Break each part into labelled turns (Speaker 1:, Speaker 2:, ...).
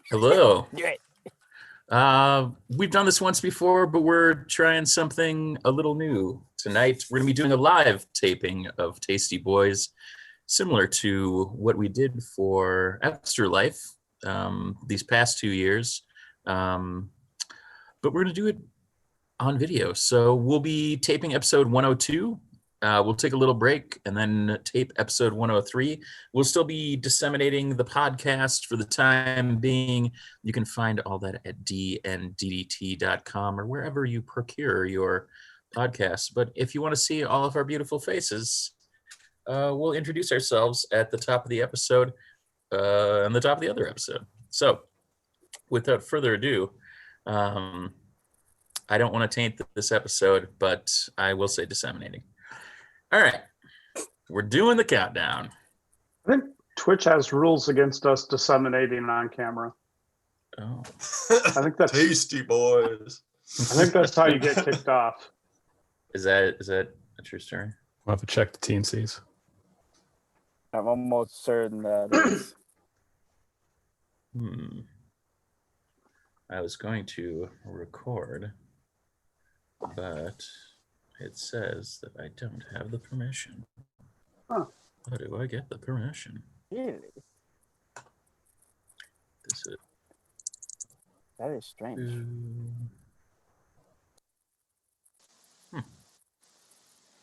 Speaker 1: Hello.
Speaker 2: Do it.
Speaker 1: We've done this once before, but we're trying something a little new. Tonight, we're going to be doing a live taping of Tasty Boyz, similar to what we did for Extra Life these past 2 years. But we're going to do it on video. So we'll be taping episode 102. We'll take a little break and then tape episode 103. We'll still be disseminating the podcast for the time being. You can find all that at D&DDT.com or wherever you procure your podcasts. But if you want to see all of our beautiful faces, we'll introduce ourselves at the top of the episode and the top of the other episode. So without further ado, I don't want to taint this episode, but I will say disseminating. All right, we're doing the countdown.
Speaker 3: I think Twitch has rules against us disseminating on camera.
Speaker 1: Oh,
Speaker 3: I think that's
Speaker 4: Tasty Boyz.
Speaker 3: I think that's how you get kicked off.
Speaker 1: is that a true story?
Speaker 5: We'll have to check the T&Cs.
Speaker 2: I'm almost certain that it's...
Speaker 1: I was going to record, but it says that I don't have the permission.
Speaker 3: Huh.
Speaker 1: How do I get the permission?
Speaker 2: Really?
Speaker 1: This is
Speaker 2: That is strange.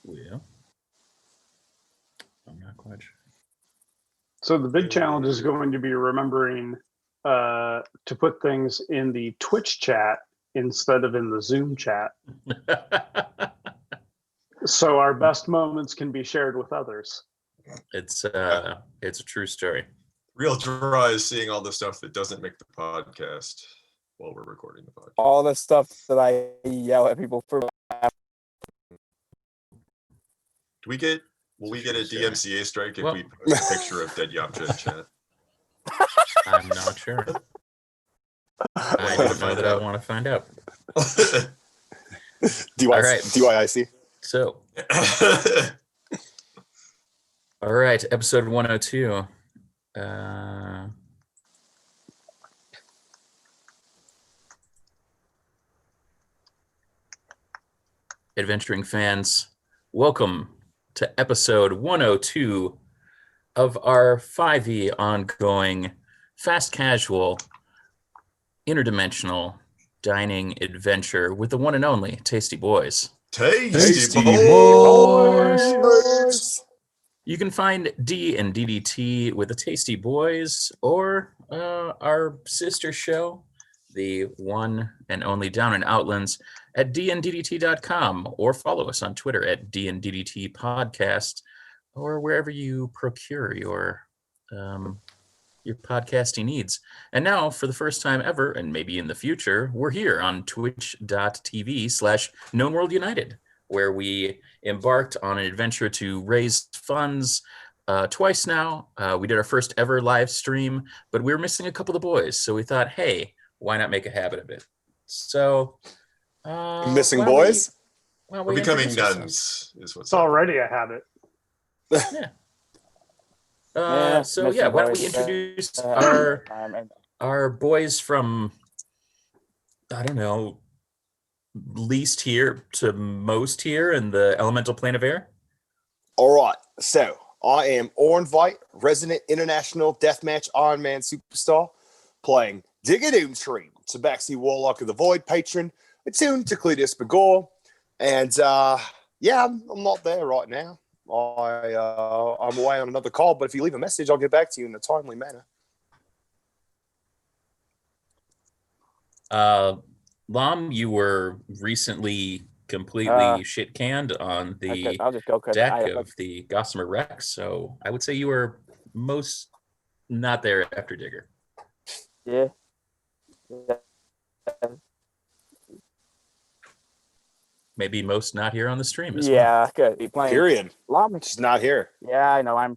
Speaker 1: Well, I'm not quite sure.
Speaker 3: So the big challenge is going to be remembering to put things in the Twitch chat instead of in the Zoom chat. So our best moments can be shared with others.
Speaker 1: It's a true story.
Speaker 4: Real dry is seeing all the stuff that doesn't make the podcast while we're recording the podcast.
Speaker 2: All the stuff that I yell at people for.
Speaker 4: Will we get a DMCA strike if
Speaker 1: Well,
Speaker 4: we put a picture of dead Yamcha in chat?
Speaker 1: I'm not sure. I don't know that I want to find out. All right.
Speaker 6: DYIC.
Speaker 1: So, all right, episode 102. Adventuring fans, welcome to episode 102 of our 5e ongoing fast casual interdimensional dining adventure with the one and only Tasty Boyz.
Speaker 4: Tasty
Speaker 6: Boyz.
Speaker 1: You can find D&DDT with the Tasty Boyz or our sister show, the one and only Down in Outlands, at dnddt.com, or follow us on Twitter at D&DDT Podcast, or wherever you procure your podcasting needs. And now, for the first time ever, and maybe in the future, we're here on twitch.tv/KnownWorldUnited, where we embarked on an adventure to raise funds twice now. We did our first ever live stream, but we were missing a couple of the boys. So we thought, hey, why not make a habit of it? So...
Speaker 6: Missing boys?
Speaker 1: We're
Speaker 4: We're becoming nuns, is what's
Speaker 3: It's already a habit.
Speaker 1: Yeah.
Speaker 2: Yeah,
Speaker 1: So
Speaker 2: missing
Speaker 1: yeah, why don't we
Speaker 2: boys,
Speaker 1: introduce
Speaker 2: and
Speaker 1: our boys from, I don't know, least here to most here in the elemental plane of air?
Speaker 6: All right. So I am Orenvite, resident international deathmatch Iron Man superstar, playing DiggerDoomtree, Tabaxi Warlock of the Void patron, attuned to Kleatos B'Goar. And I'm not there right now. I'm away on another call, but if you leave a message, I'll get back to you in a timely manner.
Speaker 1: Lom, you were recently completely shit canned on the
Speaker 2: I'll just go
Speaker 1: deck of the Gossamer Rex, so I would say you were most not there after Digger.
Speaker 2: Yeah.
Speaker 1: Maybe most not here on the stream as well.
Speaker 2: Yeah, good. Be playing.
Speaker 6: Period.
Speaker 2: Lom.
Speaker 6: She's not here.
Speaker 2: Yeah, I know. I'm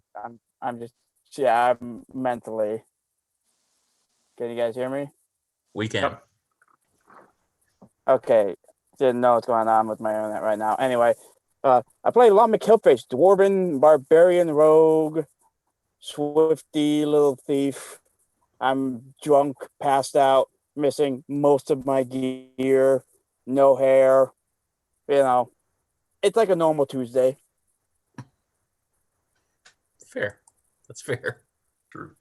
Speaker 2: just. Yeah, I'm mentally. Can you guys hear me?
Speaker 1: We can.
Speaker 3: Yep.
Speaker 2: Okay. Didn't know what's going on with my internet right now. Anyway, I play Lom McHillface, Dwarven, Barbarian, Rogue, Swifty, Little Thief. I'm drunk, passed out, missing most of my gear, no hair. It's like a normal Tuesday.
Speaker 1: Fair. That's fair.
Speaker 4: True.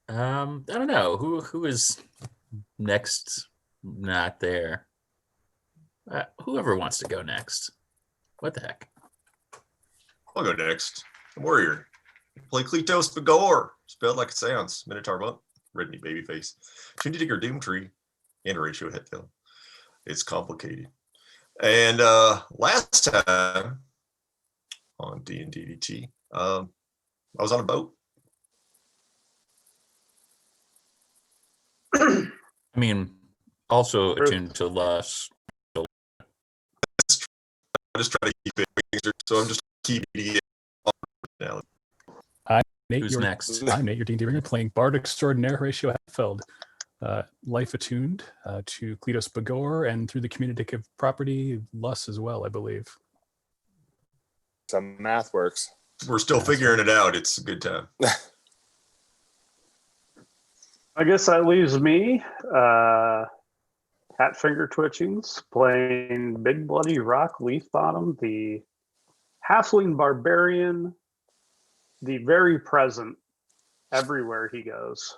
Speaker 1: I don't know who is next. Not there. Whoever wants to go next. What the heck?
Speaker 4: I'll go next. Warrior. Play Kleatos B'Goar. Spelled like it sounds. Minotaur Monk. Redney Babyface. Tuned to DiggerDoomtree. And Horatio Hetfeld. It's complicated. And last time on D&DDT, I was on a boat.
Speaker 1: I mean, also attuned to lust.
Speaker 4: I just try to keep it. So I'm just keeping it now.
Speaker 5: Nate,
Speaker 1: Who's next?
Speaker 5: I'm Nate, your D&D ringer, playing Bard Extraordinaire Horatio Hetfeld. Life attuned to Kleatos B'Goar, and through the communicative property, Lus as well, I believe.
Speaker 6: Some math works.
Speaker 4: We're still figuring it out. It's a good time.
Speaker 3: I guess that leaves me, Hat Finger Twitchings, playing Big Bloody Rock Leafbottom, the halfling barbarian, the very present everywhere he goes.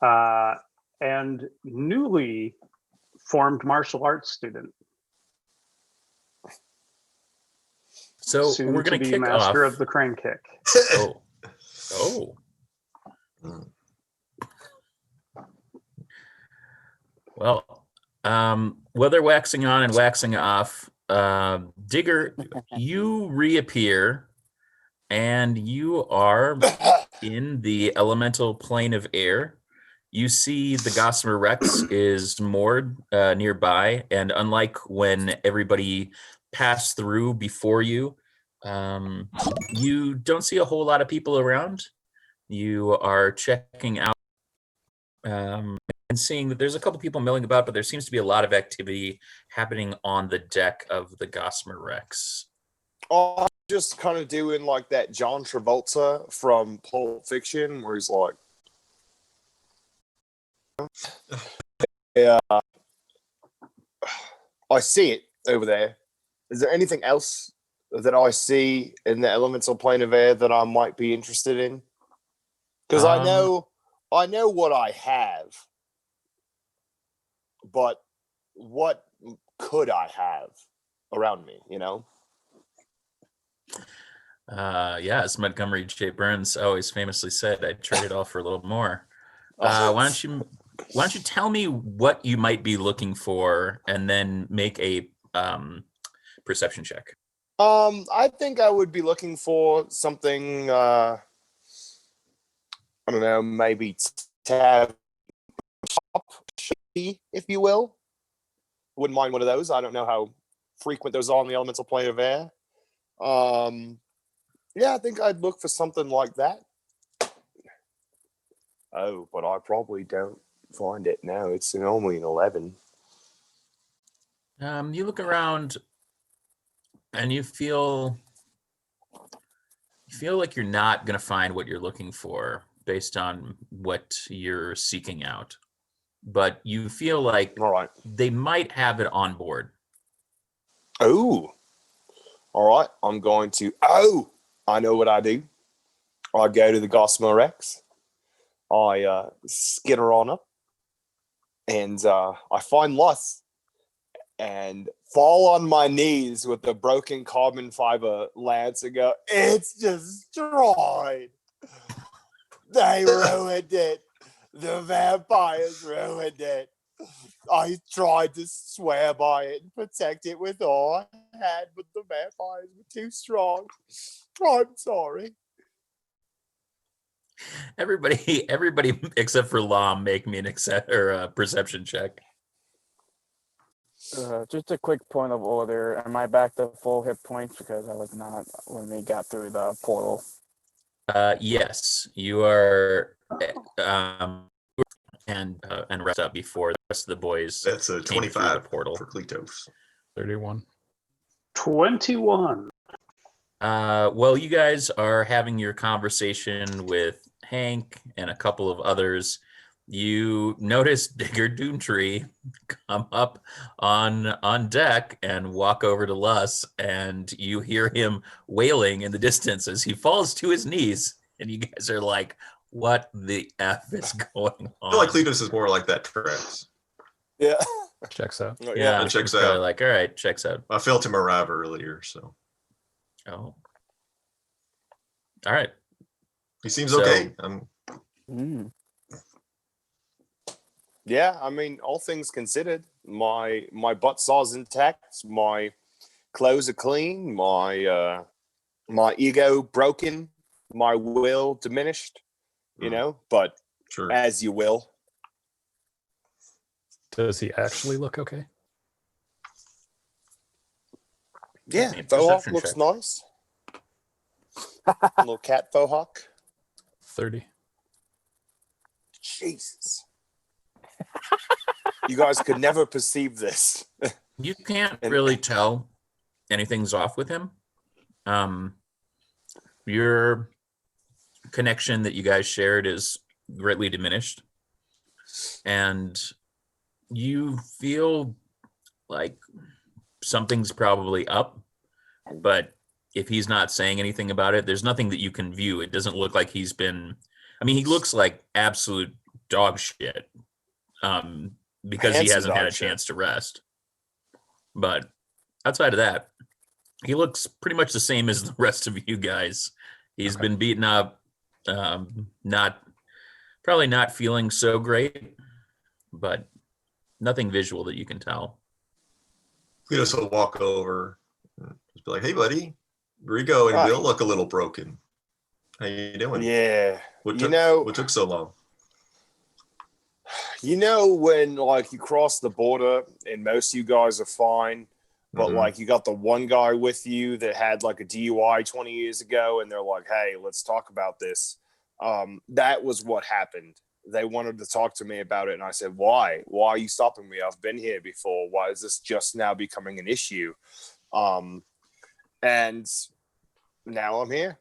Speaker 3: And newly formed martial arts student.
Speaker 1: So
Speaker 3: Soon
Speaker 1: we're going
Speaker 3: to
Speaker 1: to
Speaker 3: be
Speaker 1: kick
Speaker 3: master
Speaker 1: off.
Speaker 3: of the crane kick.
Speaker 1: Oh. Well, whether waxing on and waxing off, Digger, you reappear, and you are in the elemental plane of air. You see the Gossamer Rex is moored nearby, and unlike when everybody passed through before you, you don't see a whole lot of people around. You are checking out and seeing that there's a couple people milling about, but there seems to be a lot of activity happening on the deck of the Gossamer Rex.
Speaker 6: I'm just kind of doing like that John Travolta from Pulp Fiction, where he's like, yeah, I see it over there. Is there anything else that I see in the elemental plane of air that I might be interested in? Because I know what I have, but what could I have around me, you know?
Speaker 1: Yeah, as Montgomery J. Burns always famously said, I'd trade it all for a little more. Why don't you tell me what you might be looking for, and then make a perception check.
Speaker 6: I think I would be looking for something, I don't know, maybe tab top, if you will. Wouldn't mind one of those. I don't know how frequent those are on the elemental plane of air. Yeah, I think I'd look for something like that. Oh, but I probably don't find it now. It's normally an 11.
Speaker 1: You look around, and you feel like you're not going to find what you're looking for based on what you're seeking out, but you feel like
Speaker 6: All right.
Speaker 1: they might have it on board.
Speaker 6: Oh, all right. I'm going to. Oh, I know what I do. I go to the Gossamer Rex. I skitter on up, and I find Lus, and fall on my knees with the broken carbon fiber lance and go, "It's destroyed. They ruined it. The vampires ruined it. I tried to swear by it and protect it with all I had, but the vampires were too strong. I'm sorry."
Speaker 1: Everybody except for Lom, make me a perception check.
Speaker 2: Just a quick point of order. Am I back to full hit points? Because I was not when we got through the portal.
Speaker 1: Yes, you are, and rest up before the rest of the boys.
Speaker 4: That's a
Speaker 1: came through
Speaker 4: 25
Speaker 1: the portal.
Speaker 4: for Kleatos.
Speaker 5: 31.
Speaker 3: 21.
Speaker 1: Well, you guys are having your conversation with Hank and a couple of others. You notice DiggerDoomtree come up on deck and walk over to Lus, and you hear him wailing in the distance as he falls to his knees. And you guys are like, "What the f is going
Speaker 4: I feel like
Speaker 1: on?"
Speaker 4: Kleatos is more like that tracks.
Speaker 6: Yeah.
Speaker 5: Checks out.
Speaker 1: Yeah,
Speaker 4: It checks
Speaker 1: he's probably
Speaker 4: out.
Speaker 1: like, "All right, checks out."
Speaker 4: I felt him arrive earlier, so
Speaker 1: Oh, all right.
Speaker 4: he seems
Speaker 1: So-
Speaker 4: okay.
Speaker 2: Mm.
Speaker 6: Yeah, I mean, all things considered, my butt saw's intact, my clothes are clean, my ego broken, my will diminished, you know, but
Speaker 4: Sure.
Speaker 6: as you will.
Speaker 5: Does he actually look okay?
Speaker 6: Yeah,
Speaker 1: Make a
Speaker 6: faux hawk
Speaker 1: perception
Speaker 6: looks
Speaker 1: check.
Speaker 6: nice. Little cat faux hawk.
Speaker 5: 30.
Speaker 6: Jesus. You guys could never perceive this.
Speaker 1: You can't
Speaker 6: And-
Speaker 1: really tell anything's off with him. Your connection that you guys shared is greatly diminished, and you feel like something's probably up, but if he's not saying anything about it, there's nothing that you can view. It doesn't look like he's been, I mean, he looks like absolute dog shit, because he
Speaker 6: Handsome
Speaker 1: hasn't had
Speaker 6: dog
Speaker 1: a
Speaker 6: shit.
Speaker 1: chance to rest. But outside of that, he looks pretty much the same as the rest of you guys. He's been beaten up, probably not feeling so great, but nothing visual that you can tell.
Speaker 4: Kleatos will walk over and just be like, "Hey, buddy, Rico and
Speaker 6: Hi.
Speaker 4: Will look a little broken. How you doing?
Speaker 6: Yeah.
Speaker 4: What
Speaker 6: You
Speaker 4: took,
Speaker 6: know,
Speaker 4: what took so long?"
Speaker 6: when like you cross the border and most of you guys are fine, but
Speaker 4: Mhm.
Speaker 6: like you got the one guy with you that had like a DUI 20 years ago, and they're like, "Hey, let's talk about this." That was what happened. They wanted to talk to me about it, and I said, "Why? Why are you stopping me? I've been here before. Why is this just now becoming an issue?" And now I'm here.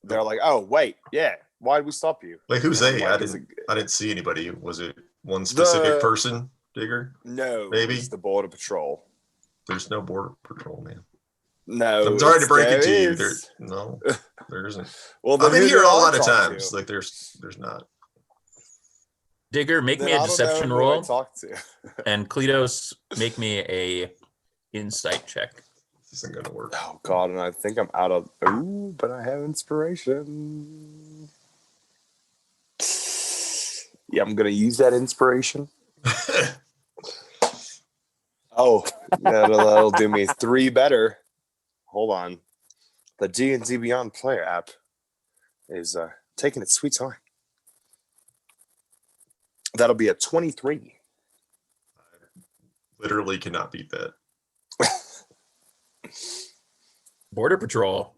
Speaker 6: They're like, "Oh, wait, yeah. Why did we stop you?"
Speaker 4: Wait, who's
Speaker 6: And I'm
Speaker 4: they?
Speaker 6: like,
Speaker 4: I didn't see anybody. Was it one specific
Speaker 6: The-
Speaker 4: person, Digger?
Speaker 6: No,
Speaker 4: Maybe.
Speaker 6: it's the border patrol.
Speaker 4: There's no border patrol, man.
Speaker 6: No,
Speaker 4: I'm sorry to break it
Speaker 6: there
Speaker 4: to you.
Speaker 6: is.
Speaker 4: There isn't.
Speaker 6: Well,
Speaker 4: I've been
Speaker 6: then
Speaker 4: here
Speaker 6: who
Speaker 4: a
Speaker 6: do I
Speaker 4: lot of
Speaker 6: talk
Speaker 4: times.
Speaker 6: to?
Speaker 4: Like there's not.
Speaker 1: Digger, make
Speaker 6: Then
Speaker 1: me a
Speaker 6: I don't know
Speaker 1: deception
Speaker 6: who I
Speaker 1: roll,
Speaker 6: talk to.
Speaker 1: and Kleatos, make me a insight check.
Speaker 4: This isn't gonna work.
Speaker 6: Oh God, and I think I'm out of. Ooh, but I have inspiration. Yeah, I'm gonna use that inspiration. Oh, that'll do me 3 better. Hold on, the D&D Beyond player app is taking its sweet time. That'll be a 23.
Speaker 4: Literally cannot beat that.
Speaker 1: Border Patrol.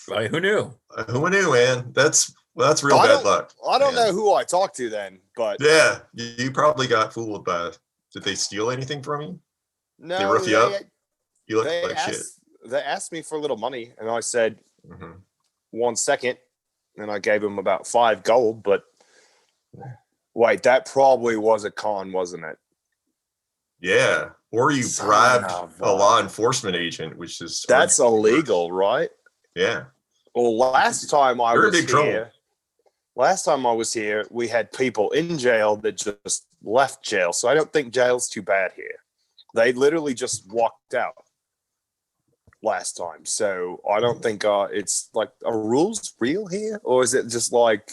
Speaker 1: Who knew?
Speaker 4: Who knew, man? That's real
Speaker 6: I
Speaker 4: bad
Speaker 6: don't-
Speaker 4: luck.
Speaker 6: I don't
Speaker 4: man.
Speaker 6: know who I talked to then, but
Speaker 4: Yeah, you probably got fooled by. Did they steal anything from you?
Speaker 6: no,
Speaker 4: They rough you up? You look
Speaker 6: they
Speaker 4: like shit.
Speaker 6: asked me for a little money, and I said
Speaker 4: hmm
Speaker 6: 1 second, and I gave him about 5 gold. But wait, that probably was a con, wasn't it?
Speaker 4: Yeah, or you
Speaker 6: Son
Speaker 4: bribed
Speaker 6: of
Speaker 4: a
Speaker 6: a-
Speaker 4: law enforcement agent, which is
Speaker 6: That's
Speaker 4: arguably worse.
Speaker 6: illegal, right?
Speaker 4: Yeah,
Speaker 6: Well, last time I
Speaker 4: You're in
Speaker 6: was
Speaker 4: big trouble.
Speaker 6: here, we had people in jail that just left jail. So I don't think jail's too bad here. They literally just walked out last time. So I don't think it's like, are rules real here? Or is it just like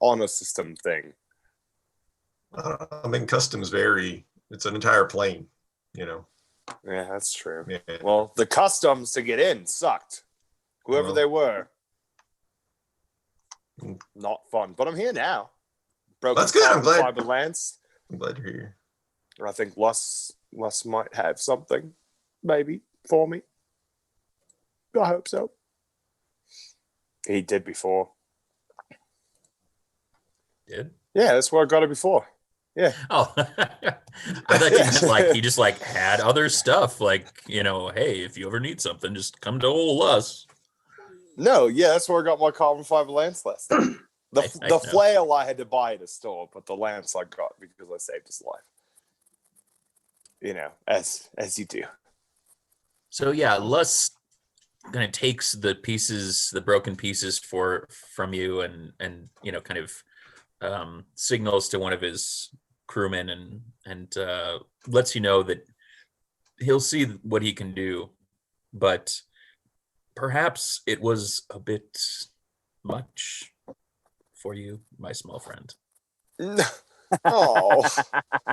Speaker 6: honor system thing?
Speaker 4: I mean, customs vary. It's an entire plane, you know.
Speaker 6: Yeah, that's true.
Speaker 4: Yeah.
Speaker 6: Well, the customs to get in sucked. Whoever
Speaker 4: Well.
Speaker 6: they were.
Speaker 4: Mm.
Speaker 6: Not fun. But I'm here now. Broken
Speaker 4: That's good, I'm
Speaker 6: carbon
Speaker 4: glad.
Speaker 6: fiber lance.
Speaker 4: I'm glad you're here.
Speaker 6: I think Les might have something, maybe, for me. I hope so. He did before.
Speaker 1: Did?
Speaker 6: Yeah, that's where I got it before.
Speaker 1: Oh, I thought you meant like he just like had other stuff. Like, hey, if you ever need something, just come to old us.
Speaker 6: No, yeah, that's where I got my carbon fiber lance last time.
Speaker 1: I
Speaker 6: The
Speaker 1: know.
Speaker 6: flail I had to buy at a store, but the lance I got because I saved his life. You know, as you do.
Speaker 1: So yeah, Lus kind of takes the pieces, the broken pieces from you, and you know, kind of signals to one of his crewmen and lets you know that he'll see what he can do, but perhaps it was a bit much for you, my small friend.
Speaker 6: Oh,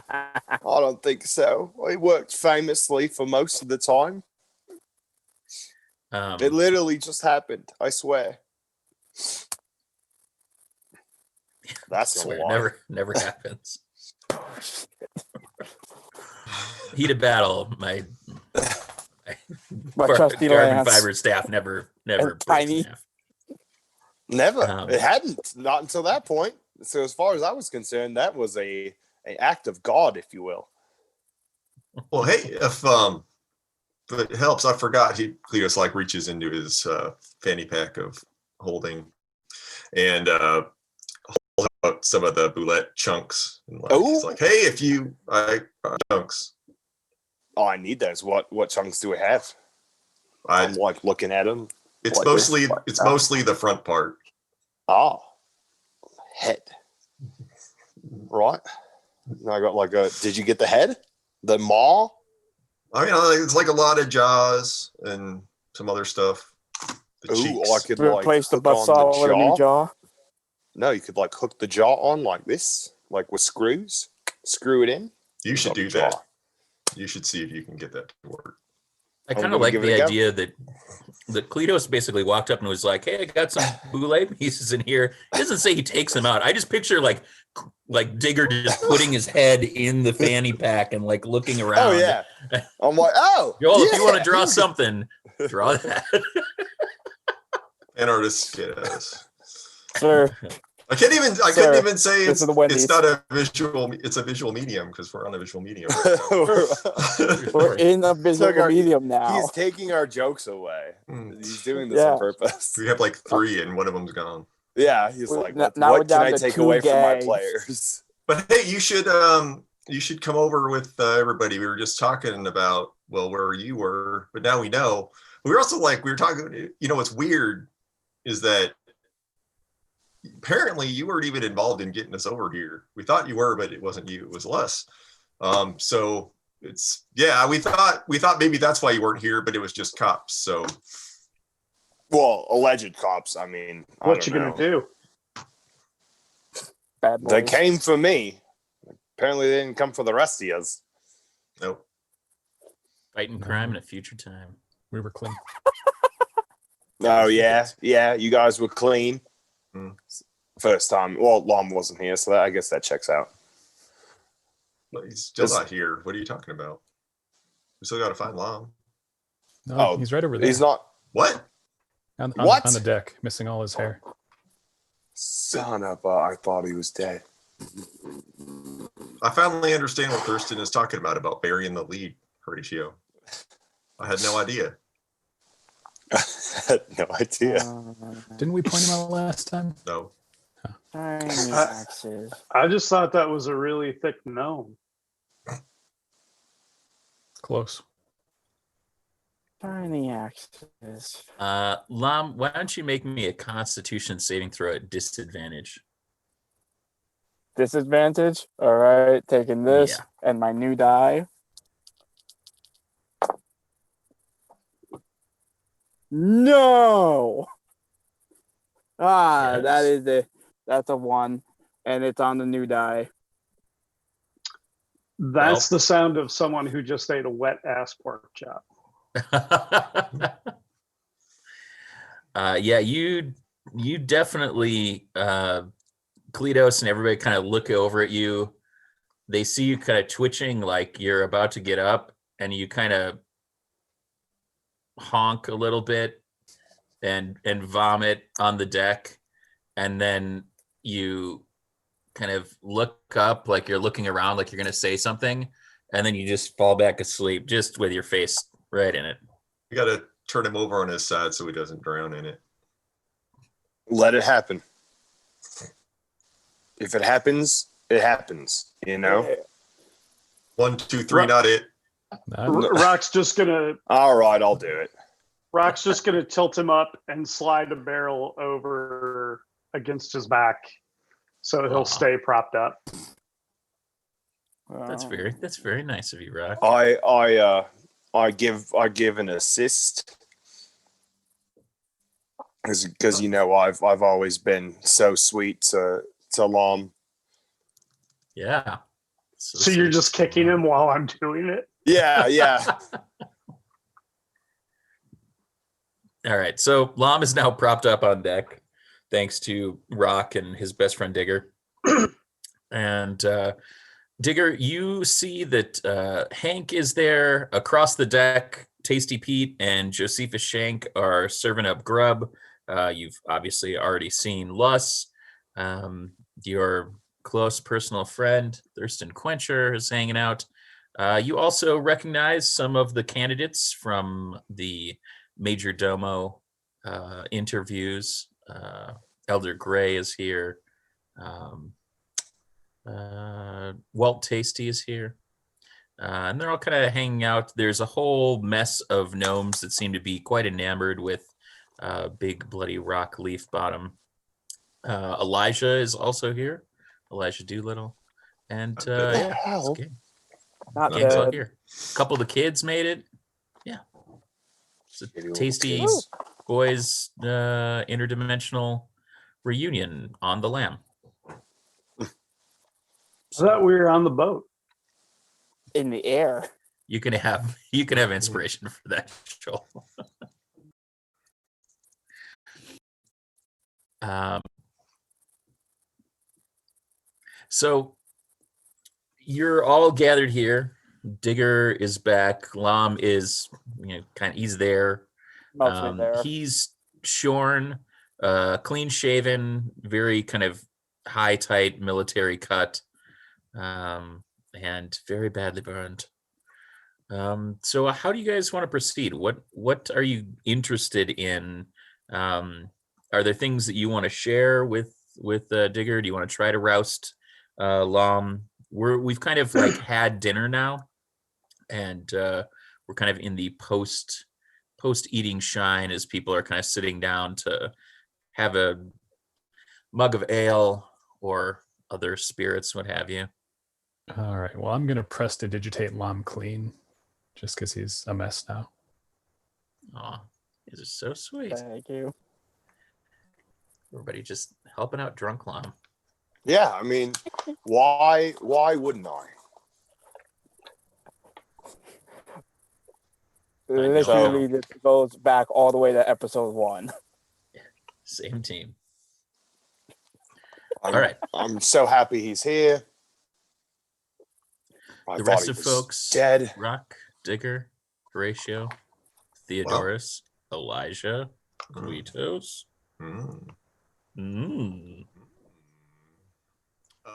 Speaker 6: I don't think so. It worked famously for most of the time. It literally just happened. I swear. That's a lie.
Speaker 1: Never happens. Heat of battle, my
Speaker 2: trusty
Speaker 1: carbon
Speaker 2: lance.
Speaker 1: fiber staff never
Speaker 2: And
Speaker 1: breaks
Speaker 2: tiny.
Speaker 1: in half.
Speaker 6: Never. It hadn't. Not until that point. So as far as I was concerned, that was a act of God, if you will.
Speaker 4: Well, hey, if it helps, I forgot Kleatos like reaches into his fanny pack of holding and holds out some of the boulette chunks. And he's like, hey, if you chunks.
Speaker 6: Oh, I need those. What chunks do we have? I'm like looking at them.
Speaker 4: It's
Speaker 6: like
Speaker 4: mostly
Speaker 6: this, like
Speaker 4: it's mostly the front part.
Speaker 6: Oh, head. Right. I got like a. Did you get the head? The maw?
Speaker 4: I mean, it's like a lot of jaws and some other stuff. The cheeks.
Speaker 6: I could like
Speaker 2: Replace the
Speaker 6: hook on
Speaker 2: buzzsaw with a new jaw.
Speaker 6: No, you could like hook the jaw on like this, like with screws. Screw it in.
Speaker 4: You should do
Speaker 6: jaw.
Speaker 4: that. You should see if you can get that to work.
Speaker 1: I kind of like the idea that Kleatos basically walked up and was like, hey, I got some boulette pieces in here. He doesn't say he takes them out. I just picture like Digger just putting his head in the fanny pack and like looking around.
Speaker 6: Oh yeah. I'm like,
Speaker 1: Joel, if you want to draw something, draw that.
Speaker 4: An artist, yes.
Speaker 2: Sir,
Speaker 4: I couldn't even say
Speaker 2: this
Speaker 4: it's
Speaker 2: is the Wendy's.
Speaker 4: not a visual. It's a visual medium because we're on a visual medium. Right now.
Speaker 2: we're in a visual medium now.
Speaker 6: He's taking our jokes away. He's doing this
Speaker 2: Yeah.
Speaker 6: on purpose.
Speaker 4: We have like 3 and one of them's gone.
Speaker 6: Yeah, he's
Speaker 2: We're-
Speaker 6: like,
Speaker 2: now we're
Speaker 6: what can
Speaker 2: down
Speaker 6: I
Speaker 2: to
Speaker 6: take
Speaker 2: 2
Speaker 6: away from my
Speaker 2: gags.
Speaker 6: players?
Speaker 4: But hey, you should come over with everybody. We were just talking about where you were, but now we know. We were also we were talking. You know, what's weird is that apparently you weren't even involved in getting us over here. We thought you were, but it wasn't you. It was Les. So it's we thought maybe that's why you weren't here, but it was just cops. So.
Speaker 6: Well, alleged cops. I mean,
Speaker 3: What you gonna do?
Speaker 2: Bad boys.
Speaker 6: They came for me. Apparently, they didn't come for the rest of us.
Speaker 4: Nope.
Speaker 1: Fighting crime in a future time.
Speaker 5: We were clean.
Speaker 6: Oh yeah, you guys were clean. First time. Well, Lom wasn't here, so I guess that checks out.
Speaker 4: But he's still not here. What are you talking about? We still got to find Lom.
Speaker 5: No, he's right over there.
Speaker 6: He's not.
Speaker 4: What?
Speaker 5: On
Speaker 6: What?
Speaker 5: the deck, missing all his hair.
Speaker 6: Son of a! I thought he was dead.
Speaker 4: I finally understand what Thurston is talking about burying the lead, Horatio. I had no idea.
Speaker 6: I had no idea.
Speaker 5: Didn't we point him out last time?
Speaker 4: No.
Speaker 2: Tiny axes.
Speaker 3: I just thought that was a really thick gnome.
Speaker 5: Close.
Speaker 2: Tiny axes.
Speaker 1: Lom, why don't you make me a Constitution saving throw at disadvantage?
Speaker 2: Disadvantage. All right, taking this
Speaker 1: Yeah.
Speaker 2: and my new die. No.
Speaker 1: Yes.
Speaker 2: That's a 1, and it's on the new die.
Speaker 3: That's the sound of someone who just ate a wet ass pork chop.
Speaker 1: Yeah, you definitely Kleatos and everybody kind of look over at you. They see you kind of twitching like you're about to get up, and you kind of honk a little bit and vomit on the deck, and then you kind of look up like you're looking around like you're going to say something, and then you just fall back asleep just with your face right in it.
Speaker 4: We got to turn him over on his side so he doesn't drown in it.
Speaker 6: Let it happen. If it happens, it happens. You know.
Speaker 4: 1, 2, 3, not it.
Speaker 3: Rock's just gonna
Speaker 6: All right, I'll do it.
Speaker 3: tilt him up and slide the barrel over against his back, so he'll stay propped up.
Speaker 1: That's very nice of you, Rock.
Speaker 6: I give an assist because you know I've always been so sweet to Lom.
Speaker 1: Yeah.
Speaker 3: So you're just kicking him while I'm doing it?
Speaker 6: Yeah.
Speaker 1: All right. So Lom is now propped up on deck, thanks to Rock and his best friend Digger. And Digger, you see that Hank is there across the deck. Tasty Pete and Josephus Shank are serving up grub. You've obviously already seen Luss. Your close personal friend Thurston Quencher is hanging out. You also recognize some of the candidates from the Major Domo interviews. Elder Gray is here. Walt Tasty is here. And they're all kind of hanging out. There's a whole mess of gnomes that seem to be quite enamored with Big Bloody Rock Leafbottom. Elijah is also here. Elijah Doolittle. And yeah, it's good.
Speaker 2: Not
Speaker 1: Gang's all
Speaker 2: bad.
Speaker 1: here. A couple of the kids made it. Yeah. It's a Tasty Boyz interdimensional reunion on the Lam.
Speaker 3: I thought we were on the boat.
Speaker 2: In the air.
Speaker 1: You can have inspiration for that, Joel. So you're all gathered here. Digger is back. Lom is, he's there.
Speaker 2: Mostly there.
Speaker 1: He's shorn, clean shaven, very kind of high, tight military cut, and very badly burned. So how do you guys want to proceed? What are you interested in? Are there things that you want to share with Digger? Do you want to try to roust Lom? We've kind of like had dinner now, and we're kind of in the post eating shine as people are kind of sitting down to have a mug of ale or other spirits, what have you.
Speaker 5: All right. Well, I'm gonna prestidigitate Lom clean, just because he's a mess now.
Speaker 1: Oh, these are so sweet.
Speaker 2: Thank you.
Speaker 1: Everybody just helping out drunk Lom.
Speaker 6: Yeah, I mean, why wouldn't I?
Speaker 2: Literally, this goes back all the way to episode 1.
Speaker 1: Same team.
Speaker 6: All
Speaker 1: right.
Speaker 6: I'm so happy he's here.
Speaker 1: The rest of folks,
Speaker 6: dead.
Speaker 1: Rock, Digger, Horatio, Theodorus, Elijah, Kleatos.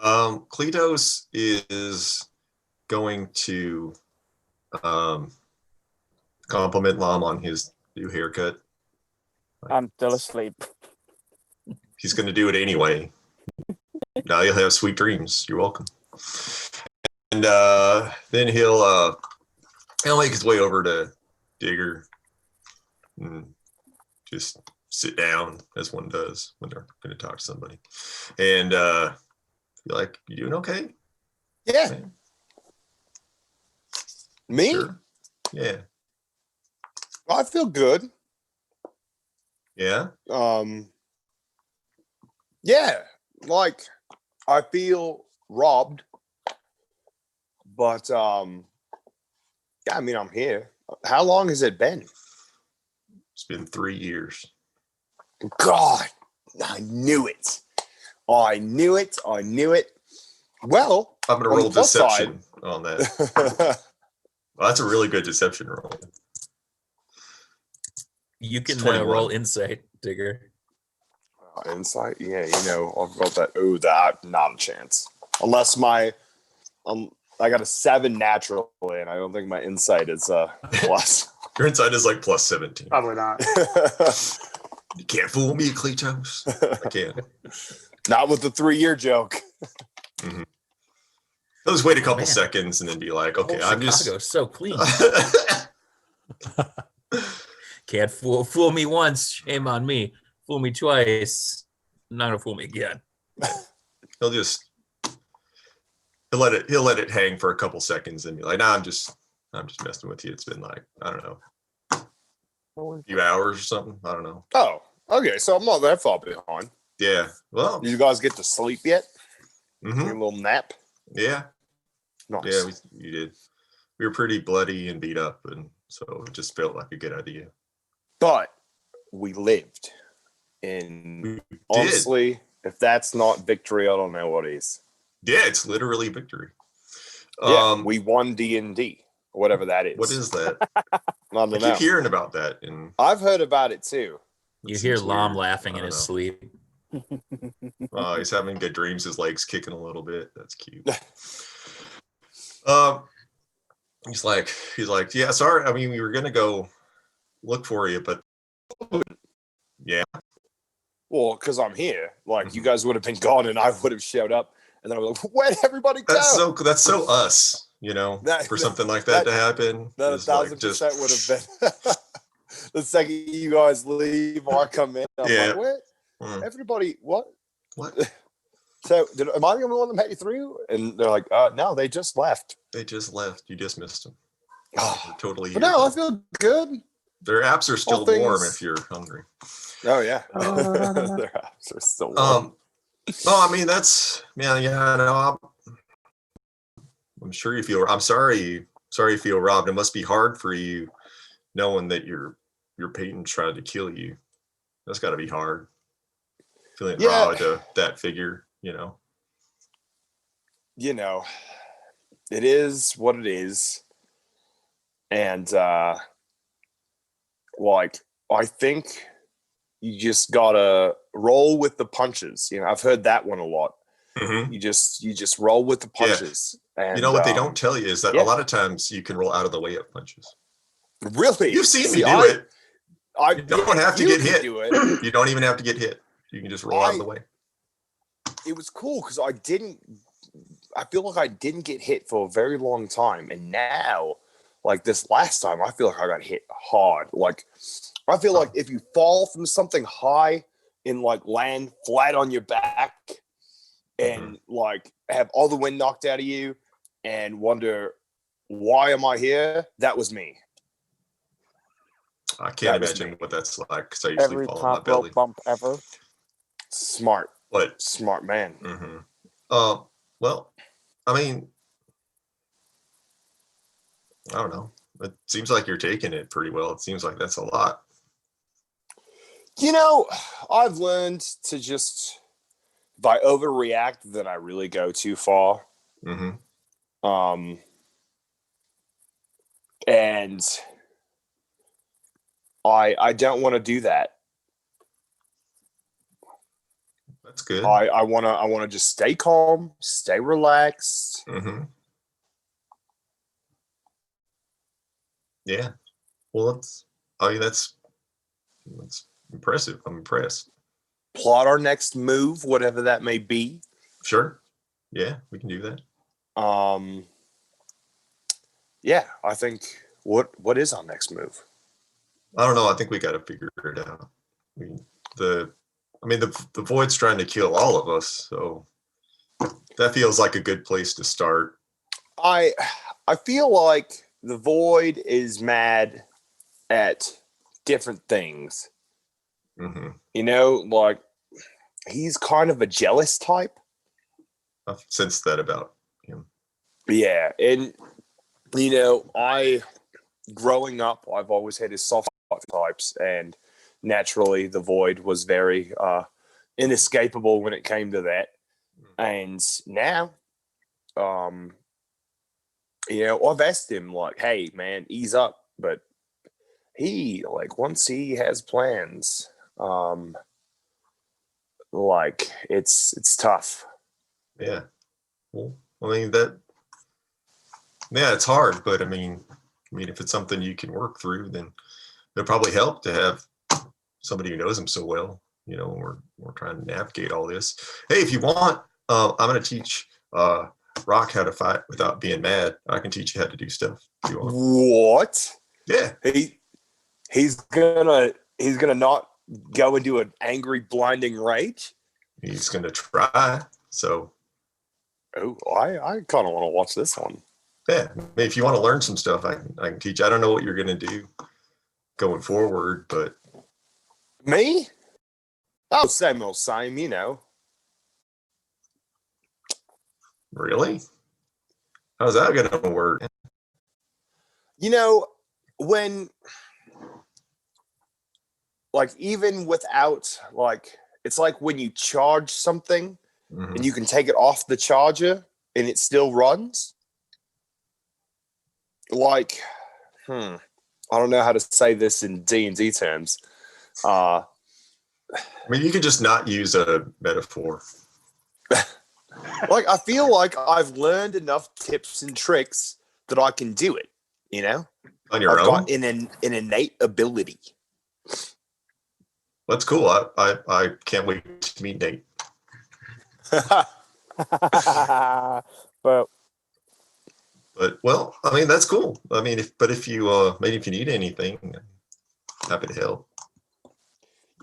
Speaker 4: Kleatos is going to compliment Lom on his new haircut.
Speaker 2: I'm still asleep.
Speaker 4: He's going to do it anyway. Now you'll have sweet dreams. You're welcome. And then he'll make his way over to Digger and just sit down, as one does when they're going to talk to somebody. And be like, "You doing okay?"
Speaker 6: Yeah. Me?
Speaker 4: Sure. Yeah.
Speaker 6: I feel good.
Speaker 4: Yeah.
Speaker 6: Yeah, like I feel robbed, but yeah, I mean, I'm here. How long has it been?
Speaker 4: It's been 3 years.
Speaker 6: God, I knew it. I knew it. Well,
Speaker 4: I'm going to
Speaker 6: on
Speaker 4: roll
Speaker 6: the plus
Speaker 4: deception on that. Well, that's a really good deception roll.
Speaker 1: You can
Speaker 4: 21.
Speaker 1: roll insight, Digger.
Speaker 6: Insight, yeah, I've got that. Oh, that not a chance. Unless I got a 7 naturally, and I don't think my insight is plus.
Speaker 4: Your insight is like plus 17.
Speaker 3: Probably not.
Speaker 4: You can't fool me, Kleatos. I can't.
Speaker 6: Not with the 3-year joke.
Speaker 4: I'll just wait a couple
Speaker 1: Man.
Speaker 4: seconds and then be like, okay,
Speaker 1: Whole
Speaker 4: I'm
Speaker 1: Chicago's so clean.
Speaker 4: just.
Speaker 1: Can't fool me once. Shame on me. Fool me twice. Not gonna fool me again.
Speaker 4: he'll let it hang for a couple seconds and be like, nah, I'm just messing with you. It's been like, I don't know, a few hours or something. I don't know.
Speaker 6: Oh, okay. So I'm not that far behind.
Speaker 4: Yeah. Well.
Speaker 6: Did you guys get to sleep yet?
Speaker 4: Mhm.
Speaker 6: Your little nap?
Speaker 4: Yeah.
Speaker 6: Nice.
Speaker 4: Yeah. We did. We were pretty bloody and beat up, and so it just felt like a good idea.
Speaker 6: But we lived. And
Speaker 4: We did.
Speaker 6: honestly, if that's not victory, I don't know what is.
Speaker 4: Yeah, it's literally victory.
Speaker 6: Yeah, we won D&D, whatever that is.
Speaker 4: What is that?
Speaker 6: I don't
Speaker 4: I
Speaker 6: know.
Speaker 4: keep hearing about that, and
Speaker 6: I've heard about it too.
Speaker 1: You
Speaker 4: it
Speaker 1: hear
Speaker 4: seems
Speaker 1: Lom
Speaker 4: weird.
Speaker 1: laughing
Speaker 4: I
Speaker 1: in
Speaker 4: don't
Speaker 1: his
Speaker 4: know.
Speaker 1: sleep.
Speaker 4: He's having good dreams. His legs kicking a little bit. That's cute. He's like, yeah, sorry. I mean, we were gonna go look for you, but yeah,
Speaker 6: Well, because I'm here. Like, you
Speaker 4: Mhm.
Speaker 6: guys would have been gone and I would have showed up. And then I was like, where'd everybody go?
Speaker 4: that's so us, you know,
Speaker 6: That-
Speaker 4: for something like that to happen.
Speaker 6: That
Speaker 4: is like
Speaker 6: 1,000% would have been. The second you guys leave, I come in. I'm
Speaker 4: Yeah.
Speaker 6: like, what?
Speaker 4: Mm,
Speaker 6: Everybody, what?
Speaker 4: what?
Speaker 6: So, am I the only one that made it through? And they're like, no, they just left.
Speaker 4: They just left. You just missed them.
Speaker 6: Oh,
Speaker 4: Totally.
Speaker 6: but
Speaker 4: here.
Speaker 6: no, I feel good.
Speaker 4: Their apps are still
Speaker 6: All things-
Speaker 4: warm if you're hungry.
Speaker 6: Oh, yeah. Their apps are still warm.
Speaker 4: No, I mean that's yeah. No, I'm sure you feel. I'm sorry you feel robbed. It must be hard for you knowing that your patron tried to kill you. That's got to be hard. Feeling
Speaker 6: Yeah.
Speaker 4: robbed of that figure, you know.
Speaker 6: You know, it is what it is. And like, I think you just gotta roll with the punches. You know, I've heard that one a lot.
Speaker 4: Mhm.
Speaker 6: You just roll with the punches. And
Speaker 4: You know what they don't tell you is that
Speaker 6: yeah.
Speaker 4: a lot of times you can roll out of the way of punches.
Speaker 6: Really,
Speaker 4: You've seen me
Speaker 6: See,
Speaker 4: do it.
Speaker 6: I
Speaker 4: You don't have to
Speaker 6: you
Speaker 4: get
Speaker 6: can
Speaker 4: hit.
Speaker 6: Do it.
Speaker 4: You don't even have to get hit. You can just roll out of the way.
Speaker 6: It was cool because I feel like I didn't get hit for a very long time, and now, like this last time, I feel like I got hit hard. Like, I feel like if you fall from something high and like land flat on your back and like have all the wind knocked out of you and wonder, why am I here? That was me.
Speaker 4: I can't
Speaker 6: That was
Speaker 4: imagine
Speaker 6: me.
Speaker 4: what that's like because I usually
Speaker 2: Every
Speaker 4: fall on my
Speaker 2: top rope
Speaker 4: belly.
Speaker 2: bump ever.
Speaker 6: Smart
Speaker 4: But
Speaker 6: man.
Speaker 4: well, I mean, I don't know. It seems like you're taking it pretty well. It seems like that's a lot.
Speaker 6: You know, I've learned to just, if I overreact, then I really go too far.
Speaker 4: Mm-hmm.
Speaker 6: And I don't want to do that.
Speaker 4: That's good.
Speaker 6: I want to just stay calm, stay relaxed.
Speaker 4: Mm-hmm. Yeah. Well, that's impressive. I'm impressed.
Speaker 6: Plot our next move, whatever that may be.
Speaker 4: Sure. Yeah, we can do that.
Speaker 6: Yeah, I think what is our next move?
Speaker 4: I don't know. I think we got to figure it out. The void's trying to kill all of us, so that feels like a good place to start.
Speaker 6: I feel like the void is mad at different things.
Speaker 4: Mm-hmm.
Speaker 6: You know, like he's kind of a jealous type.
Speaker 4: I've sensed that about him.
Speaker 6: Yeah, and you know, growing up, I've always had his soft types, and naturally, the void was very inescapable when it came to that. And now, you know, I've asked him like, "Hey, man, ease up," but he like once he has plans, like it's tough.
Speaker 4: Yeah. Well, I mean yeah, it's hard, but I mean, if it's something you can work through, then it'll probably help to have somebody who knows him so well. You know, we're trying to navigate all this. Hey, if you want, I'm going to teach Rock how to fight without being mad. I can teach you how to do stuff if you want.
Speaker 6: What?
Speaker 4: Yeah.
Speaker 6: He's gonna not go into an angry, blinding rage.
Speaker 4: He's going to try. So,
Speaker 6: Oh, I kind of want to watch this one.
Speaker 4: yeah, if you want to learn some stuff, I can teach. I don't know what you're going to do going forward, but
Speaker 6: Me? Oh, same old same, you know.
Speaker 4: really, how's that going to work?
Speaker 6: You know, when, like, even without, like, it's like when you charge something
Speaker 4: Mhm.
Speaker 6: and you can take it off the charger and it still runs. Like, I don't know how to say this in D&D terms.
Speaker 4: I mean, you could just not use a metaphor.
Speaker 6: Like, I feel like I've learned enough tips and tricks that I can do it, you know?
Speaker 4: On your
Speaker 6: I've
Speaker 4: own.
Speaker 6: got an innate ability.
Speaker 4: That's cool. I can't wait to meet Nate.
Speaker 2: But
Speaker 4: But well, I mean, that's cool. I mean, if you maybe if you need anything, I'm happy to help.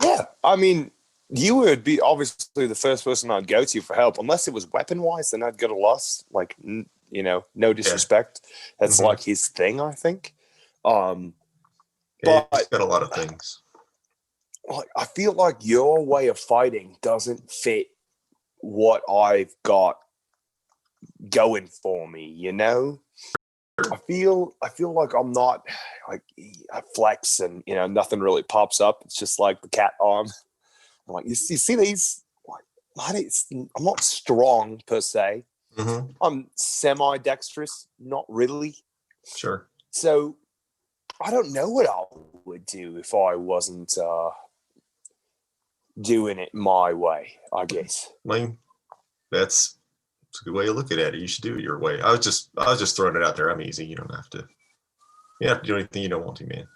Speaker 6: Yeah, I mean, you would be obviously the first person I'd go to for help, unless it was weapon-wise, then I'd go to Lust. Like, you know, no disrespect. That's
Speaker 4: Mhm.
Speaker 6: like his thing, I think.
Speaker 4: Yeah,
Speaker 6: But
Speaker 4: he's got a lot of things.
Speaker 6: like, I feel like your way of fighting doesn't fit what I've got going for me, you know? I feel like I'm not like, I flex and, you know, nothing really pops up. It's just like the cat arm. I'm like, you see these? Like, I'm not strong per se.
Speaker 4: Mhm.
Speaker 6: I'm semi-dexterous, not really.
Speaker 4: Sure.
Speaker 6: So I don't know what I would do if I wasn't doing it my way, I guess.
Speaker 4: I mean, that's a good way of looking at it. You should do it your way. I was just throwing it out there. I'm easy. You don't have to do anything you don't want to, man.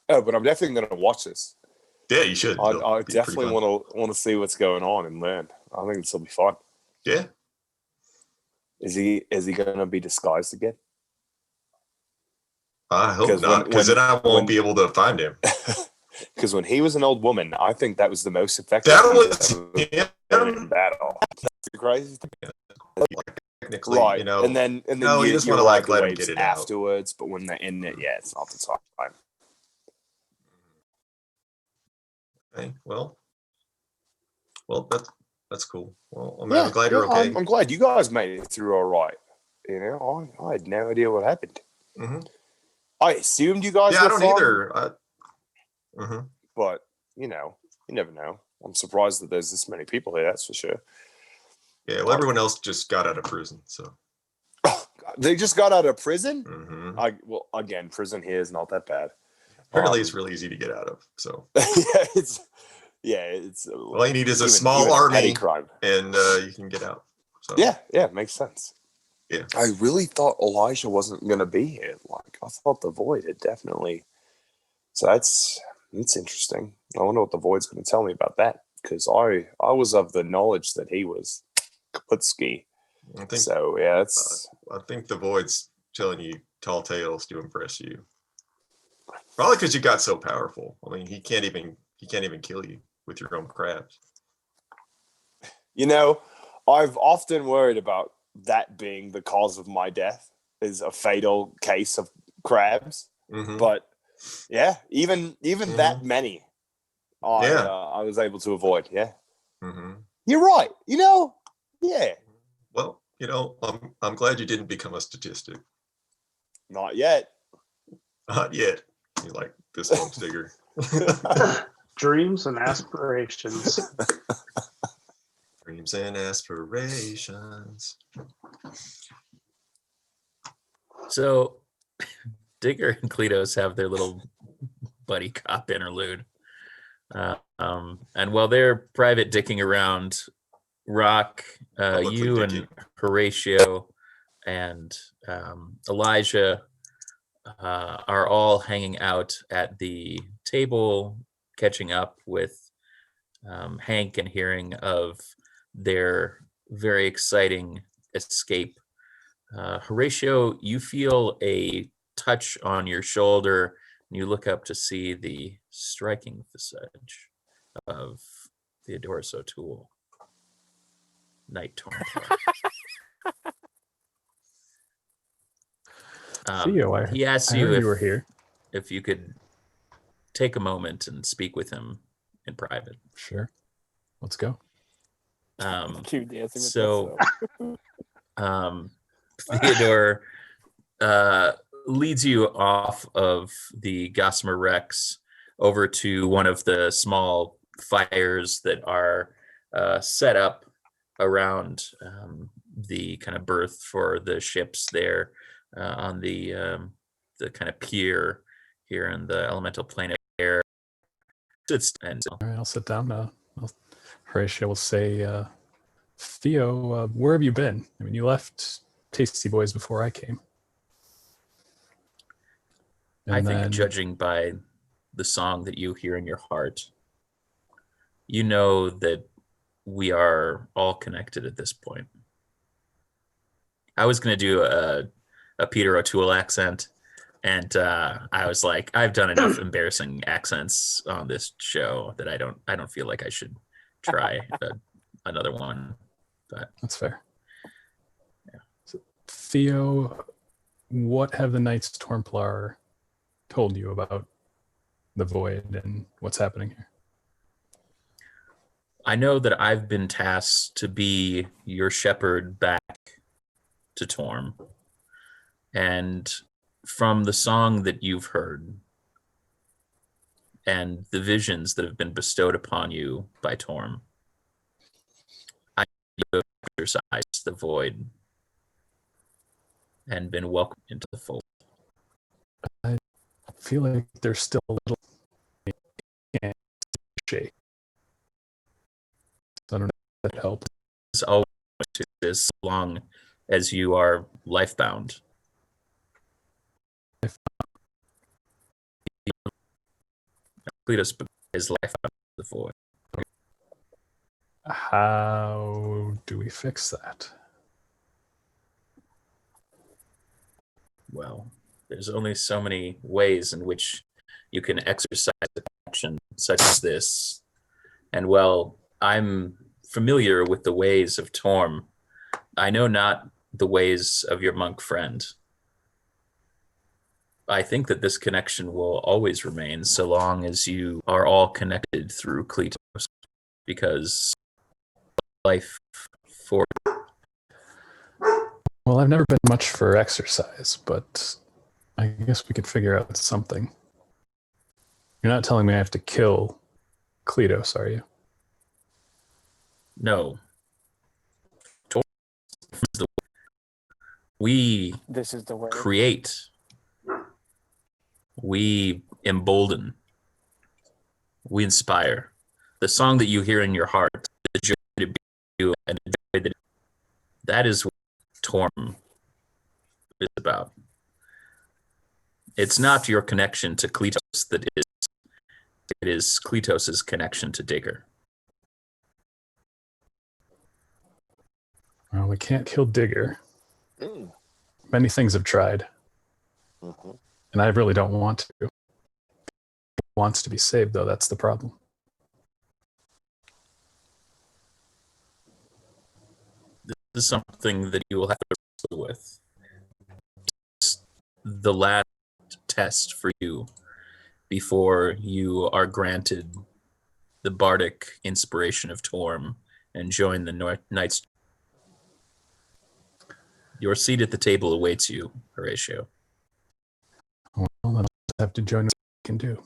Speaker 6: Oh, but I'm definitely going to watch this.
Speaker 4: Yeah, you should.
Speaker 6: I
Speaker 4: It'll be pretty
Speaker 6: definitely
Speaker 4: fun.
Speaker 6: want to see what's going on and learn. I think this will be fun.
Speaker 4: Yeah.
Speaker 6: Is he going to be disguised again?
Speaker 4: I hope
Speaker 6: 'Cause
Speaker 4: not, because then I
Speaker 6: when-
Speaker 4: won't be able to find him.
Speaker 6: Because when he was an old woman, I think that was the most effective
Speaker 4: That
Speaker 6: he's
Speaker 4: was
Speaker 6: ever been in
Speaker 4: him.
Speaker 6: battle. That's the crazy thing.
Speaker 4: Technically,
Speaker 6: Right,
Speaker 4: you know.
Speaker 6: and then
Speaker 4: No, you just wanna, like, let him get it out.
Speaker 6: afterwards. But when they're in it, yeah, it's not the time.
Speaker 4: Okay, well, that's cool. Well, I'm
Speaker 6: Yeah,
Speaker 4: glad you're okay.
Speaker 6: I'm glad you guys made it through all right. You know, I had no idea what happened.
Speaker 4: Mhm.
Speaker 6: I assumed you guys
Speaker 4: Yeah,
Speaker 6: were
Speaker 4: I don't
Speaker 6: fine,
Speaker 4: either. Mhm.
Speaker 6: but you know, you never know. I'm surprised that there's this many people here. That's for sure.
Speaker 4: Yeah, well, everyone else just got out of prison, so.
Speaker 6: They just got out of prison.
Speaker 4: Mhm.
Speaker 6: Well, again, prison here is not that bad.
Speaker 4: Apparently, it's really easy to get out of. So
Speaker 6: it's
Speaker 4: all you need is a
Speaker 6: even
Speaker 4: small
Speaker 6: a petty
Speaker 4: army,
Speaker 6: crime.
Speaker 4: and you can get out. So
Speaker 6: Yeah, makes sense.
Speaker 4: Yeah.
Speaker 6: I really thought Elijah wasn't going to be here. Like, I thought the Void had definitely. So that's interesting. I wonder what the Void's going to tell me about that, because I was of the knowledge that he was Kaputski.
Speaker 4: I think
Speaker 6: So yeah, it's
Speaker 4: I think the Void's telling you tall tales to impress you. Probably because you got so powerful. I mean, he can't even kill you with your own crabs.
Speaker 6: you know, I've often worried about that being the cause of my death, is a fatal case of crabs.
Speaker 4: Mhm.
Speaker 6: But yeah, even that many,
Speaker 4: Yeah.
Speaker 6: I was able to avoid. Yeah,
Speaker 4: Mhm.
Speaker 6: you're right. You know, yeah,
Speaker 4: Well, you know, I'm glad you didn't become a statistic.
Speaker 6: not yet.
Speaker 4: Not yet. You like this one, Digger.
Speaker 3: Dreams and aspirations.
Speaker 4: Dreams and aspirations.
Speaker 1: So Digger and Kleatos have their little buddy cop interlude. And while they're private dicking around, Rock,
Speaker 4: Publicly
Speaker 1: you
Speaker 4: dicking.
Speaker 1: and Horatio and Elijah are all hanging out at the table catching up with Hank and hearing of their very exciting escape. Horatio, you feel a touch on your shoulder, and you look up to see the striking visage of Theodorus O'Toole, Knight Templar.
Speaker 5: Theo,
Speaker 1: He asks
Speaker 5: I
Speaker 1: you
Speaker 5: heard
Speaker 1: if
Speaker 5: you were here.
Speaker 1: if you could take a moment and speak with him in private.
Speaker 5: Sure. Let's go.
Speaker 2: Cue dancing with
Speaker 1: So-
Speaker 2: us,
Speaker 1: Theodore leads you off of the Gossamer Rex over to one of the small fires that are set up around the kind of berth for the ships there on the kind of pier here in the elemental plane of air. And
Speaker 5: All right, I'll sit down. Horatio will say, Theo, where have you been? I mean, you left Tasty Boyz before I came.
Speaker 1: I think
Speaker 5: then-
Speaker 1: judging by the song that you hear in your heart, you know that we are all connected at this point. I was going to do a Peter O'Toole accent, and I was like, I've done enough embarrassing accents on this show that I don't feel like I should try another one. But
Speaker 5: That's fair.
Speaker 1: Yeah.
Speaker 5: So, Theo, what have the Knights Templar told you about the Void and what's happening here?
Speaker 1: I know that I've been tasked to be your shepherd back to Torm. And from the song that you've heard and the visions that have been bestowed upon you by Torm, I have exercised the Void and been welcomed into the fold.
Speaker 5: I feel like there's still a little shake. I don't know if that helps.
Speaker 1: It's always as long as you are lifebound. Kleatos B'Goar is lifebound to the Void.
Speaker 5: How do we fix that?
Speaker 1: Well, there's only so many ways in which you can exercise a action such as this. And well, I'm familiar with the ways of Torm. I know not the ways of your monk friend. I think that this connection will always remain so long as you are all connected through Kleatos, because life for
Speaker 5: Well, I've never been much for exercise, but I guess we could figure out something. You're not telling me I have to kill Kleatos, are you?
Speaker 1: no. Torm is the we
Speaker 2: This is the way.
Speaker 1: create, we embolden, we inspire. The song that you hear in your heart, the joy to be you, and the joy that is what Torm is about. It's not your connection to Kleatos that is, it is Kleatos's connection to Digger.
Speaker 5: Well, we can't kill Digger.
Speaker 6: Mm.
Speaker 5: Many things have tried,
Speaker 6: Mhm.
Speaker 5: and I really don't want to. He wants to be saved, though. That's the problem.
Speaker 1: This is something that you will have to wrestle with. It's the last test for you before you are granted the bardic inspiration of Torm and join the Knights. Your seat at the table awaits you, Horatio.
Speaker 5: Well, then I'll have to join what I can do.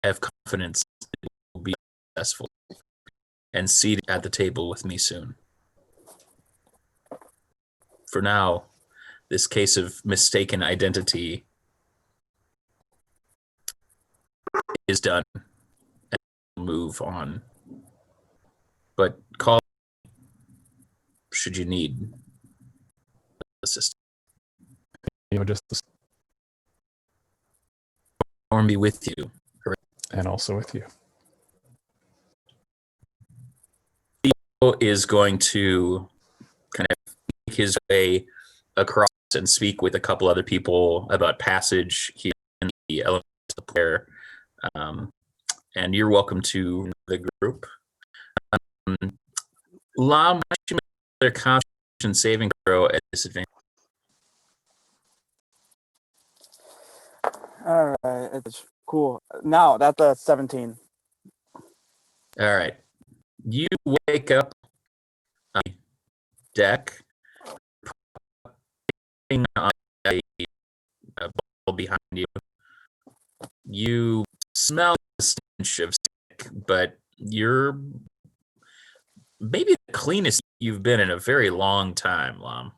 Speaker 1: I have confidence that you will be successful and seated at the table with me soon. For now, this case of mistaken identity is done and we'll move on. But call should you need assistance.
Speaker 5: You know, just
Speaker 1: and be with you.
Speaker 5: And also with you.
Speaker 1: Is going to kind of make his way across and speak with a couple other people about passage here in the elements of the player. And you're welcome to the group. Lom, why don't you make their Constitution saving throw at disadvantage?
Speaker 2: All right, it's cool. Now that's a 17.
Speaker 1: All right. You wake up on the deck on a ball behind you. You smell the stench of sick, but you're maybe the cleanest you've been in a very long time, Lom.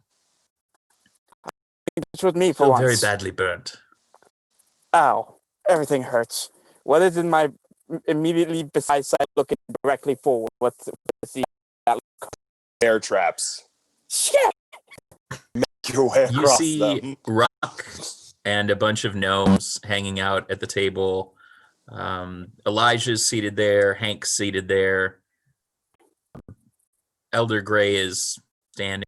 Speaker 2: It's with me for
Speaker 1: Still
Speaker 2: once.
Speaker 1: very badly burnt.
Speaker 2: Ow, everything hurts. What is in my immediately beside side looking directly forward? What's the that look?
Speaker 6: Bear traps.
Speaker 2: Shit!
Speaker 6: Make your way
Speaker 1: You
Speaker 6: across
Speaker 1: see
Speaker 6: them.
Speaker 1: Rock and a bunch of gnomes hanging out at the table. Elijah's seated there. Hank's seated there. Elder Gray is standing.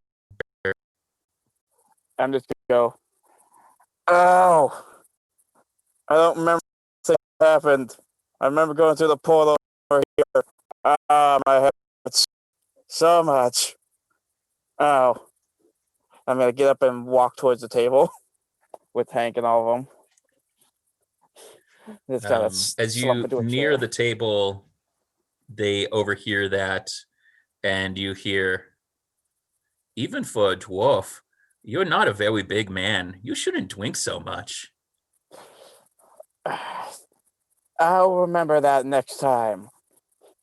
Speaker 2: I'm just gonna go. Oh, I don't remember what happened. I remember going through the portal over here. Ah, my head hurts so much. Oh, I'm gonna get up and walk towards the table with Hank and all of them. Just gotta
Speaker 1: As
Speaker 2: slump
Speaker 1: you
Speaker 2: into a
Speaker 1: near
Speaker 2: chair.
Speaker 1: the table, they overhear that, and you hear, even for a dwarf, you're not a very big man. You shouldn't drink so much.
Speaker 2: I'll remember that next time.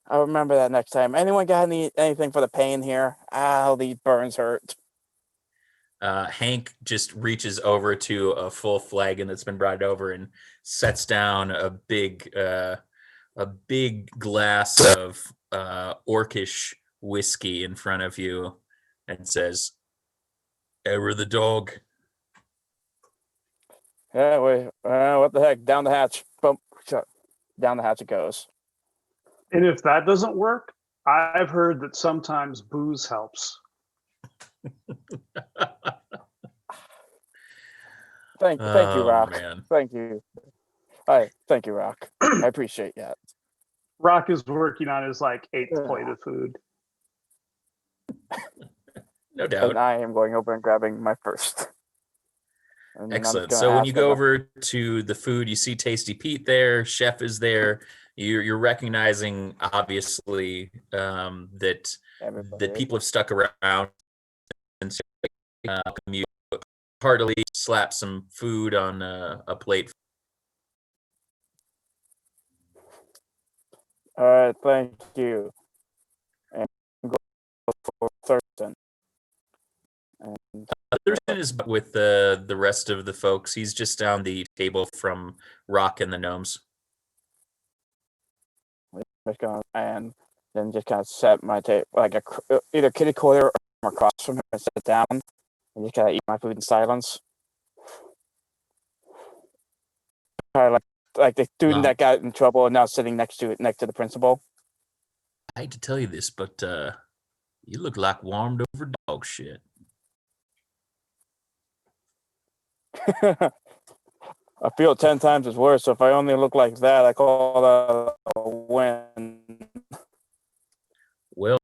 Speaker 2: I'll remember that next time. Anyone got anything for the pain here? Ow, these burns hurt.
Speaker 1: Hank just reaches over to a full flagon that's been brought over and sets down a big glass of orcish whiskey in front of you and says, "Ever the dog."
Speaker 2: Yeah, wait. What the heck? Down the hatch. Boom. Shut. Down the hatch it goes.
Speaker 3: And if that doesn't work, I've heard that sometimes booze helps.
Speaker 2: Thank you, Rock.
Speaker 1: Man.
Speaker 2: Thank you. Hi, thank you, Rock. I appreciate that.
Speaker 3: Rock is working on his like 8th
Speaker 2: Yeah.
Speaker 3: plate of food.
Speaker 1: No doubt.
Speaker 2: And I am going over and grabbing my first. And I'm just
Speaker 1: Excellent.
Speaker 2: gonna
Speaker 1: So when
Speaker 2: ask
Speaker 1: you go
Speaker 2: them-
Speaker 1: over to the food, you see Tasty Pete there, Chef is there. You're recognizing, obviously, that
Speaker 2: everybody.
Speaker 1: people have stuck around and welcome you heartily, slap some food on a plate.
Speaker 2: All right, thank you. And go for Thurston. And
Speaker 1: Thurston is with the rest of the folks. He's just down the table from Rock and the gnomes.
Speaker 2: just gonna and then just kind of set my table like either kitty corner or across from him and sit down and just kind of eat my food in silence. Kind of like the student that got in trouble and now sitting next to the principal.
Speaker 1: I hate to tell you this, but you look like warmed over dog shit.
Speaker 2: I feel 10 times as worse. So if I only look like that, I call that a win.
Speaker 1: Well,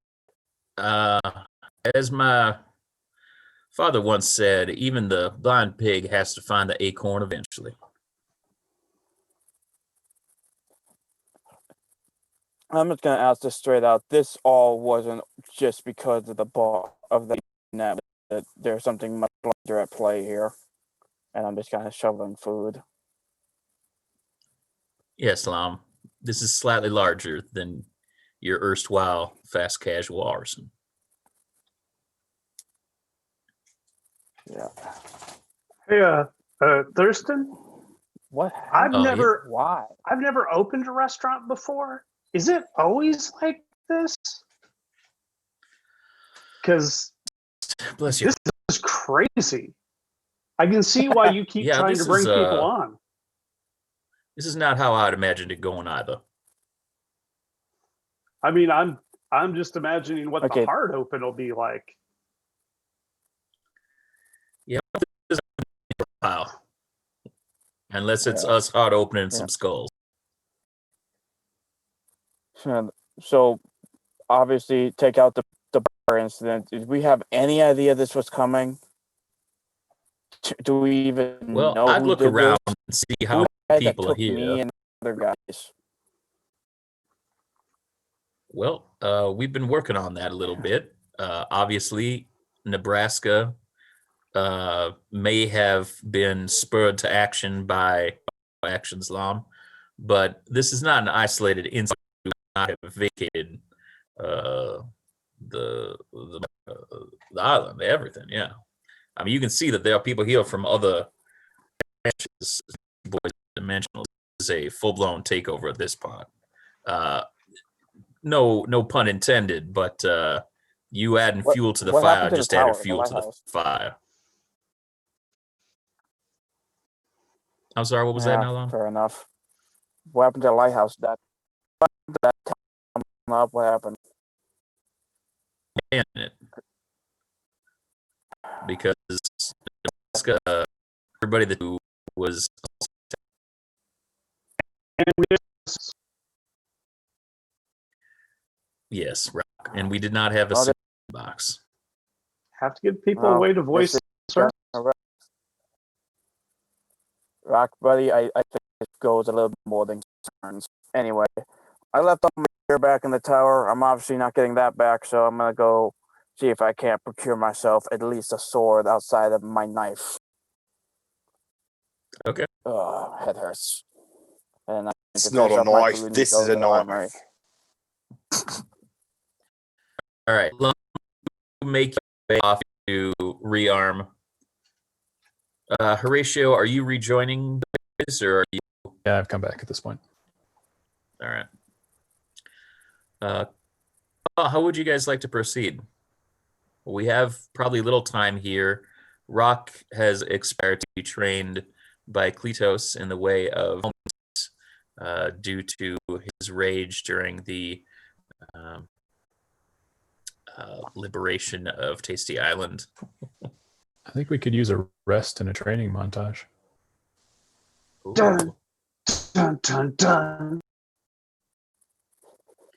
Speaker 1: as my father once said, even the blind pig has to find the acorn eventually.
Speaker 2: I'm just gonna ask this straight out. This all wasn't just because of the ball of the net. There's something much larger at play here, and I'm just kind of shoveling food.
Speaker 1: Yes, Lom. This is slightly larger than your erstwhile fast casual arson.
Speaker 2: Yeah.
Speaker 3: Hey, Thurston,
Speaker 2: What?
Speaker 3: I've
Speaker 1: Oh, yeah.
Speaker 3: never
Speaker 2: Why?
Speaker 3: I've never opened a restaurant before. Is it always like this? Because
Speaker 1: Bless you.
Speaker 3: this is crazy. I can see why you keep
Speaker 1: Yeah,
Speaker 3: trying
Speaker 1: this
Speaker 3: to bring
Speaker 1: is,
Speaker 3: people on.
Speaker 1: This is not how I'd imagined it going either.
Speaker 3: I mean, I'm just imagining what
Speaker 2: Okay.
Speaker 3: the hard open will be like.
Speaker 1: Yeah, this is wow. Unless it's
Speaker 2: Yeah.
Speaker 1: us hard opening
Speaker 2: Yeah.
Speaker 1: some skulls.
Speaker 2: So obviously, take out the bar incident. Did we have any idea this was coming? Do we even
Speaker 1: Well,
Speaker 2: know
Speaker 1: I'd
Speaker 2: who
Speaker 1: look
Speaker 2: did
Speaker 1: around
Speaker 2: this?
Speaker 1: and see
Speaker 2: Who
Speaker 1: how
Speaker 2: the guy
Speaker 1: many
Speaker 2: that
Speaker 1: people are
Speaker 2: took me
Speaker 1: here.
Speaker 2: and other guys?
Speaker 1: Well, we've been working on that a little bit. Obviously, Nebraska may have been spurred to action by actions, Lom, but this is not an isolated incident. We would not have vacated the island, everything. Yeah, I mean, you can see that there are people here from other branches. Boys Dimensional is a full-blown takeover at this point. No pun intended, but you adding fuel to the
Speaker 2: what
Speaker 1: fire
Speaker 2: happened to the
Speaker 1: just added
Speaker 2: tower, the
Speaker 1: fuel to the
Speaker 2: lighthouse?
Speaker 1: fire. I'm sorry, what was that now, Lom?
Speaker 2: Fair enough. What happened to the lighthouse? That coming up. What happened?
Speaker 1: In it because Nebraska, everybody that was yes, Rock, and we did not have a
Speaker 2: Oh,
Speaker 1: single box.
Speaker 3: Have to give people a way to voice
Speaker 2: this
Speaker 3: concern.
Speaker 2: Rock, buddy, I think it goes a little bit more than concerns. Anyway, I left all my gear back in the tower. I'm obviously not getting that back, so I'm gonna go see if I can't procure myself at least a sword outside of my knife.
Speaker 1: Okay.
Speaker 2: Head hurts. And I need
Speaker 6: It's
Speaker 2: to
Speaker 6: not
Speaker 2: finish
Speaker 6: a
Speaker 2: up my
Speaker 6: knife.
Speaker 2: food and
Speaker 6: This
Speaker 2: go
Speaker 6: is
Speaker 2: to
Speaker 6: a
Speaker 2: the armory.
Speaker 6: knife.
Speaker 1: All right, Lom, make your way off to rearm. Horatio, are you rejoining this, or are you?
Speaker 5: Yeah, I've come back at this point.
Speaker 1: All right. How would you guys like to proceed? We have probably little time here. Rock has expired to be trained by Kleatos in the way of due to his rage during the liberation of Tasty Island.
Speaker 5: I think we could use a rest and a training montage.
Speaker 1: Ooh.
Speaker 3: Dun, dun, dun, dun.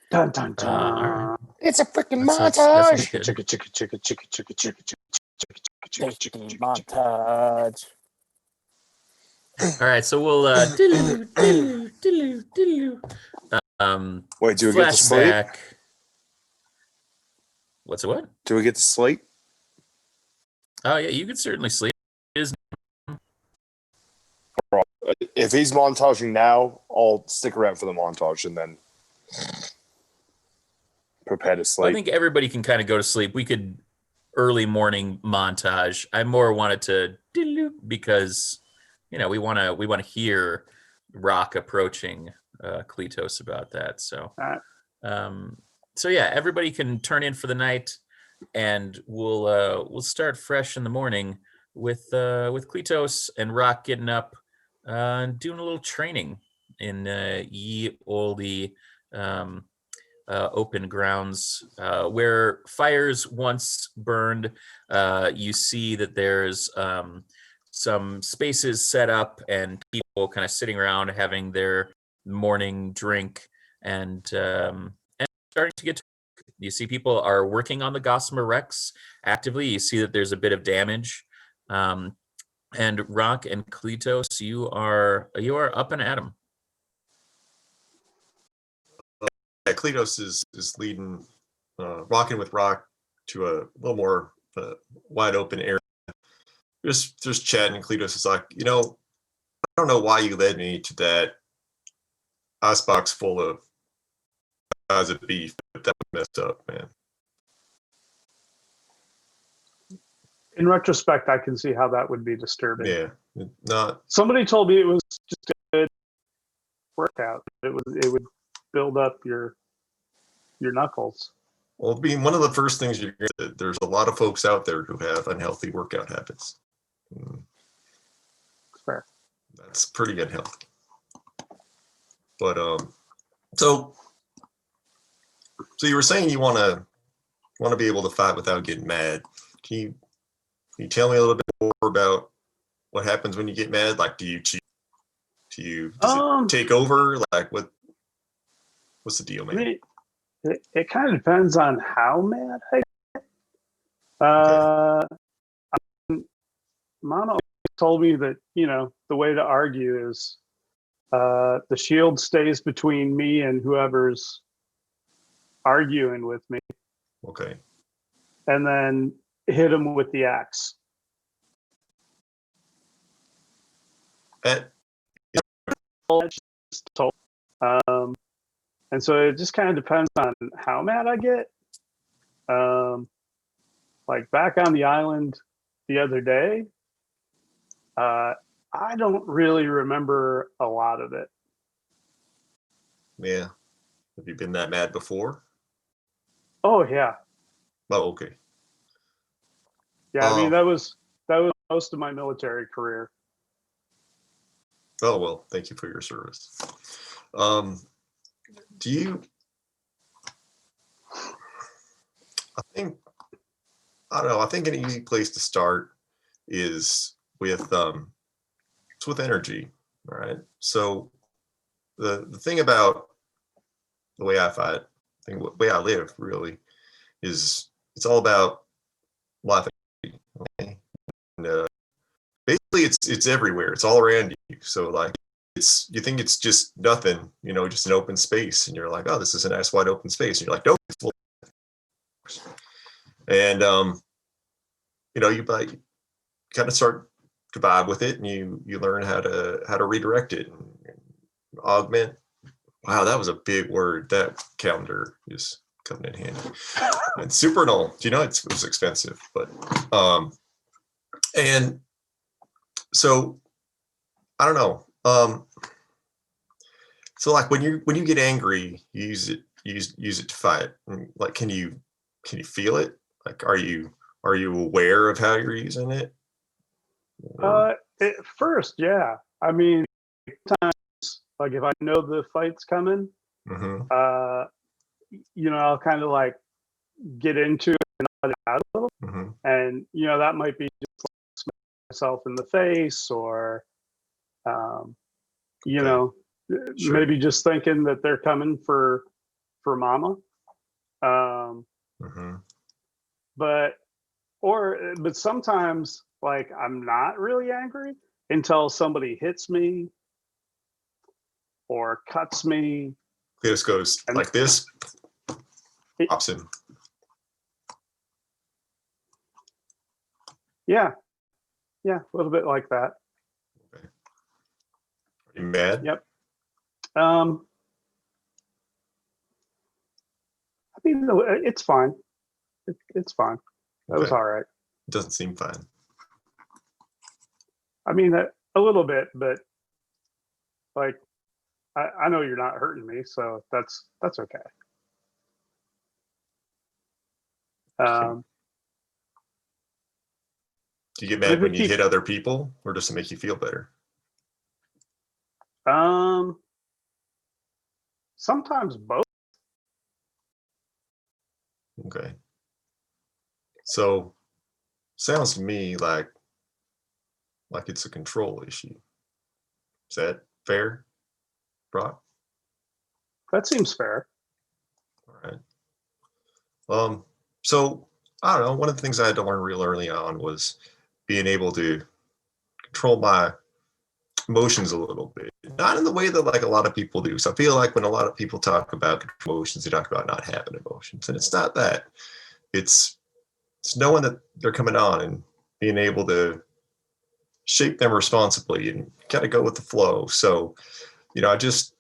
Speaker 3: Dun, dun, dun.
Speaker 1: All right.
Speaker 6: It's a freaking
Speaker 1: That sounds
Speaker 6: montage.
Speaker 1: good.
Speaker 3: Chicka, chicka, chicka, chicka, chicka, chicka, chicka, chicka, chicka,
Speaker 2: Tasty
Speaker 3: chicka, chicka, chicka.
Speaker 2: montage.
Speaker 1: All right, so we'll
Speaker 6: Wait, do we get to sleep?
Speaker 1: flashback. What's what?
Speaker 6: Do we get to sleep?
Speaker 1: Oh yeah, you could certainly sleep.
Speaker 6: If he's montaging now, I'll stick around for the montage and then prepare to
Speaker 1: I
Speaker 6: sleep.
Speaker 1: think everybody can kind of go to sleep. We could early morning montage. I more wanted to because we want to hear Rock approaching Kleatos about that. So yeah, everybody can turn in for the night, and we'll start fresh in the morning with Kleatos and Rock getting up and doing a little training in ye olde open grounds where fires once burned. You see that there's some spaces set up and people kind of sitting around having their morning drink and starting to get to work. You see people are working on the Gossamer Rex actively. You see that there's a bit of damage. And Rock and Kleatos, you are up and at 'em.
Speaker 4: Yeah, Kleatos is leading, rocking with Rock to a little more wide open area. Just chatting. Kleatos is like, I don't know why you led me to that icebox full of thighs of beef, but that was messed up, man.
Speaker 3: In retrospect, I can see how that would be disturbing.
Speaker 4: Yeah, not.
Speaker 3: Somebody told me it was just a good workout. It would build up your knuckles.
Speaker 4: Well, being one of the first things there's a lot of folks out there who have unhealthy workout habits.
Speaker 3: Fair.
Speaker 4: That's pretty unhealthy. But so you were saying you want to be able to fight without getting mad. Can you tell me a little bit more about what happens when you get mad? Like, do you cheat? Does it take over? Like, what's the deal, man?
Speaker 3: It kind of depends on how mad I get. Mama always told me that, you know, the way to argue is the shield stays between me and whoever's arguing with me,
Speaker 4: Okay.
Speaker 3: and then hit him with the axe. And so it just kind of depends on how mad I get. Like back on the island the other day, I don't really remember a lot of it.
Speaker 4: Yeah. Have you been that mad before?
Speaker 3: Oh yeah,
Speaker 4: Oh, okay.
Speaker 3: yeah. I mean that was most of my military career.
Speaker 4: Oh, well, thank you for your service. Do you, I don't know, I think an easy place to start is with, it's with energy, right? So the thing about the way I fight, the way I live really is it's all about life. Okay? And, basically it's everywhere. It's all around you. So like you think it's just nothing, you know, just an open space, and you're like, oh, this is a nice wide open space. And you're like, nope, it's full. And you know, you kind of start to vibe with it, and you learn how to redirect it and augment. Wow, that was a big word. That calendar is coming in handy. And super null, you know, it was expensive, but and so I don't know. So like when you get angry, you use it to fight. And like, can you feel it? Like, are you aware of how you're using it?
Speaker 3: At first, yeah. I mean, sometimes, like if I know the fight's coming, you know, I'll kind of like get into it and let it out a little, and you know, that might be just like smack myself in the face, or you know, maybe just thinking that they're coming for mama. But sometimes like I'm not really angry until somebody hits me or cuts me.
Speaker 4: This goes like this, pops in.
Speaker 3: Yeah, a little bit like that.
Speaker 4: Okay. Are you mad?
Speaker 3: Yep. I mean, it's fine. It's fine. That was all right.
Speaker 4: It doesn't seem fine.
Speaker 3: I mean, a little bit, but like, I know you're not hurting me, so that's okay.
Speaker 4: Do you get mad when you hit other people, or does it make you feel better?
Speaker 3: Sometimes both.
Speaker 4: Okay. So sounds to me like it's a control issue. Is that fair, Brock?
Speaker 3: That seems fair.
Speaker 4: All right. So I don't know. One of the things I had to learn real early on was being able to control my emotions a little bit, not in the way that like a lot of people do. So I feel like when a lot of people talk about emotions, they talk about not having emotions, and it's not that. It's knowing that they're coming on and being able to shape them responsibly and kind of go with the flow. So, you know, I just,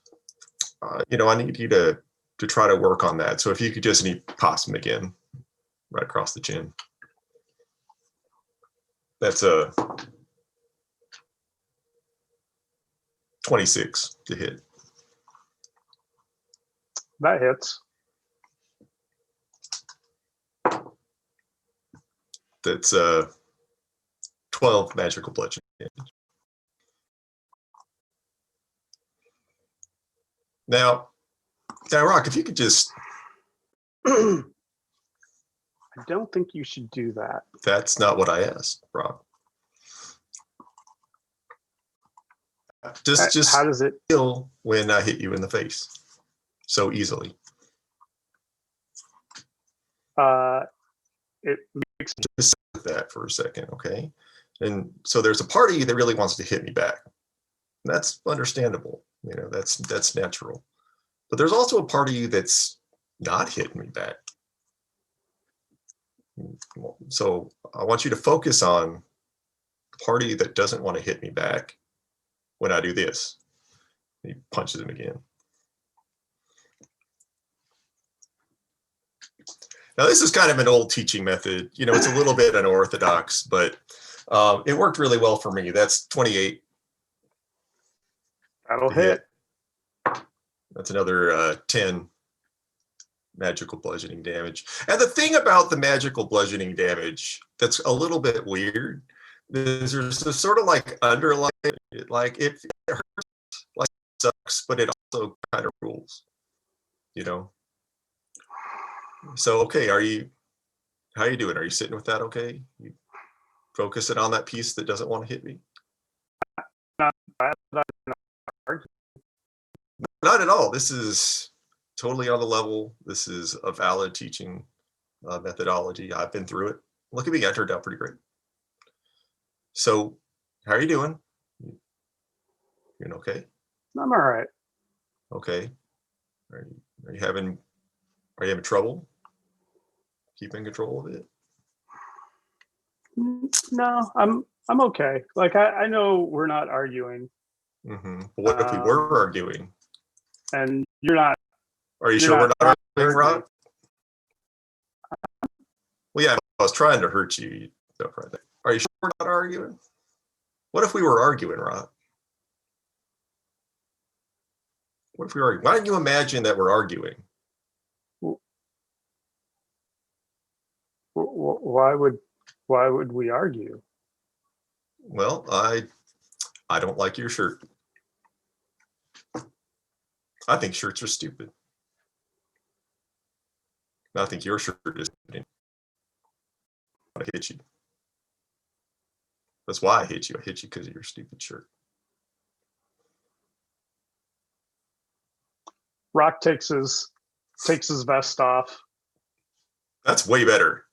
Speaker 4: you know, I need you to try to work on that. So if you could just possum again, right across the chin. That's a 26 to hit.
Speaker 3: That hits.
Speaker 4: That's 12 magical bludgeoning damage. Now, Rock, if you could just,
Speaker 3: I don't think you should do that.
Speaker 4: that's not what I asked, Rock. Just
Speaker 3: How does it?
Speaker 4: feel when I hit you in the face so easily.
Speaker 3: It makes
Speaker 4: Just sit with that for a second, okay? And so there's a party that really wants to hit me back. That's understandable, you know, that's natural. But there's also a party that's not hitting me back. So I want you to focus on the party that doesn't want to hit me back when I do this. He punches him again. Now, this is kind of an old teaching method. You know, it's a little bit unorthodox, but it worked really well for me. That's 28.
Speaker 3: that'll
Speaker 4: to
Speaker 3: hit.
Speaker 4: That's another 10 magical bludgeoning damage. And the thing about the magical bludgeoning damage that's a little bit weird is there's this sort of like underlying, like it hurts, like it sucks, but it also kind of rules, you know? So, okay, how are you doing? Are you sitting with that okay? You focusing on that piece that doesn't want to hit me?
Speaker 3: Not
Speaker 4: Not at all. This is totally on the level. This is a valid teaching methodology. I've been through it. Look at me, I turned out pretty great. So, how are you doing? You doing okay?
Speaker 3: I'm all right.
Speaker 4: Okay. Are you having trouble keeping control of it?
Speaker 3: No, I'm okay. Like I know we're not arguing,
Speaker 4: Mm-hmm. But what if we were arguing?
Speaker 3: and you're not.
Speaker 4: Are you
Speaker 3: you're
Speaker 4: sure we're
Speaker 3: not
Speaker 4: not arguing,
Speaker 3: hurting me.
Speaker 4: Rob? Well, yeah, I was trying to hurt you. No, right there. Are you sure we're not arguing? What if we were arguing, Rob? What if we were arguing? Why don't you imagine that we're arguing?
Speaker 3: Why would we argue?
Speaker 4: Well, I don't like your shirt. I think shirts are stupid. I think your shirt is stupid. I hit you. That's why I hit you. I hit you because of your stupid shirt.
Speaker 3: Rock takes his vest off.
Speaker 4: That's way better.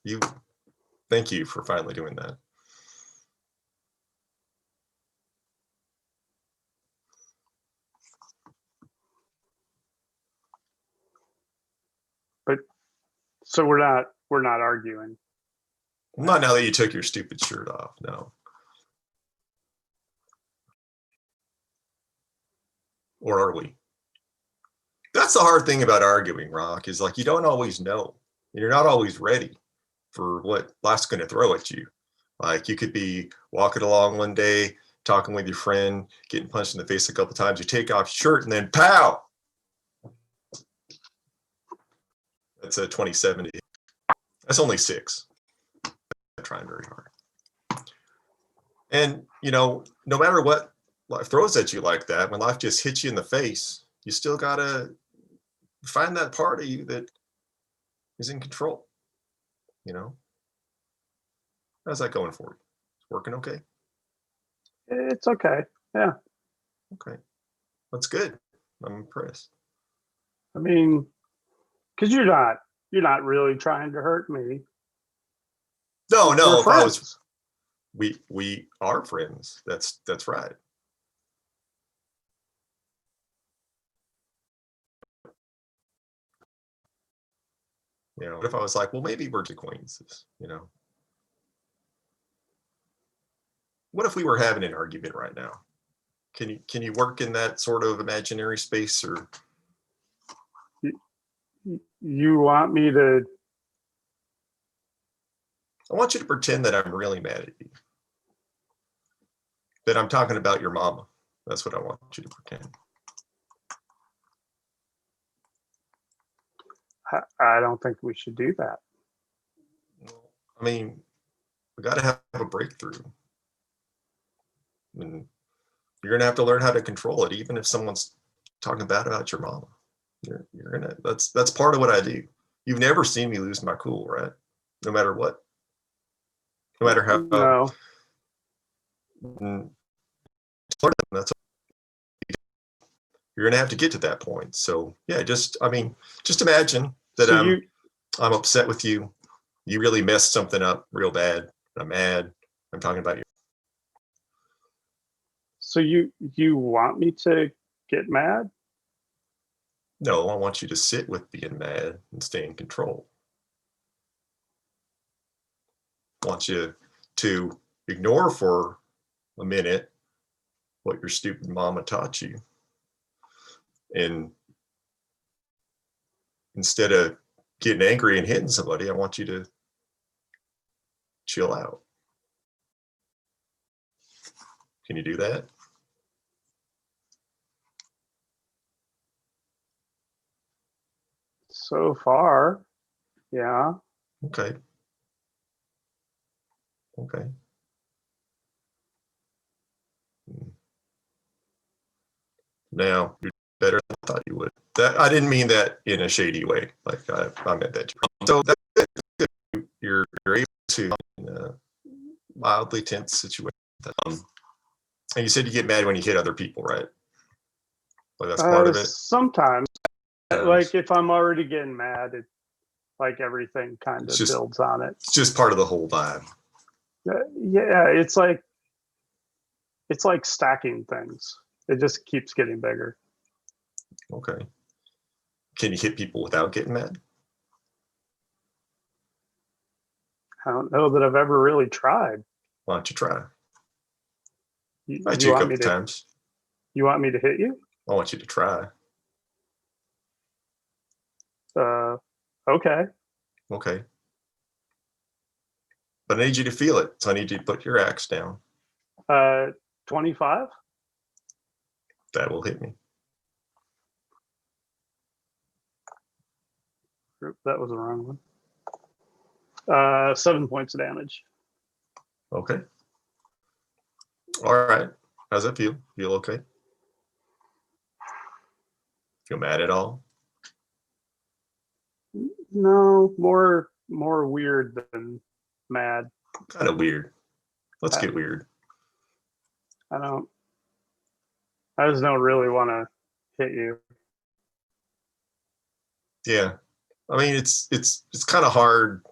Speaker 4: Thank you for finally doing that.
Speaker 3: But so we're not arguing.
Speaker 4: Not now that you took your stupid shirt off. No. Or are we? That's the hard thing about arguing, Rock, is like you don't always know. You're not always ready for what life's going to throw at you. Like you could be walking along one day, talking with your friend, getting punched in the face a couple times. You take off your shirt and then pow! That's a 27. That's only 6. I'm trying very hard. And, you know, no matter what life throws at you like that, when life just hits you in the face, you still got to find that part of you that is in control, you know? How's that going for you? It's working okay?
Speaker 3: It's okay. Yeah.
Speaker 4: Okay. That's good. I'm impressed.
Speaker 3: I mean, because you're not really trying to hurt me.
Speaker 4: No,
Speaker 3: We're
Speaker 4: if I
Speaker 3: friends.
Speaker 4: was, we are friends. That's right. You know, if I was like, well, maybe we're acquaintances, you know. What if we were having an argument right now? Can you work in that sort of imaginary space, or
Speaker 3: You want me to?
Speaker 4: I want you to pretend that I'm really mad at you. That I'm talking about your mama. That's what I want you to pretend.
Speaker 3: I don't think we should do that.
Speaker 4: I mean, we got to have a breakthrough. And you're going to have to learn how to control it, even if someone's talking bad about your mama. You're gonna. That's part of what I do. You've never seen me lose my cool, right? No matter what. No matter how.
Speaker 3: No.
Speaker 4: That's you're gonna have to get to that point. So yeah, just imagine that
Speaker 3: So
Speaker 4: I'm upset with you. You really messed something up real bad. I'm mad. I'm talking about you.
Speaker 3: So you want me to get mad?
Speaker 4: No, I want you to sit with being mad and stay in control. I want you to ignore for a minute what your stupid mama taught you. And instead of getting angry and hitting somebody, I want you to chill out. Can you do that?
Speaker 3: So far, yeah.
Speaker 4: Okay. Okay. Now you're better than I thought you would. That I didn't mean that in a shady way. Like I meant that. So that's good. You're able to in a mildly tense situation. And you said you get mad when you hit other people, right? Like that's part of it.
Speaker 3: Sometimes, like if I'm already getting mad, it like everything kind of builds on it.
Speaker 4: It's just part of the whole vibe.
Speaker 3: Yeah, it's like stacking things. It just keeps getting bigger.
Speaker 4: Okay. Can you hit people without getting mad?
Speaker 3: I don't know that I've ever really tried.
Speaker 4: Why don't you try?
Speaker 3: You
Speaker 4: I do a
Speaker 3: want
Speaker 4: couple
Speaker 3: me to,
Speaker 4: times.
Speaker 3: You want me to hit you?
Speaker 4: I want you to try.
Speaker 3: Okay.
Speaker 4: Okay. But I need you to feel it. So I need you to put your axe down.
Speaker 3: 25?
Speaker 4: That will hit me.
Speaker 3: That was the wrong one. 7 points of damage.
Speaker 4: Okay. All right. How's that feel? Feel okay? Feel mad at all?
Speaker 3: No, more weird than mad.
Speaker 4: Kind of weird. Let's get weird.
Speaker 3: I just don't really want to hit you.
Speaker 4: Yeah. I mean, it's kind of hard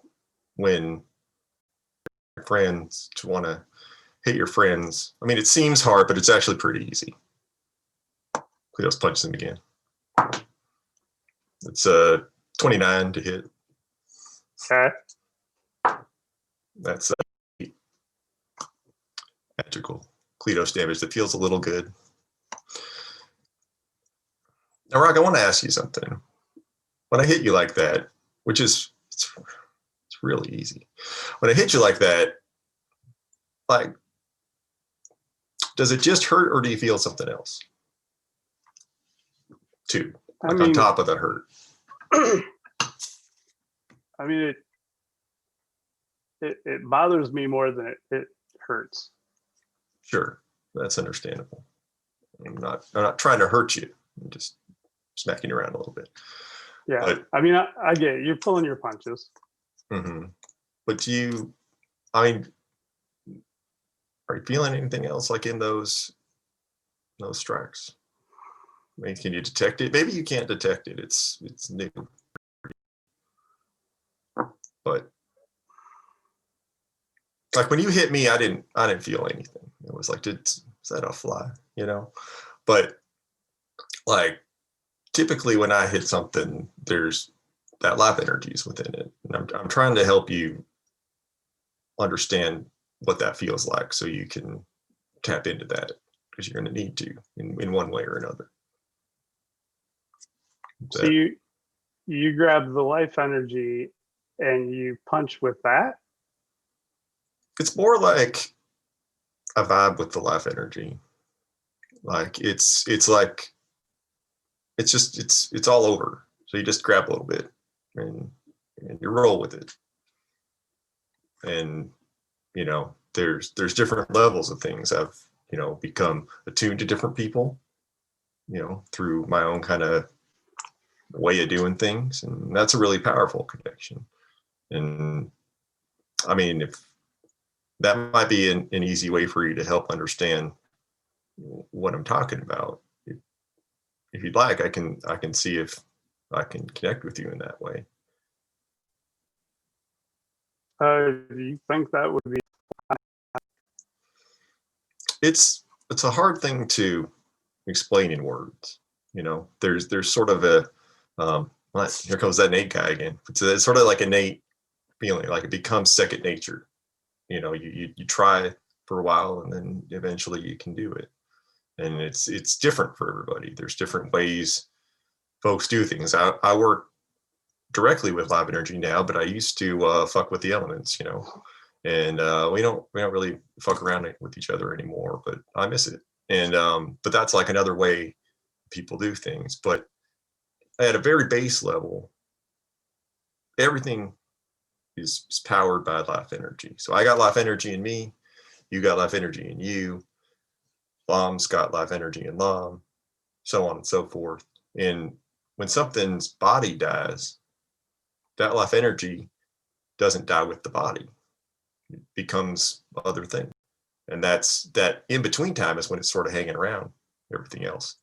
Speaker 4: when friends to want to hit your friends. I mean, it seems hard, but it's actually pretty easy. Kleatos punches him again. It's 29 to hit.
Speaker 3: Okay.
Speaker 4: That's magical Kleatos damage that feels a little good. Now, Rock, I want to ask you something. When I hit you like that, which is it's really easy. When I hit you like that, like, does it just hurt or do you feel something else? Too. Like on top of the hurt.
Speaker 3: I mean, it bothers me more than it hurts.
Speaker 4: Sure, that's understandable. I'm not trying to hurt you. I'm just smacking you around a little bit.
Speaker 3: Yeah,
Speaker 4: but,
Speaker 3: I mean, I get it. You're pulling your punches.
Speaker 4: Mm-hmm. But I mean, are you feeling anything else like in those strikes? I mean, can you detect it? Maybe you can't detect it. It's new. But like when you hit me, I didn't feel anything. It was like, is that a fly? You know? But like typically when I hit something, there's that life energy is within it. And I'm trying to help you understand what that feels like so you can tap into that because you're going to need to in one way or another.
Speaker 3: So you grab the life energy and you punch with that?
Speaker 4: It's more like a vibe with the life energy. Like it's like it's all over. So you just grab a little bit and you roll with it. And you know, there's different levels of things. I've become attuned to different people. through my own kind of way of doing things. And that's a really powerful connection. And I mean, if that might be an easy way for you to help understand what I'm talking about. If you'd like, I can see if I can connect with you in that way.
Speaker 3: Do you think that would be?
Speaker 4: It's a hard thing to explain in words. There's sort of a here comes that Nate guy again. It's sort of like innate feeling, like it becomes second nature. You try for a while and then eventually you can do it. And it's different for everybody. There's different ways folks do things. I work directly with live energy now, but I used to fuck with the elements, and we don't really fuck around with each other anymore, but I miss it. And but that's like another way people do things. But at a very base level, everything is powered by life energy. So I got life energy in me, you got life energy in you, Lom's got life energy in Lom, so on and so forth. And when something's body dies, that life energy doesn't die with the body. It becomes other thing. And that in between time is when it's sort of hanging around everything else.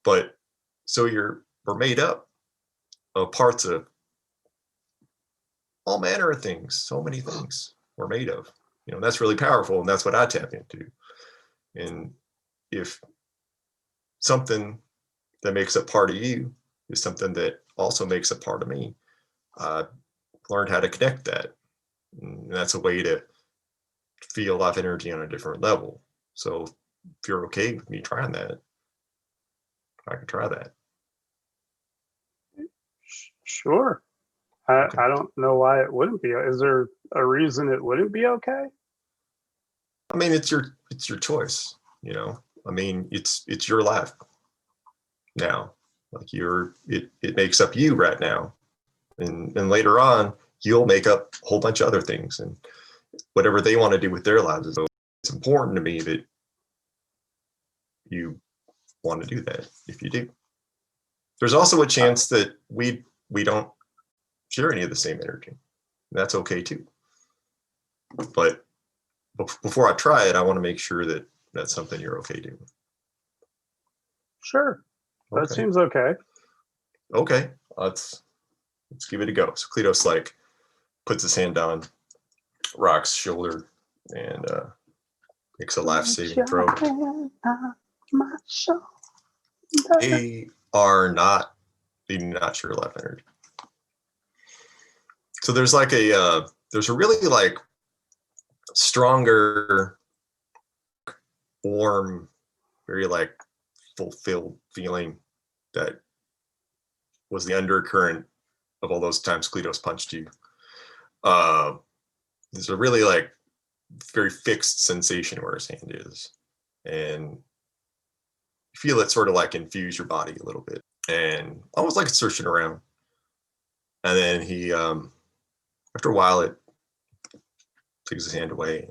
Speaker 4: But so we're made up of parts of all manner of things. So many things we're made of. That's really powerful, and that's what I tap into. And if something that makes up part of you is something that also makes a part of me, I learned how to connect that. And that's a way to feel life energy on a different level. So if you're okay with me trying that, I can try that.
Speaker 3: Sure.
Speaker 4: Okay.
Speaker 3: I don't know why it wouldn't be. Is there a reason it wouldn't be okay?
Speaker 4: I mean, it's your choice. I mean, it's your life now. Like it makes up you right now, and later on you'll make up a whole bunch of other things, and whatever they want to do with their lives. So it's important to me that you want to do that. If you do, there's also a chance that we don't share any of the same energy. That's okay too. But before I try it, I want to make sure that that's something you're okay doing.
Speaker 3: Sure. That
Speaker 4: Okay.
Speaker 3: seems okay.
Speaker 4: Okay, let's give it a go. So Kleatos puts his hand on Rock's shoulder and makes a life saving throw. They are not sure life energy. So there's there's a really like stronger, warm, very like fulfilled feeling that was the undercurrent of all those times Kleatos punched you. There's a really like very fixed sensation where his hand is, and you feel it sort of like infuse your body a little bit, and almost like it's searching around. And then he, after a while, it takes his hand away,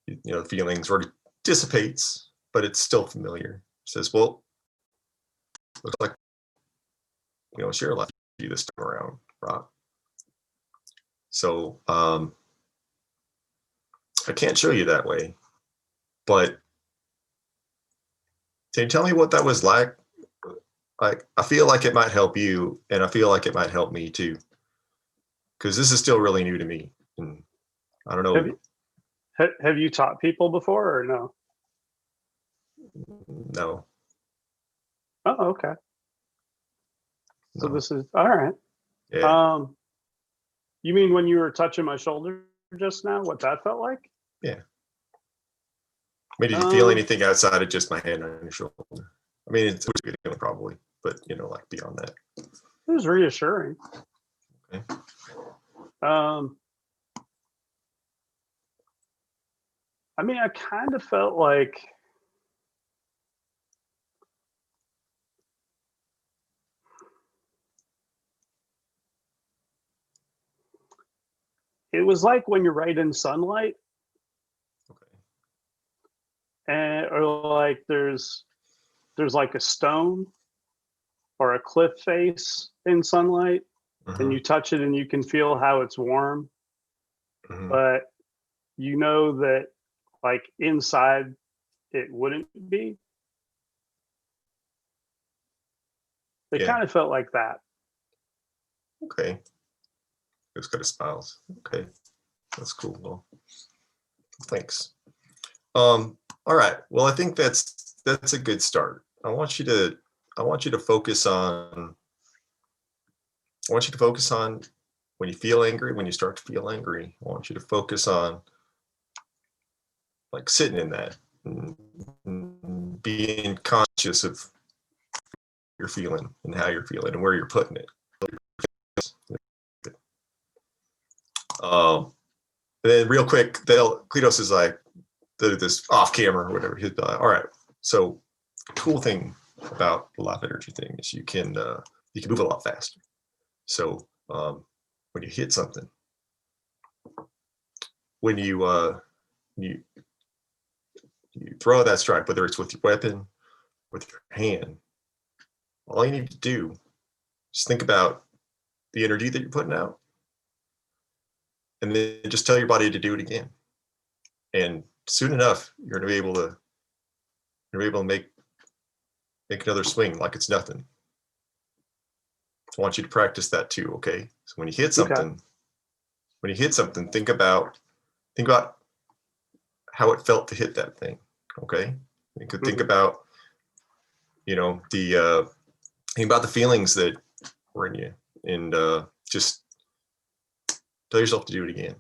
Speaker 4: and the feeling sort of dissipates, but it's still familiar. He says, "Well, looks like share life this time around, Rock. So I can't show you that way, but can you tell me what that was like? Like, I feel like it might help you, and I feel like it might help me too, because this is still really new to me, and I don't know."
Speaker 3: Have you taught people before or no?
Speaker 4: No.
Speaker 3: Oh, okay. So
Speaker 4: No.
Speaker 3: this is all right.
Speaker 4: Yeah.
Speaker 3: You mean when you were touching my shoulder just now, what that felt like?
Speaker 4: Yeah. I mean, did you feel anything outside of just my hand on your shoulder? I mean, it's a good feeling probably, but like beyond that.
Speaker 3: It was reassuring.
Speaker 4: Okay.
Speaker 3: I mean, I kind of felt like it was like when you're right in sunlight,
Speaker 4: Okay.
Speaker 3: and or like there's there's like a stone or a cliff face in sunlight, and you touch it and you can feel how it's warm, but you know that like inside it wouldn't be. It
Speaker 4: Yeah.
Speaker 3: kind of felt like that.
Speaker 4: Okay. It's got a smiles. Okay. That's cool. Well, thanks. All right. Well, I think that's a good start. I want you to focus on when you feel angry, when you start to feel angry. I want you to focus on like sitting in that and being conscious of your feeling and how you're feeling and where you're putting it. And then real quick, Kleatos is like, this off camera or whatever. He's like, all right. So cool thing about the life energy thing is you can move a lot faster. So when you hit something, when you throw that strike, whether it's with your weapon, with your hand, all you need to do is think about the energy that you're putting out, and then just tell your body to do it again. And soon enough, you're going to be able to make another swing like it's nothing. I want you to practice that too. Okay. So when you hit something, think about how it felt to hit that thing. Okay. You could think about, think about the feelings that were in you, and just tell yourself to do it again.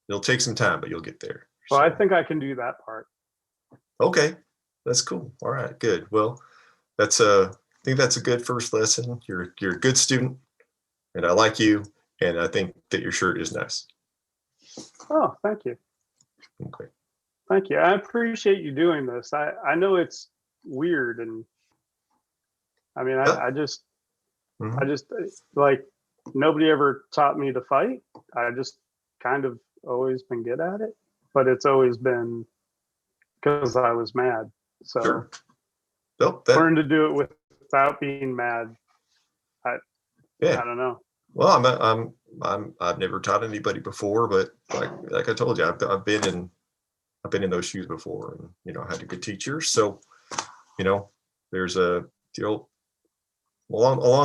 Speaker 4: It'll take some time, but you'll get there.
Speaker 3: Well,
Speaker 4: So,
Speaker 3: I think I can do that part.
Speaker 4: okay, that's cool. All right, good. Well, I think that's a good first lesson. You're a good student, and I like you, and I think that your shirt is nice.
Speaker 3: Oh, thank you.
Speaker 4: Okay.
Speaker 3: Thank you. I appreciate you doing this. I know it's weird, and I mean,
Speaker 4: Yeah.
Speaker 3: I just
Speaker 4: Mhm.
Speaker 3: like, nobody ever taught me to fight. I just kind of always been good at it, but it's always been because I was mad. So
Speaker 4: Sure. Nope.
Speaker 3: learn to do it without being mad. I
Speaker 4: Yeah.
Speaker 3: don't know.
Speaker 4: Well, I've never taught anybody before, but like I told you, I've been in those shoes before, and I had a good teacher. So, there's along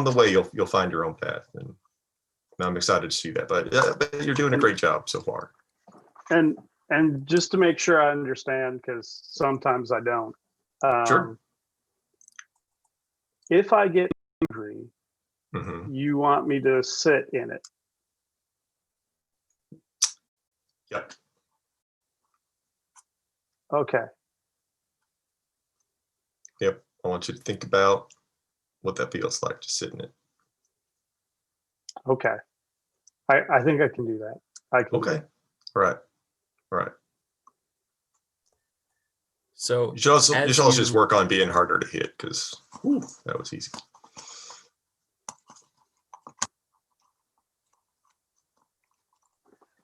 Speaker 4: the way you'll find your own path, and I'm excited to see that. But you're doing a great job so far.
Speaker 3: And just to make sure I understand, because sometimes I don't.
Speaker 4: Sure.
Speaker 3: If I get angry,
Speaker 4: Mm-hmm.
Speaker 3: you want me to sit in it.
Speaker 4: Yep.
Speaker 3: Okay.
Speaker 4: Yep. I want you to think about what that feels like to sit in it.
Speaker 3: Okay. I think I can do that. I can.
Speaker 4: Okay. All right. All right.
Speaker 1: So
Speaker 4: You should also
Speaker 1: as
Speaker 4: just work on being harder to hit, because that was easy.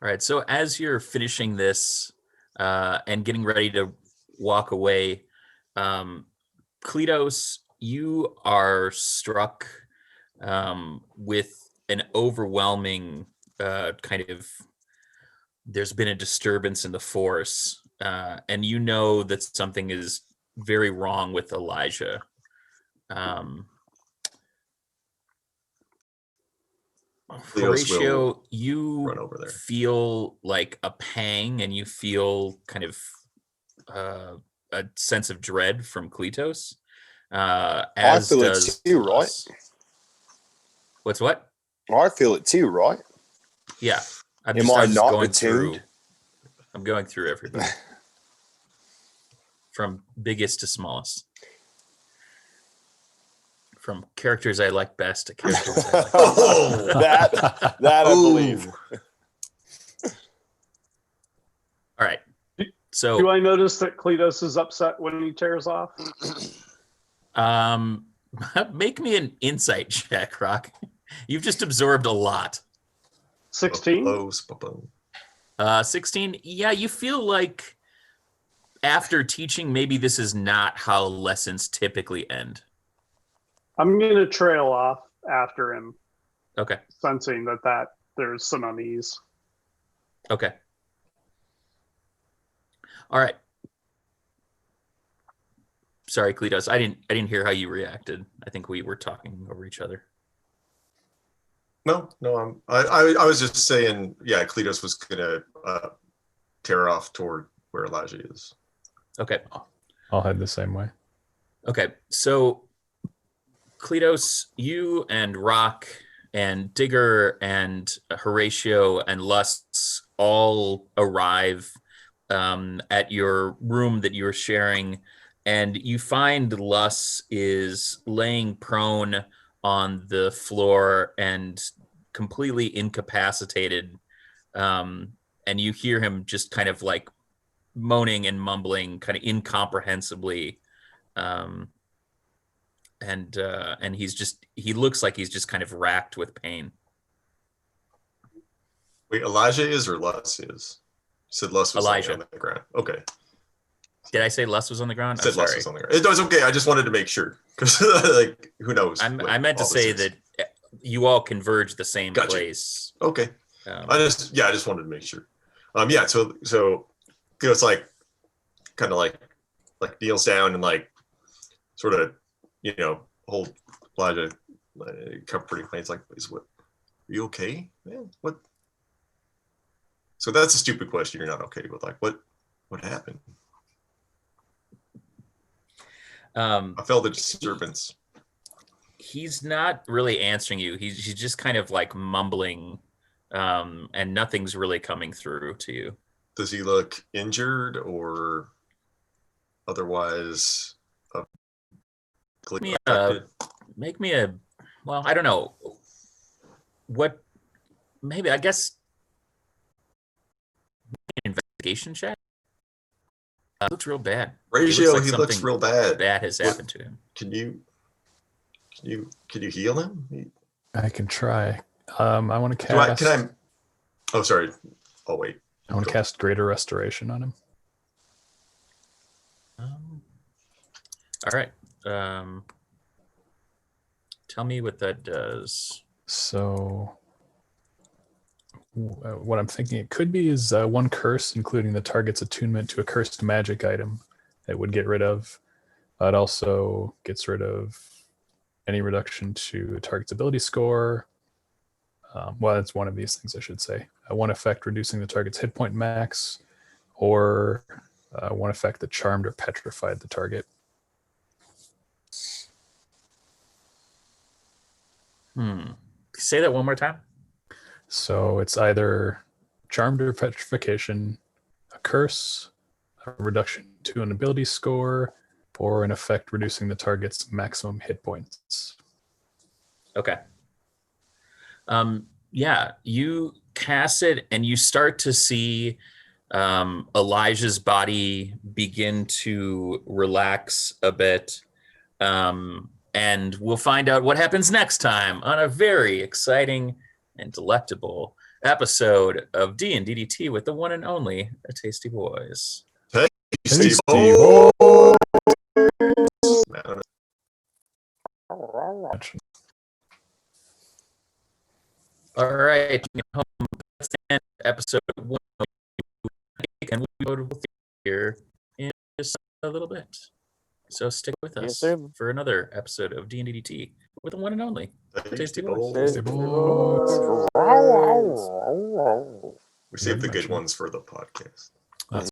Speaker 1: All right. So as you're finishing this and getting ready to walk away, Kleatos, you are struck with an overwhelming kind of, there's been a disturbance in the force, and you know that something is very wrong with Elijah. Horatio, you
Speaker 4: run over there.
Speaker 1: feel like a pang, and you feel kind of a sense of dread from Kleatos. As
Speaker 6: feel it
Speaker 1: does
Speaker 6: too, right?
Speaker 1: Lus. What's what?
Speaker 6: I feel it too, right?
Speaker 1: Yeah. I'm
Speaker 6: Am I
Speaker 1: just
Speaker 6: not
Speaker 1: going
Speaker 6: attuned?
Speaker 1: through. I'm going through everybody. From biggest to smallest. From characters I like best to characters I like
Speaker 4: Oh,
Speaker 6: that I believe.
Speaker 1: All right. So
Speaker 3: Do I notice that Kleatos is upset when he tears off?
Speaker 1: make me an insight check, Rock. You've just absorbed a lot.
Speaker 3: 16?
Speaker 1: 16. Yeah, you feel like after teaching, maybe this is not how lessons typically end.
Speaker 3: I'm going to trail off after him,
Speaker 1: Okay.
Speaker 3: sensing that there's some unease.
Speaker 1: Okay. All right. Sorry, Kleatos. I didn't hear how you reacted. I think we were talking over each other.
Speaker 4: No, I was just saying, yeah, Kleatos was gonna tear off toward where Elijah is.
Speaker 1: Okay.
Speaker 5: I'll head the same way.
Speaker 1: Okay. So Kleatos, you and Rock and Digger and Horatio and Lust all arrive at your room that you're sharing, and you find Lust is laying prone on the floor and completely incapacitated. And you hear him just kind of like moaning and mumbling kind of incomprehensibly. And he looks like he's just kind of racked with pain.
Speaker 4: Wait, Elijah is or Lus is? You said Lus was
Speaker 1: Elijah.
Speaker 4: on the ground. Okay.
Speaker 1: Did I say Lust was on the ground?
Speaker 4: I said Lus was on the ground. It was okay. I just wanted to make sure because like who knows?
Speaker 1: I meant to say that you all converge the same
Speaker 4: Gotcha.
Speaker 1: place.
Speaker 4: Okay. I just wanted to make sure. Yeah. So it's like kind of like kneels down and like sort of hold Elijah comforting. It's like, are you okay, man? What? So that's a stupid question. You're not okay with like what happened? I felt the disturbance.
Speaker 1: He's not really answering you. He's just kind of like mumbling, and nothing's really coming through to you.
Speaker 4: Does he look injured or otherwise
Speaker 1: Make me a well, I don't know. What maybe I guess investigation check? Looks real bad.
Speaker 4: Horatio, he looks real bad.
Speaker 1: Bad has happened to him.
Speaker 4: Can you heal him?
Speaker 5: I can try. I want to cast.
Speaker 4: Oh, sorry. Oh, wait.
Speaker 5: I want to cast Greater Restoration on him.
Speaker 1: All right. Tell me what that does.
Speaker 5: So what I'm thinking it could be is one curse, including the target's attunement to a cursed magic item that would get rid of. It also gets rid of any reduction to a target's ability score. Well, it's one of these things, I should say. One effect reducing the target's hit point max, or one effect that charmed or petrified the target.
Speaker 1: Say that one more time.
Speaker 5: So it's either charmed or petrification, a curse, a reduction to an ability score, or an effect reducing the target's maximum hit points.
Speaker 1: Okay. Yeah, you cast it and you start to see Elijah's body begin to relax a bit. And we'll find out what happens next time on a very exciting and delectable episode of D&DDT with the one and only Tasty Boyz.
Speaker 4: Tasty Boyz.
Speaker 1: All right, that's the end of episode 1, and we'll be here in just a little bit. So stick with us for another episode of D&DDT with the one and only Tasty Boyz.
Speaker 5: Tasty Boyz.
Speaker 4: We save the good ones for the podcast.
Speaker 5: That's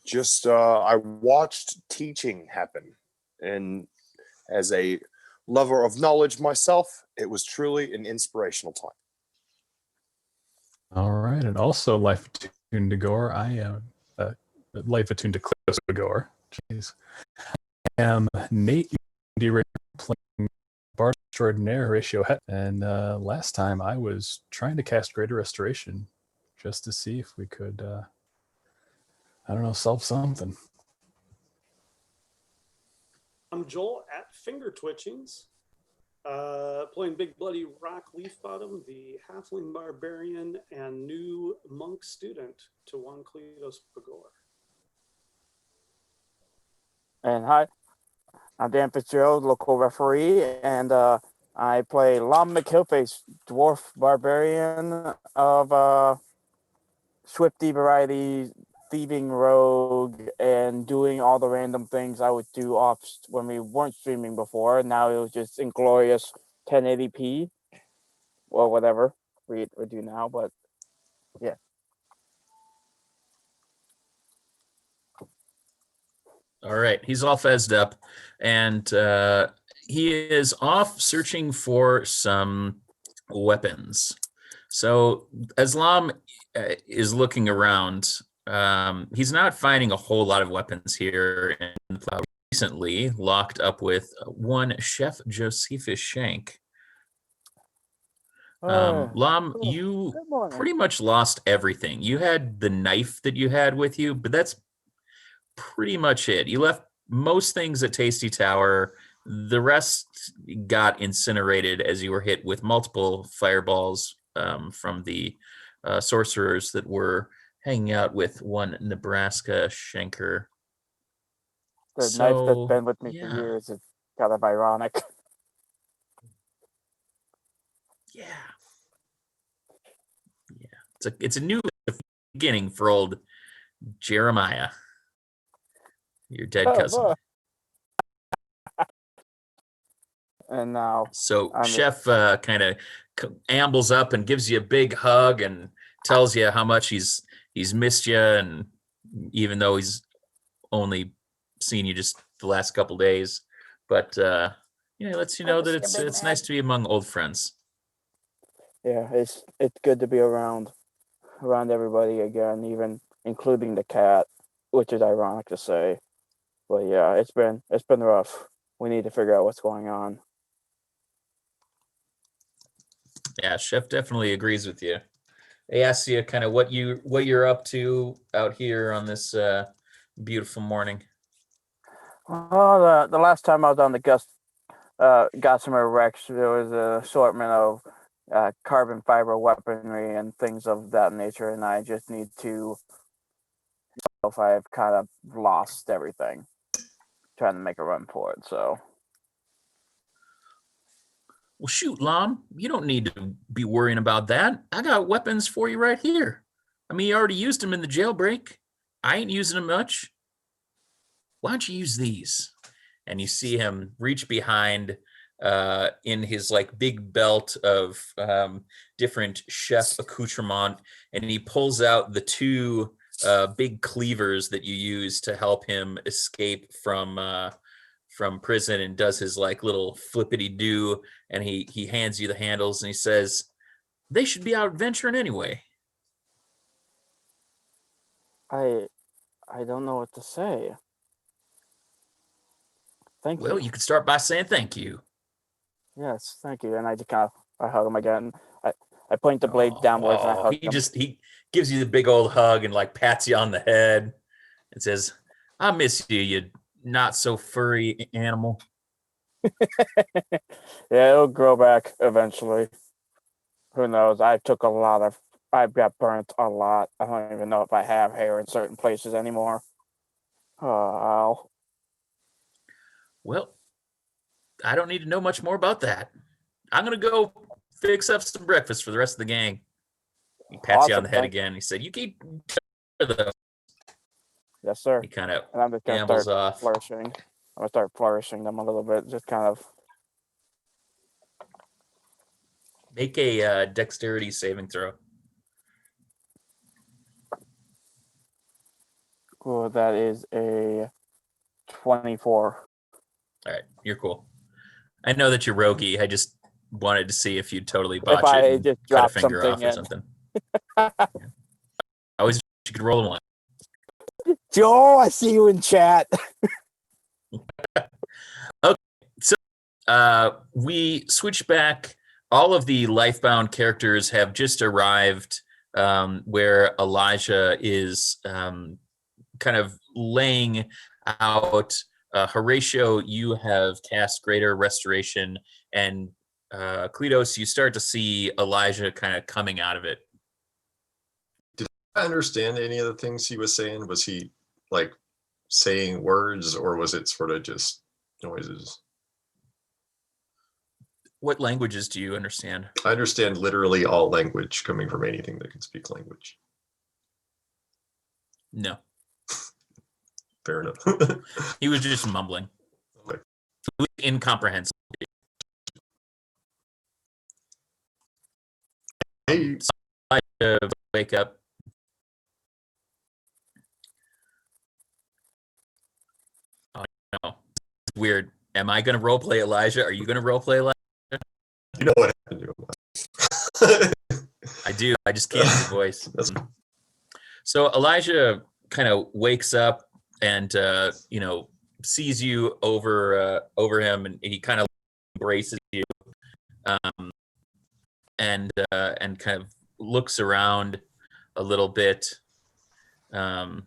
Speaker 6: Just I watched teaching happen, and as a lover of knowledge myself, it was truly an inspirational time.
Speaker 5: All right, and also life attuned to gore. I am life attuned to Kleatos B'Goar. Jeez, I am Nate playing Bard Extraordinaire Horatio Hetfeld, and last time I was trying to cast Greater Restoration just to see if we could, I don't know, solve something.
Speaker 7: I'm Joel at Finger Twitchings, playing Big Bloody Rock Leafbottom, the Halfling Barbarian and new monk student to one Kleatos B'Goar.
Speaker 2: And hi, I'm Dan Fitzgerald, local referee, and I play Lom McHillface, dwarf barbarian of Swifty variety, thieving rogue, and doing all the random things I would do off when we weren't streaming before. Now it was just inglorious 1080p or whatever we do now, but yeah.
Speaker 1: All right, he's all fezzed up, and he is off searching for some weapons. So as Lom is looking around, he's not finding a whole lot of weapons here. And recently locked up with one Chef Josephus Shank. Lom, you pretty much lost everything. You had the knife that you had with you, but that's pretty much it. You left most things at Tasty Tower. The rest got incinerated as you were hit with multiple fireballs from the sorcerers that were hanging out with one Nebraska Shanker.
Speaker 2: The knife that's been with me for years is kind of ironic.
Speaker 1: Yeah. It's a new beginning for old Jeremiah, your dead cousin.
Speaker 2: Boy. And now,
Speaker 1: so Chef kind of ambles up and gives you a big hug and tells you how much he's missed you, and even though he's only seen you just the last couple days, but he lets you know that it's nice to be among old friends.
Speaker 2: Yeah, it's good to be around everybody again, even including the cat, which is ironic to say. But yeah, it's been rough. We need to figure out what's going on.
Speaker 1: Yeah, Chef definitely agrees with you. They asked you kind of what you're up to out here on this beautiful morning.
Speaker 2: Well, the last time I was on the Gossamer Rex, there was an assortment of carbon fiber weaponry and things of that nature, and I just need to know if I've kind of lost everything, trying to make a run for it. So,
Speaker 1: well, shoot, Lom, you don't need to be worrying about that. I got weapons for you right here. I mean, you already used them in the jailbreak. I ain't using them much. Why don't you use these? And you see him reach behind in his like big belt of different chef accoutrement, and he pulls out the two big cleavers that you use to help him escape from prison, and does his like little flippity do, and he hands you the handles and he says, "They should be out adventuring anyway."
Speaker 2: I don't know what to say. Thank you.
Speaker 1: Well, you could start by saying thank you.
Speaker 2: Yes, thank you. And I just I hug him again. I point the blade downwards and I hug him.
Speaker 1: He gives you the big old hug and like pats you on the head and says, "I miss you, you not so furry animal."
Speaker 2: Yeah, it'll grow back eventually. Who knows? I got burnt a lot. I don't even know if I have hair in certain places anymore. Oh.
Speaker 1: Well, I don't need to know much more about that. I'm going to go fix up some breakfast for the rest of the gang. He pats you on the head again. He said, "You keep the."
Speaker 2: Yes, sir.
Speaker 1: He kind of
Speaker 2: ambles
Speaker 1: off.
Speaker 2: Flourishing. I'm going to start flourishing them a little bit. Just kind of.
Speaker 1: Make a dexterity saving throw.
Speaker 2: Cool. That is a 24.
Speaker 1: All right, you're cool. I know that you're roguey. I just wanted to see if you'd totally
Speaker 2: If
Speaker 1: botch
Speaker 2: I
Speaker 1: it and
Speaker 2: just
Speaker 1: cut a
Speaker 2: drop
Speaker 1: finger off
Speaker 2: something
Speaker 1: or
Speaker 2: in.
Speaker 1: something. Yeah. I always you could roll a 1.
Speaker 2: Joe, I see you in chat.
Speaker 1: We switch back. All of the Lifebound characters have just arrived where Elijah is kind of laying out. Horatio, you have cast Greater Restoration, and Kleatos, you start to see Elijah kind of coming out of it.
Speaker 4: Did I understand any of the things he was saying? Was he like saying words, or was it sort of just noises?
Speaker 1: What languages do you understand?
Speaker 4: I understand literally all language coming from anything that can speak language.
Speaker 1: No,
Speaker 4: Fair enough.
Speaker 1: he was just mumbling.
Speaker 4: Okay.
Speaker 1: It was incomprehensible.
Speaker 4: Hey,
Speaker 1: Wake up. Oh no, it's weird. Am I going to roleplay Elijah? Are you going to roleplay Elijah?
Speaker 4: you know what happened to him?
Speaker 1: I do. I just can't do the voice.
Speaker 4: That's
Speaker 1: So Elijah kind of wakes up and sees you over him, and he kind of embraces you, and kind of looks around a little bit, and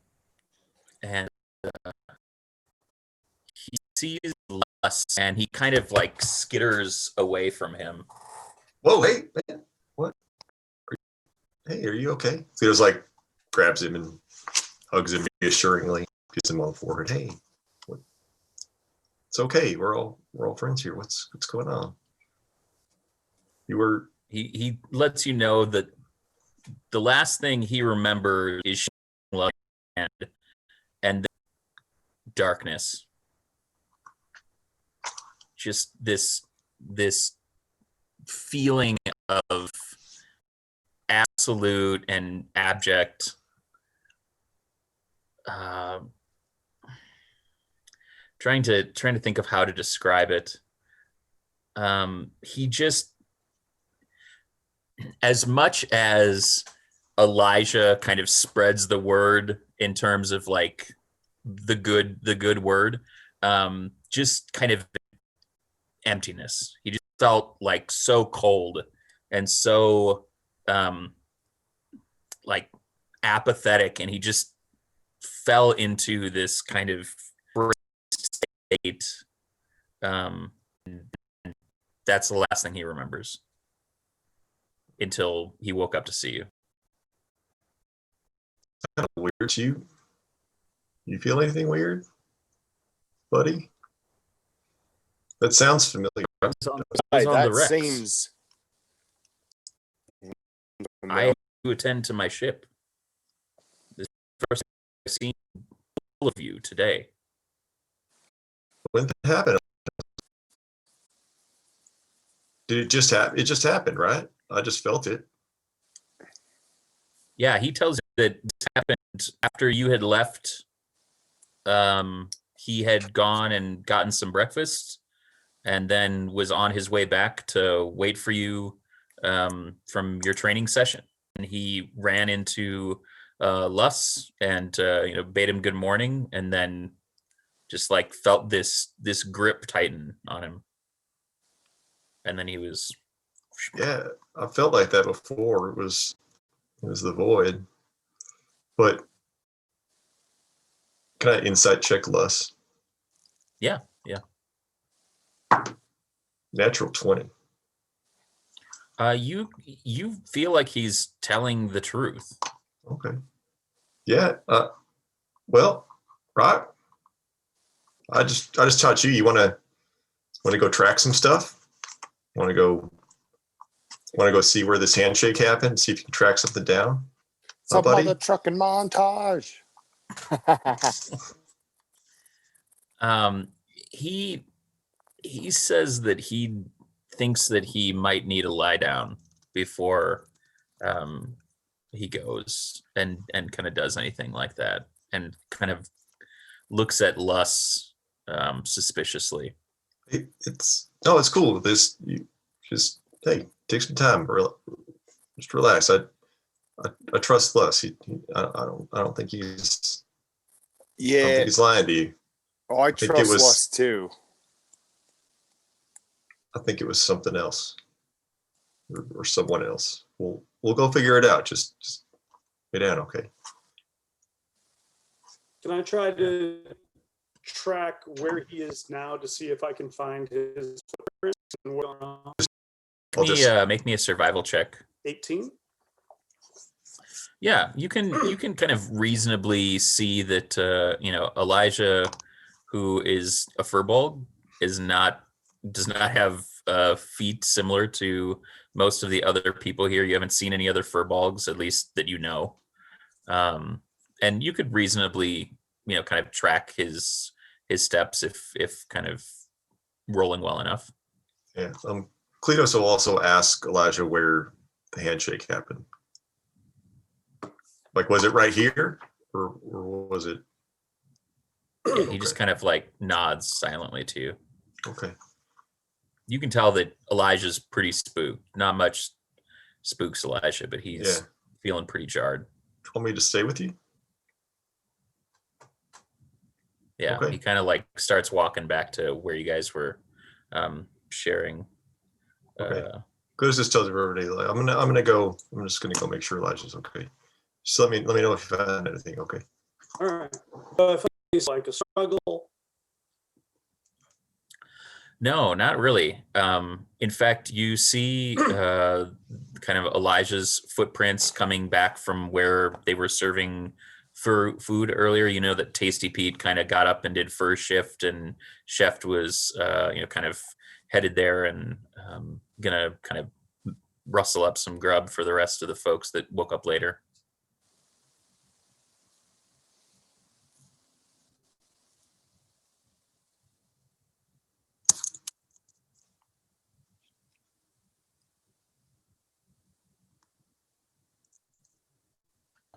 Speaker 1: he sees us, and he kind of like skitters away from him.
Speaker 4: Whoa, hey, man, what? Hey, are you okay? So he was like, grabs him and hugs him reassuringly, gives him on the forehead. Hey, what? It's okay. We're all friends here. What's going on? You were.
Speaker 1: He lets you know that the last thing he remembers is love and darkness. Just this feeling of absolute and abject trying to think of how to describe it. He just, as much as Elijah kind of spreads the word in terms of like the good word, just kind of emptiness. He just felt like so cold and so like apathetic, and he just fell into this kind of state. That's the last thing he remembers until he woke up to see you.
Speaker 4: Kind of weird. You feel anything weird, buddy? That sounds familiar.
Speaker 1: It was on
Speaker 6: That
Speaker 1: the Rex.
Speaker 6: seems.
Speaker 1: I have to attend to my ship. This is the first time I've seen all of you today.
Speaker 4: When did that happen? Did it just happen? It just happened, right? I just felt it.
Speaker 1: Yeah, he tells you that this happened after you had left. He had gone and gotten some breakfast, and then was on his way back to wait for you from your training session. And he ran into Luss and bade him good morning, and then just like felt this grip tighten on him. And then he was.
Speaker 4: Yeah, I felt like that before. It was the void. But can I insight check Luss?
Speaker 1: Yeah.
Speaker 4: Natural 20.
Speaker 1: You feel like he's telling the truth.
Speaker 4: Okay. Yeah. Well, right. I just taught you. You want to go track some stuff? Want to go see where this handshake happened? See if you can track something down.
Speaker 6: Some
Speaker 4: buddy?
Speaker 6: other trucking montage.
Speaker 1: He says that he thinks that he might need a lie down before he goes and kind of does anything like that. and kind of looks at Lus suspiciously.
Speaker 4: It's cool. This you just hey, take some time, just relax. I trust Lus. I don't think he's lying to you.
Speaker 6: Oh, I trust Lus too.
Speaker 4: I think it was something else, or someone else. We'll go figure it out. Just lay down, okay?
Speaker 7: Can I try to track where he is now to see if I can find his footprints and what's going on?
Speaker 1: Make me a survival check.
Speaker 7: 18.
Speaker 1: Yeah, you can kind of reasonably see that Elijah, who is a furbolg, does not have feet similar to most of the other people here. You haven't seen any other furbolgs, at least that you know, and you could reasonably kind of track his steps if kind of rolling well enough.
Speaker 4: Yeah. Kleatos will also ask Elijah where the handshake happened. Like, was it right here, or was it?
Speaker 1: Yeah, he just kind of like nods silently to you.
Speaker 4: Okay.
Speaker 1: You can tell that Elijah's pretty spooked. Not much spooks Elijah, but he's feeling pretty jarred.
Speaker 4: Do you want me to stay with you?
Speaker 1: Yeah,
Speaker 4: okay.
Speaker 1: He kind of like starts walking back to where you guys were sharing.
Speaker 4: Okay. Kleatos just tells everybody, like, I'm gonna go. I'm just gonna go make sure Elijah's okay. Just let me know if you found anything. Okay.
Speaker 7: All right. But if it's like a struggle.
Speaker 1: No, not really. In fact, you see kind of Elijah's footprints coming back from where they were serving food earlier. You know that Tasty Pete kind of got up and did first shift, and Chef was kind of headed there and gonna kind of rustle up some grub for the rest of the folks that woke up later.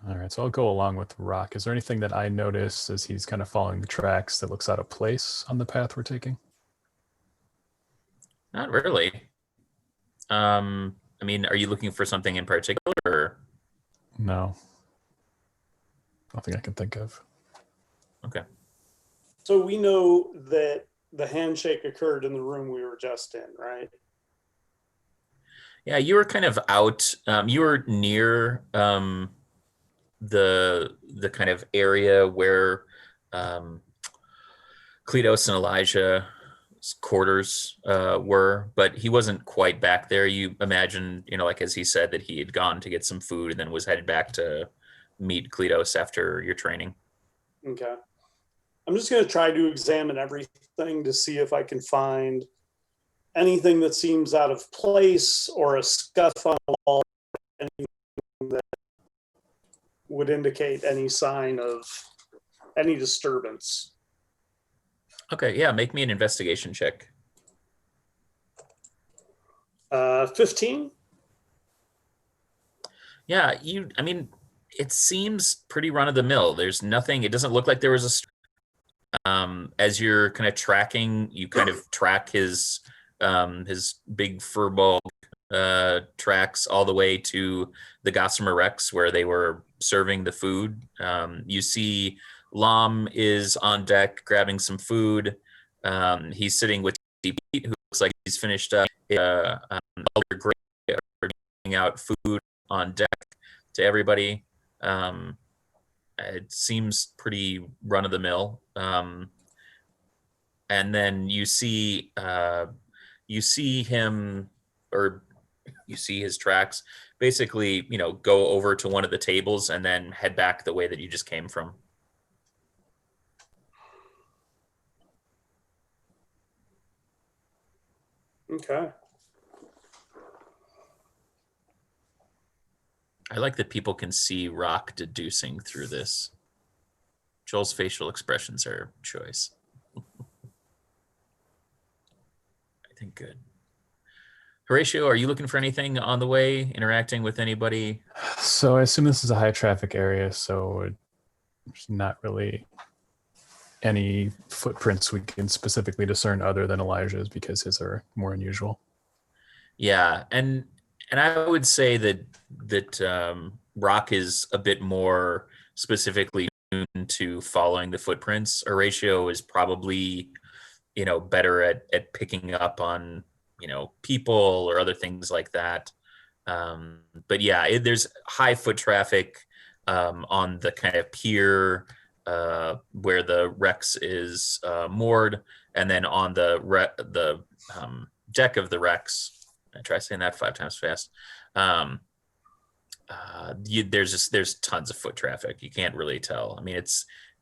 Speaker 5: All right, so I'll go along with Rock. Is there anything that I notice as he's kind of following the tracks that looks out of place on the path we're taking?
Speaker 1: Not really. I mean, are you looking for something in particular? Or?
Speaker 5: No. Nothing I can think of.
Speaker 1: Okay.
Speaker 7: So we know that the handshake occurred in the room we were just in, right?
Speaker 1: Yeah, you were kind of out. You were near the kind of area where Kleatos and Elijah's quarters were, but he wasn't quite back there. You imagine, like as he said, that he had gone to get some food and then was headed back to meet Kleatos after your training.
Speaker 7: Okay. I'm just going to try to examine everything to see if I can find anything that seems out of place or a scuff on the wall, anything that would indicate any sign of any disturbance.
Speaker 1: Okay, yeah, make me an investigation check.
Speaker 7: 15?
Speaker 1: Yeah, I mean, it seems pretty run-of-the-mill. There's nothing, it doesn't look like there was a as you're kind of tracking, you kind of track his big furball tracks all the way to the Gossamer Rex where they were serving the food. You see Lom is on deck grabbing some food. He's sitting with Pete, who looks like he's finished up Elder Gray, bringing out food on deck to everybody. It seems pretty run-of-the-mill. And then you see him, or you see his tracks basically, go over to one of the tables and then head back the way that you just came from.
Speaker 7: Okay.
Speaker 1: I like that people can see Rock deducing through this. Joel's facial expressions are choice. I think good. Horatio, are you looking for anything on the way, interacting with anybody?
Speaker 5: So I assume this is a high traffic area, so There's not really any footprints we can specifically discern other than Elijah's, because his are more unusual.
Speaker 1: Yeah, and I would say that Rock is a bit more specifically tuned to following the footprints. Horatio is probably, better at picking up on, people or other things like that. But yeah, there's high foot traffic on the kind of pier where the Rex is moored, and then on the deck of the Rex. I try saying that 5 times fast. There's tons of foot traffic. You can't really tell. I mean,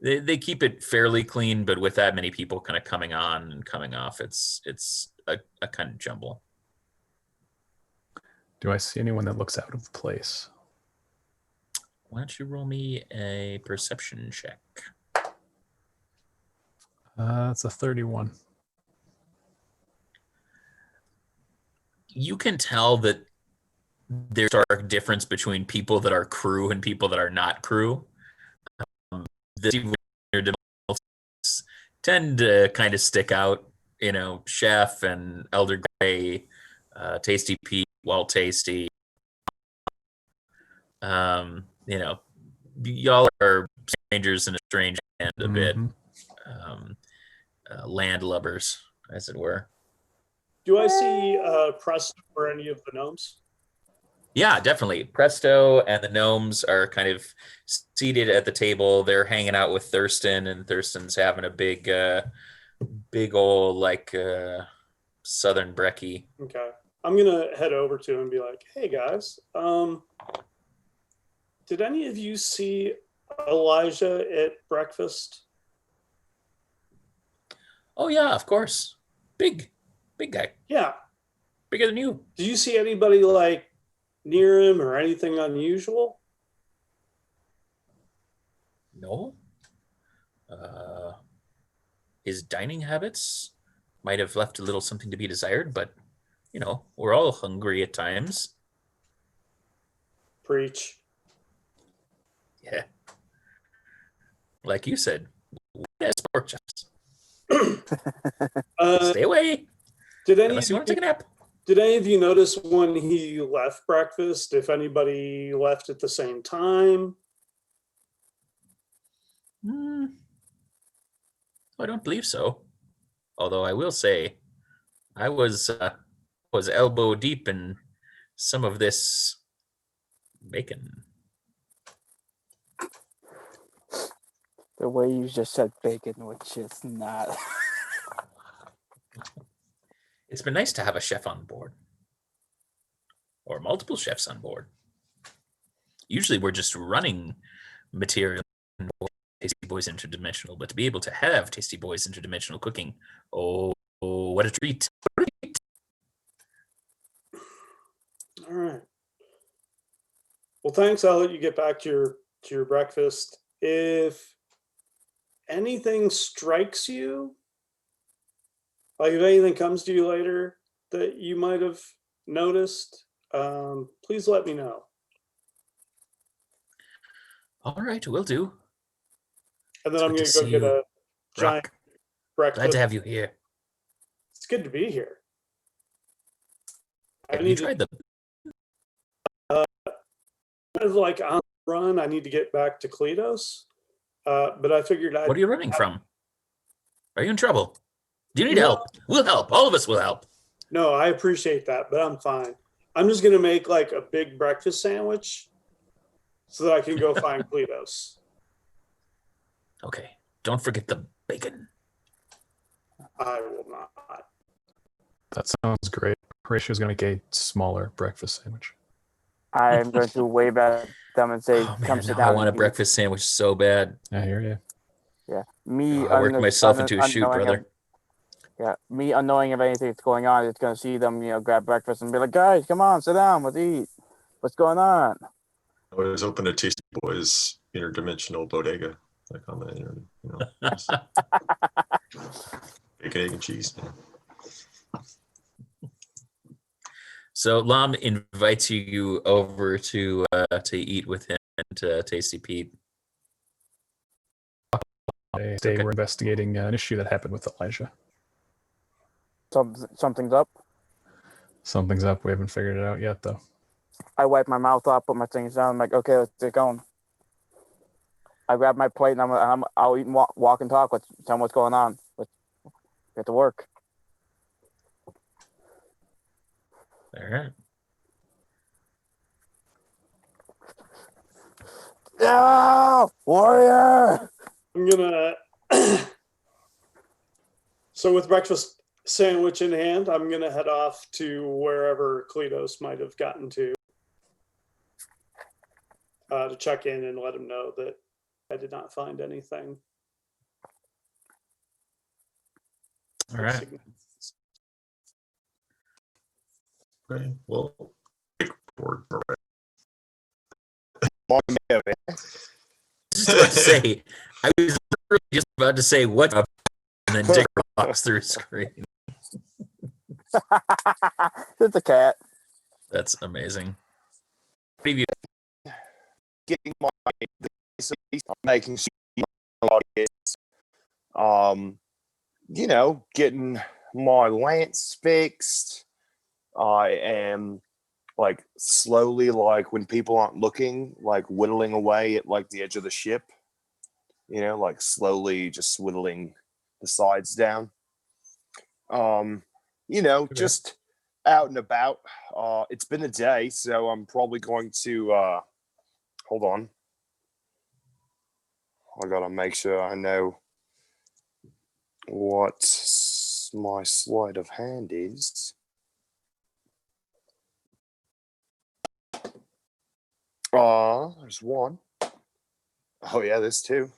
Speaker 1: they keep it fairly clean, but with that many people kind of coming on and coming off, it's a kind of jumble.
Speaker 5: Do I see anyone that looks out of place?
Speaker 1: Why don't you roll me a perception check?
Speaker 5: It's a 31.
Speaker 1: You can tell that there's a stark difference between people that are crew and people that are not crew. The tend to kind of stick out, Chef and Elder Gray, Tasty Pete, Walt Tasty. Y'all are strangers in a strange land a bit. Landlubbers, as it were.
Speaker 7: Do I see Presto or any of the gnomes?
Speaker 1: Yeah, definitely. Presto and the gnomes are kind of seated at the table. They're hanging out with Thurston, and Thurston's having a big old Southern brekkie.
Speaker 7: Okay. I'm gonna head over to him and be like, "Hey guys, did any of you see Elijah at breakfast?"
Speaker 1: Oh yeah, of course. Big guy.
Speaker 7: Yeah.
Speaker 1: Bigger than you.
Speaker 7: Did you see anybody near him or anything unusual?
Speaker 1: No. His dining habits might have left a little something to be desired, but we're all hungry at times.
Speaker 7: Preach.
Speaker 1: Yeah. Like you said, pork chops. Stay away. Unless you want to take a nap.
Speaker 7: Did any of you notice when he left breakfast, if anybody left at the same time?
Speaker 1: I don't believe so. Although I will say, I was elbow deep in some of this bacon.
Speaker 2: The way you just said bacon, which is not.
Speaker 1: It's been nice to have a chef on board. Or multiple chefs on board. Usually we're just running material for Tasty Boyz Interdimensional, but to be able to have Tasty Boyz Interdimensional cooking, oh, what a treat.
Speaker 7: All right. Well, thanks. I'll let you get back to your breakfast. If anything strikes you, if anything comes to you later that you might have noticed, please let me know.
Speaker 1: All right, will do.
Speaker 7: And then I'm going to go get a giant breakfast.
Speaker 1: Glad to have you here.
Speaker 7: It's good to be here.
Speaker 1: Have you tried the...
Speaker 7: kind of on the run, I need to get back to Kleatos. But I figured
Speaker 1: What are you running from? Are you in trouble? Do you need help? We'll help. All of us will help.
Speaker 7: No, I appreciate that, but I'm fine. I'm just going to make a big breakfast sandwich so that I can go find Kleatos.
Speaker 1: Okay. Don't forget the bacon.
Speaker 7: I will not.
Speaker 5: That sounds great. Horatio's going to make a smaller breakfast sandwich.
Speaker 2: I'm going to wave at them and say,
Speaker 1: Oh, man,
Speaker 2: "Come sit
Speaker 1: now I
Speaker 2: down."
Speaker 1: want a breakfast sandwich so bad.
Speaker 5: I hear you.
Speaker 2: Yeah, me.
Speaker 1: I worked myself into a shoot,
Speaker 2: unknowing
Speaker 1: brother.
Speaker 2: Yeah, me unknowing if anything's going on, it's going to see them, grab breakfast and be like, "Guys, come on, sit down, let's eat. What's going on?"
Speaker 4: I was open to Tasty Boyz Interdimensional Bodega, on the internet, bacon, egg, and cheese.
Speaker 1: So Lom invites you over to eat with him and Tasty Pete.
Speaker 5: Today we're investigating an issue that happened with Elijah.
Speaker 2: Something's up.
Speaker 5: Something's up. We haven't figured it out yet, though.
Speaker 2: I wipe my mouth off, put my things down. I'm like, okay, let's get going. I grab my plate and I'll eat and walk and talk. Tell them what's going on. Let's get to work.
Speaker 1: All right.
Speaker 2: Yeah, warrior.
Speaker 7: I'm gonna. So with breakfast sandwich in hand, I'm gonna head off to wherever Kleatos might have gotten to check in and let him know that I did not find anything.
Speaker 1: All right.
Speaker 4: Okay. Well, forward.
Speaker 1: Just about to say, I was really just about to say what up, and then Digger walks through screen.
Speaker 2: It's a cat.
Speaker 1: That's amazing. Preview.
Speaker 6: Getting my making sure you know, getting my lance fixed. I am like slowly, like when people aren't looking, like whittling away at like the edge of the ship, you know, like slowly just whittling the sides down. You know,
Speaker 5: Okay.
Speaker 6: just out and about. It's been a day, so I'm probably going to hold on. I gotta make sure I know what my sleight of hand is. There's one. Oh yeah, there's two.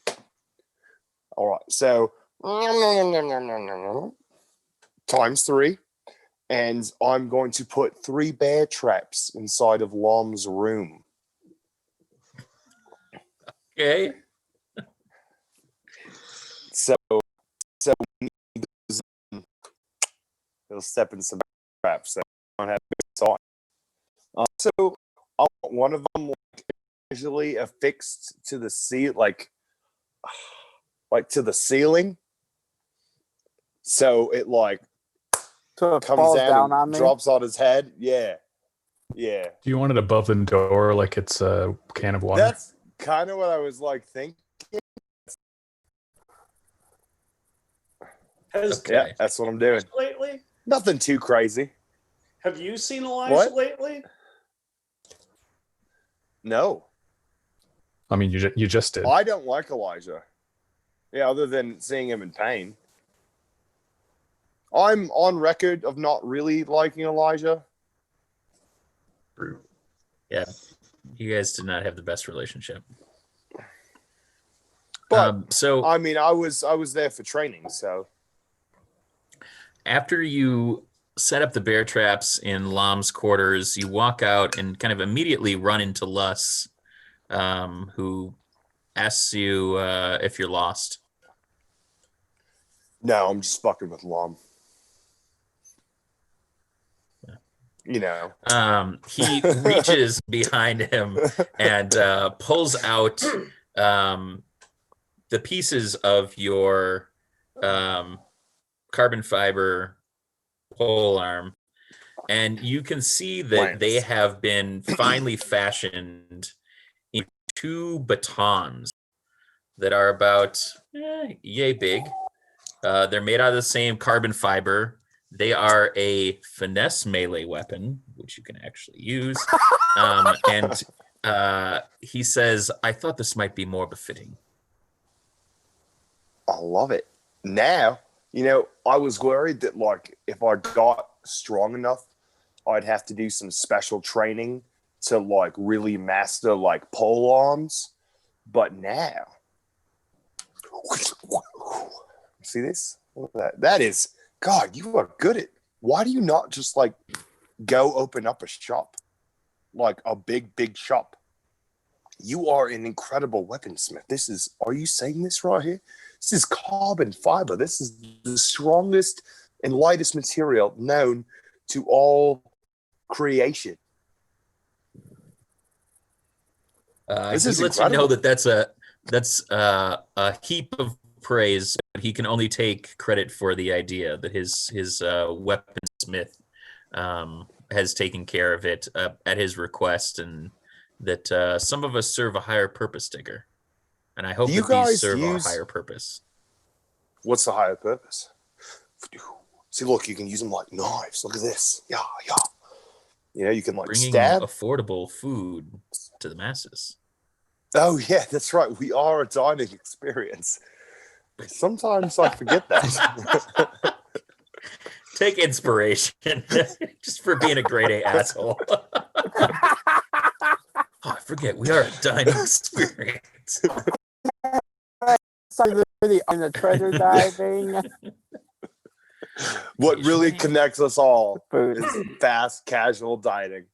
Speaker 6: All right, so times 3, and I'm going to put 3 bear traps inside of Lom's room.
Speaker 1: Okay.
Speaker 6: So when he goes in, he'll step in some traps. So I don't have a time. So I want one of them usually affixed to the like to the ceiling, so it like
Speaker 2: So it
Speaker 6: comes
Speaker 2: falls
Speaker 6: down
Speaker 2: down on
Speaker 6: and
Speaker 2: me.
Speaker 6: drops on his head. Yeah.
Speaker 5: Do you want it above the door like it's a can of water?
Speaker 6: That's kind of what I was like thinking.
Speaker 7: Has
Speaker 1: Okay.
Speaker 6: Yeah, that's what I'm doing.
Speaker 7: lately?
Speaker 6: Nothing too crazy.
Speaker 7: Have you seen Elijah
Speaker 6: What?
Speaker 7: lately?
Speaker 6: No,
Speaker 5: I mean, you just did.
Speaker 6: I don't like Elijah. Yeah, other than seeing him in pain. I'm on record of not really liking Elijah.
Speaker 4: True.
Speaker 1: Yeah. You guys did not have the best relationship.
Speaker 6: But
Speaker 1: so
Speaker 6: I mean, I was there for training, so
Speaker 1: after you set up the bear traps in Lom's quarters, you walk out and kind of immediately run into Luss, who asks you if you're lost.
Speaker 6: no, I'm just fucking with Lom. You know.
Speaker 1: He reaches behind him and pulls out the pieces of your carbon fiber pole arm, and you can see that
Speaker 6: Lance.
Speaker 1: they have been finely fashioned in 2 batons that are about yay big. They're made out of the same carbon fiber. They are a finesse melee weapon, which you can actually use. And he says, I thought this might be more befitting.
Speaker 6: I love it. Now, you know, I was worried that like if I got strong enough, I'd have to do some special training to like really master like pole arms. But now, see this? Look at that. That is, God, you are good at. Why do you not just like go open up a shop, like a big shop? You are an incredible weaponsmith. This is. Are you saying this right here? This is carbon fiber. This is the strongest and lightest material known to all creation.
Speaker 1: He
Speaker 6: This is
Speaker 1: lets you know
Speaker 6: incredible.
Speaker 1: that that's a heap of praise, but he can only take credit for the idea that his weaponsmith has taken care of it at his request, and that some of us serve a higher purpose, Digger. And I hope
Speaker 6: You
Speaker 1: that these
Speaker 6: guys
Speaker 1: serve our
Speaker 6: use-
Speaker 1: higher purpose.
Speaker 6: What's the higher purpose? See, look, you can use them like knives. Look at this. Yeah, yeah. You know, you can like
Speaker 1: Bringing
Speaker 6: stab.
Speaker 1: affordable food to the masses.
Speaker 6: Oh, yeah, that's right. We are a dining experience. Sometimes I forget that.
Speaker 1: Take inspiration just for being a grade A asshole. Oh, I forget, we are a dining experience.
Speaker 2: Really on the treasure diving.
Speaker 6: What really connects us all
Speaker 2: Food.
Speaker 6: is fast, casual dining.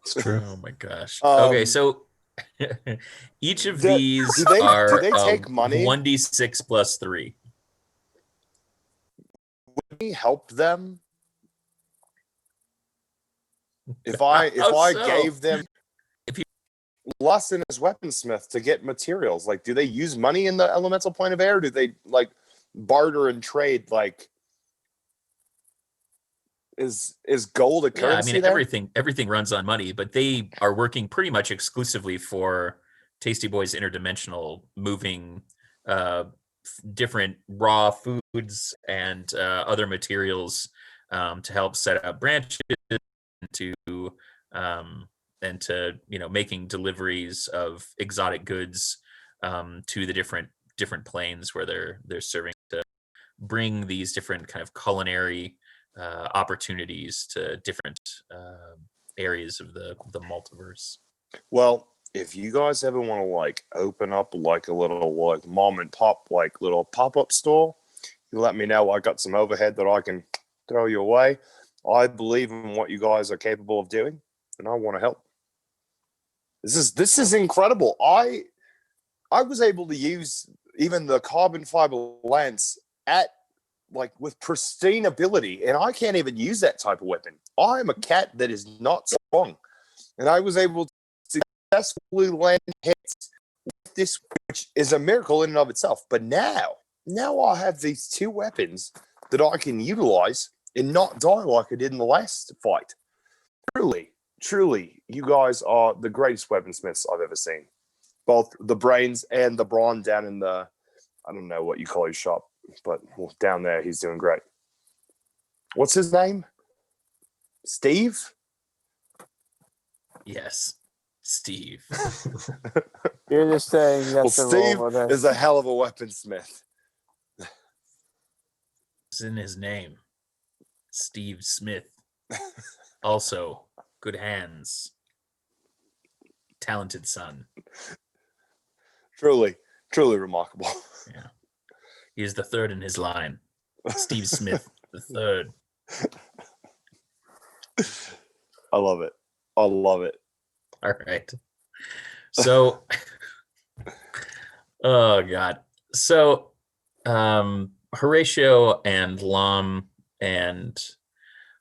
Speaker 5: It's true.
Speaker 1: Oh my gosh.
Speaker 6: Um,
Speaker 1: Okay, so each of
Speaker 6: do
Speaker 1: these
Speaker 6: they
Speaker 1: are
Speaker 6: take money?
Speaker 1: 1d6 plus 3.
Speaker 6: Would we help them? If I
Speaker 1: How so?
Speaker 6: gave them
Speaker 1: If you-
Speaker 6: Lawson as weaponsmith to get materials, like, do they use money in the elemental plane of air? Do they like barter and trade? Like, is gold a
Speaker 1: Yeah, I
Speaker 6: currency?
Speaker 1: mean
Speaker 6: there?
Speaker 1: everything runs on money, but they are working pretty much exclusively for Tasty Boyz Interdimensional, moving different raw foods and other materials to help set up branches and to making deliveries of exotic goods to the different planes where they're serving, to bring these different kind of culinary opportunities to different areas of the multiverse.
Speaker 6: Well, if you guys ever want to like open up like a little like mom and pop like little pop-up store, you let me know. I got some overhead that I can throw you away. I believe in what you guys are capable of doing, and I want to help. This is incredible. I was able to use even the carbon fiber lance at like with pristine ability, and I can't even use that type of weapon. I am a cat that is not strong, and I was able to successfully land hits with this, which is a miracle in and of itself. But now I have these two weapons that I can utilize and not die like I did in the last fight. Truly, you guys are the greatest weaponsmiths I've ever seen. Both the brains and the brawn down in the, I don't know what you call his shop, but down there, he's doing great. What's his name? Steve?
Speaker 1: Yes, Steve.
Speaker 2: You're just saying
Speaker 6: Well,
Speaker 2: that's the
Speaker 6: Steve
Speaker 2: role of this.
Speaker 6: is a hell of a weaponsmith.
Speaker 1: It's in his name. Steve Smith. Also, good hands. Talented son.
Speaker 6: Truly remarkable.
Speaker 1: Yeah. He's the third in his line. Steve Smith, the third.
Speaker 6: I love it.
Speaker 1: All right. So, oh God. So, Horatio and Lom and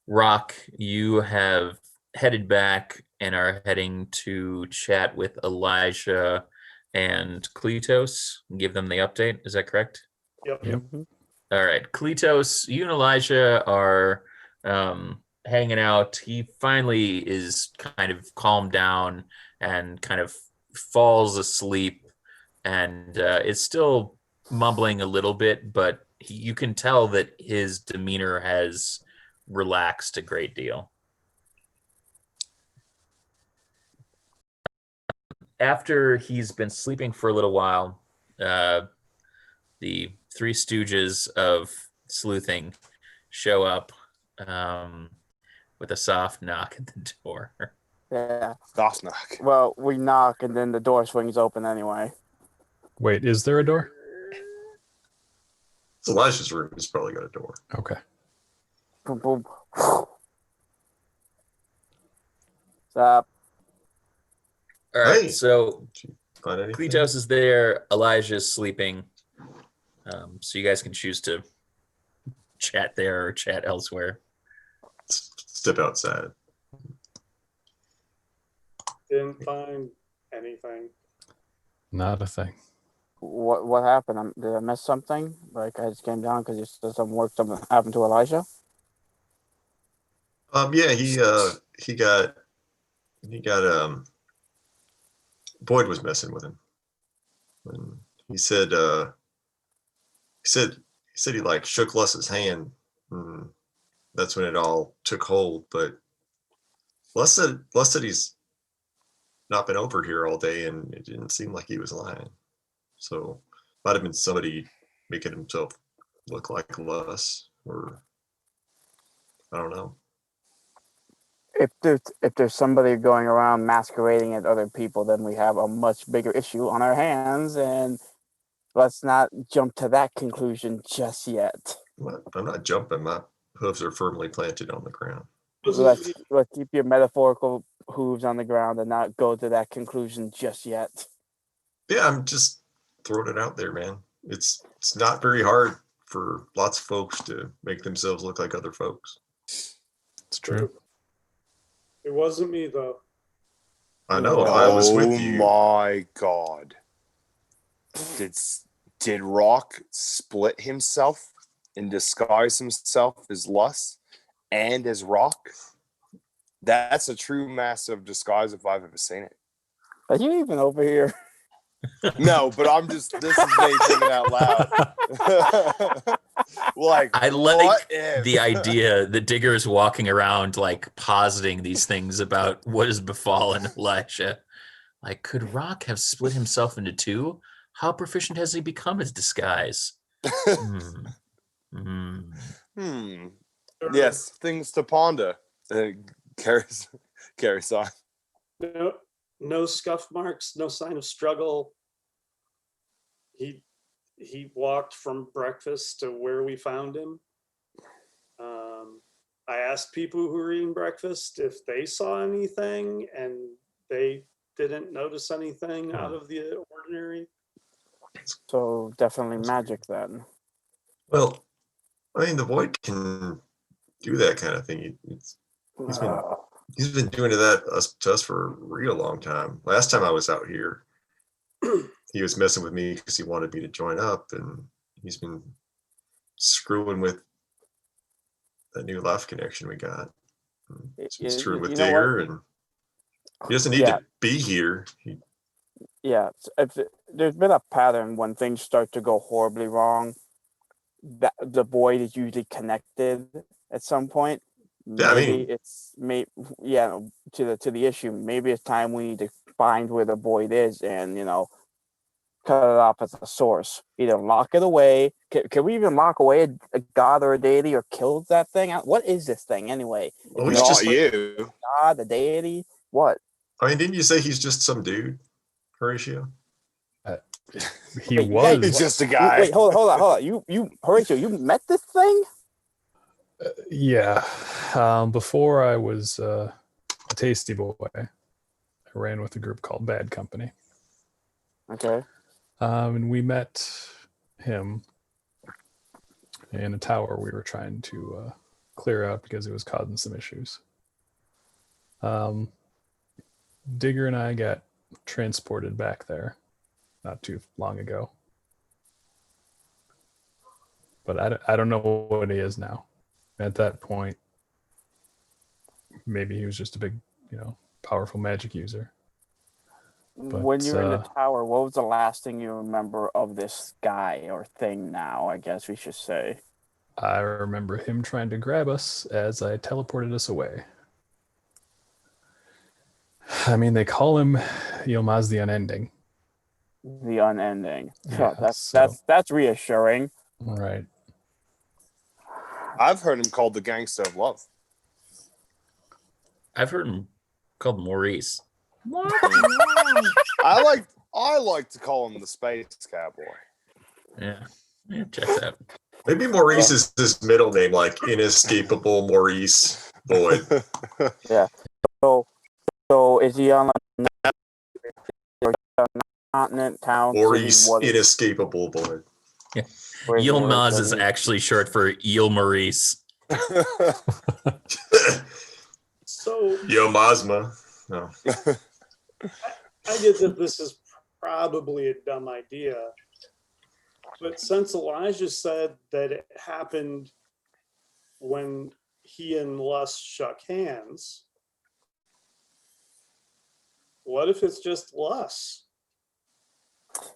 Speaker 1: Rock, you have headed back and are heading to chat with Elijah and Kleatos and give them the update. Is that correct?
Speaker 7: Yep.
Speaker 1: All right. Kleatos, you and Elijah are hanging out. He finally is kind of calmed down and kind of falls asleep, and is still mumbling a little bit, but you can tell that his demeanor has relaxed a great deal. After he's been sleeping for a little while, the three stooges of sleuthing show up with a soft knock at the door.
Speaker 2: Yeah.
Speaker 6: Soft knock.
Speaker 2: Well, we knock and then the door swings open anyway.
Speaker 5: Wait, is there a door?
Speaker 4: It's Elijah's room. He's probably got a door.
Speaker 5: Okay.
Speaker 2: Boom, boom. What's up?
Speaker 1: All right,
Speaker 4: Hey.
Speaker 1: so
Speaker 4: Find anything?
Speaker 1: Kleatos is there. Elijah's sleeping. So you guys can choose to chat there or chat elsewhere.
Speaker 4: Step outside.
Speaker 7: Didn't find anything.
Speaker 5: Not a thing.
Speaker 2: What happened? Did I miss something? Like I just came down because you said something happened to Elijah.
Speaker 4: Yeah, he got Boyd was messing with him. And he said he like shook Les's hand. And that's when it all took hold. But Les said he's not been over here all day, and it didn't seem like he was lying. So might have been somebody making himself look like Les, or I don't know.
Speaker 2: If there's somebody going around masquerading as other people, then we have a much bigger issue on our hands, and let's not jump to that conclusion just yet.
Speaker 4: I'm not jumping. My hooves are firmly planted on the ground.
Speaker 2: Let's keep your metaphorical hooves on the ground and not go to that conclusion just yet.
Speaker 4: Yeah, I'm just throwing it out there, man. It's not very hard for lots of folks to make themselves look like other folks.
Speaker 5: It's true.
Speaker 7: It wasn't me though.
Speaker 4: I know. I was with you.
Speaker 6: Oh my God. Did Rock split himself and disguise himself as Lus and as Rock? That's a true massive disguise if I've ever seen it.
Speaker 2: Are you even over here?
Speaker 6: No, but this is me thinking out loud. Like,
Speaker 1: I like
Speaker 6: what if?
Speaker 1: the idea that Digger is walking around like positing these things about what has befallen Elijah. Like, could Rock have split himself into two? How proficient has he become as disguise?
Speaker 6: Yes, things to ponder. Carries on.
Speaker 7: No scuff marks, no sign of struggle. He walked from breakfast to where we found him. I asked people who were eating breakfast if they saw anything, and they didn't notice anything out of the ordinary.
Speaker 2: So definitely magic then.
Speaker 4: Well, I mean, the Void can do that kind of thing. He's been doing that to us for a real long time. Last time I was out here, he was messing with me because he wanted me to join up, and he's been screwing with that new life connection we got. It's true with Digger, and he doesn't need to be here.
Speaker 2: There's been a pattern when things start to go horribly wrong. That the void is usually connected at some point.
Speaker 4: Yeah,
Speaker 2: maybe to the issue. Maybe it's time we need to find where the void is and cut it off at the source. Either lock it away. Can we even lock away a god or a deity or kill that thing? What is this thing anyway?
Speaker 4: Well, he's just
Speaker 6: you.
Speaker 2: God, the deity. What?
Speaker 4: I mean, didn't you say he's just some dude, Horatio?
Speaker 5: He was.
Speaker 6: He's just a guy.
Speaker 2: Wait, hold on. You, Horatio, you met this thing?
Speaker 5: Yeah. Before I was a Tasty Boy, I ran with a group called Bad Company.
Speaker 2: Okay.
Speaker 5: And we met him in a tower we were trying to clear out because it was causing some issues. Digger and I got transported back there not too long ago. But I don't know what he is now. At that point, maybe he was just a big, powerful magic user. But,
Speaker 2: when you were in the tower, what was the last thing you remember of this guy or thing now, I guess we should say?
Speaker 5: I remember him trying to grab us as I teleported us away. I mean, they call him Yilmaz the Unending.
Speaker 2: The Unending.
Speaker 5: Yeah,
Speaker 2: that's reassuring.
Speaker 5: All right.
Speaker 6: I've heard him called the Gangster of Love.
Speaker 1: I've heard him called Maurice.
Speaker 6: I like to call him the Space Cowboy.
Speaker 1: Yeah, checks out.
Speaker 4: Maybe Maurice is his middle name, like Inescapable Maurice Boyd.
Speaker 2: Yeah. So is he on a continent, town,
Speaker 4: Maurice
Speaker 2: city,
Speaker 4: Inescapable Boyd.
Speaker 1: Yeah. Yilmaz is actually short for Eel Maurice.
Speaker 7: So
Speaker 4: Yilmazma. No.
Speaker 7: I get that this is probably a dumb idea, But since Elijah said that it happened when he and Lust shook hands, what if it's just Lust?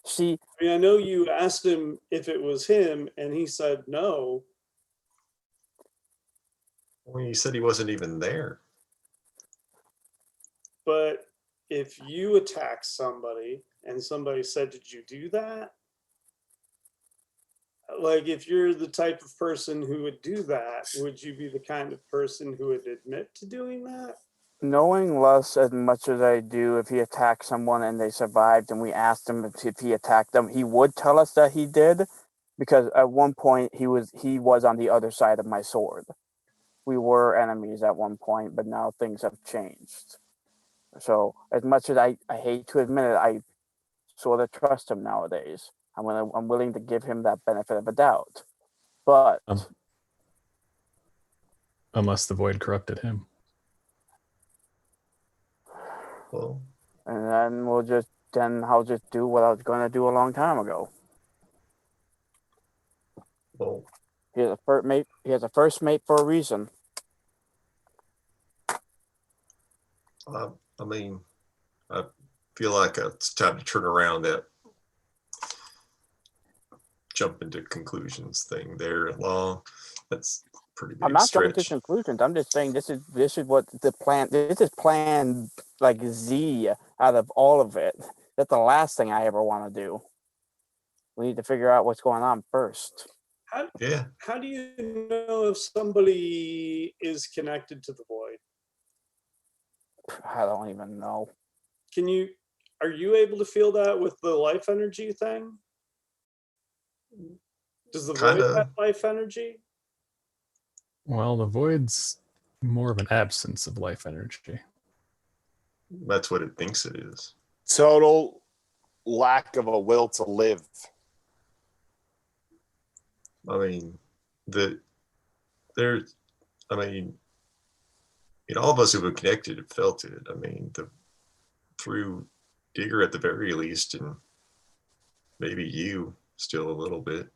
Speaker 2: See,
Speaker 7: I mean, I know you asked him if it was him, and he said no.
Speaker 4: Well, you said he wasn't even there.
Speaker 7: But if you attack somebody and somebody said, "Did you do that?" Like, if you're the type of person who would do that, would you be the kind of person who would admit to doing that?
Speaker 2: knowing Lus as much as I do, if he attacked someone and they survived and we asked him if he attacked them, he would tell us that he did, because at one point he was on the other side of my sword. We were enemies at one point, but now things have changed. So as much as I hate to admit it, I sort of trust him nowadays. I'm willing to give him that benefit of a doubt. But
Speaker 5: Unless the void corrupted him.
Speaker 4: Well,
Speaker 2: and then I'll just do what I was going to do a long time ago.
Speaker 4: well,
Speaker 2: He has a first mate. He has a first mate for a reason.
Speaker 4: I mean, I feel like it's time to turn around that jump into conclusions thing there. Long, that's pretty big
Speaker 2: I'm not
Speaker 4: stretch.
Speaker 2: jumping to conclusions. I'm just saying this is what the plan. This is plan like Z out of all of it. That's the last thing I ever want to do. We need to figure out what's going on first.
Speaker 4: Yeah.
Speaker 7: How do you know if somebody is connected to the void?
Speaker 2: I don't even know.
Speaker 7: Are you able to feel that with the life energy thing? Does the void
Speaker 4: Kinda.
Speaker 7: have life energy?
Speaker 5: Well, the void's more of an absence of life energy.
Speaker 4: That's what it thinks it is.
Speaker 6: Total lack of a will to live.
Speaker 4: I mean, all of us who were connected have felt it. I mean, through Digger at the very least, and maybe you still a little bit.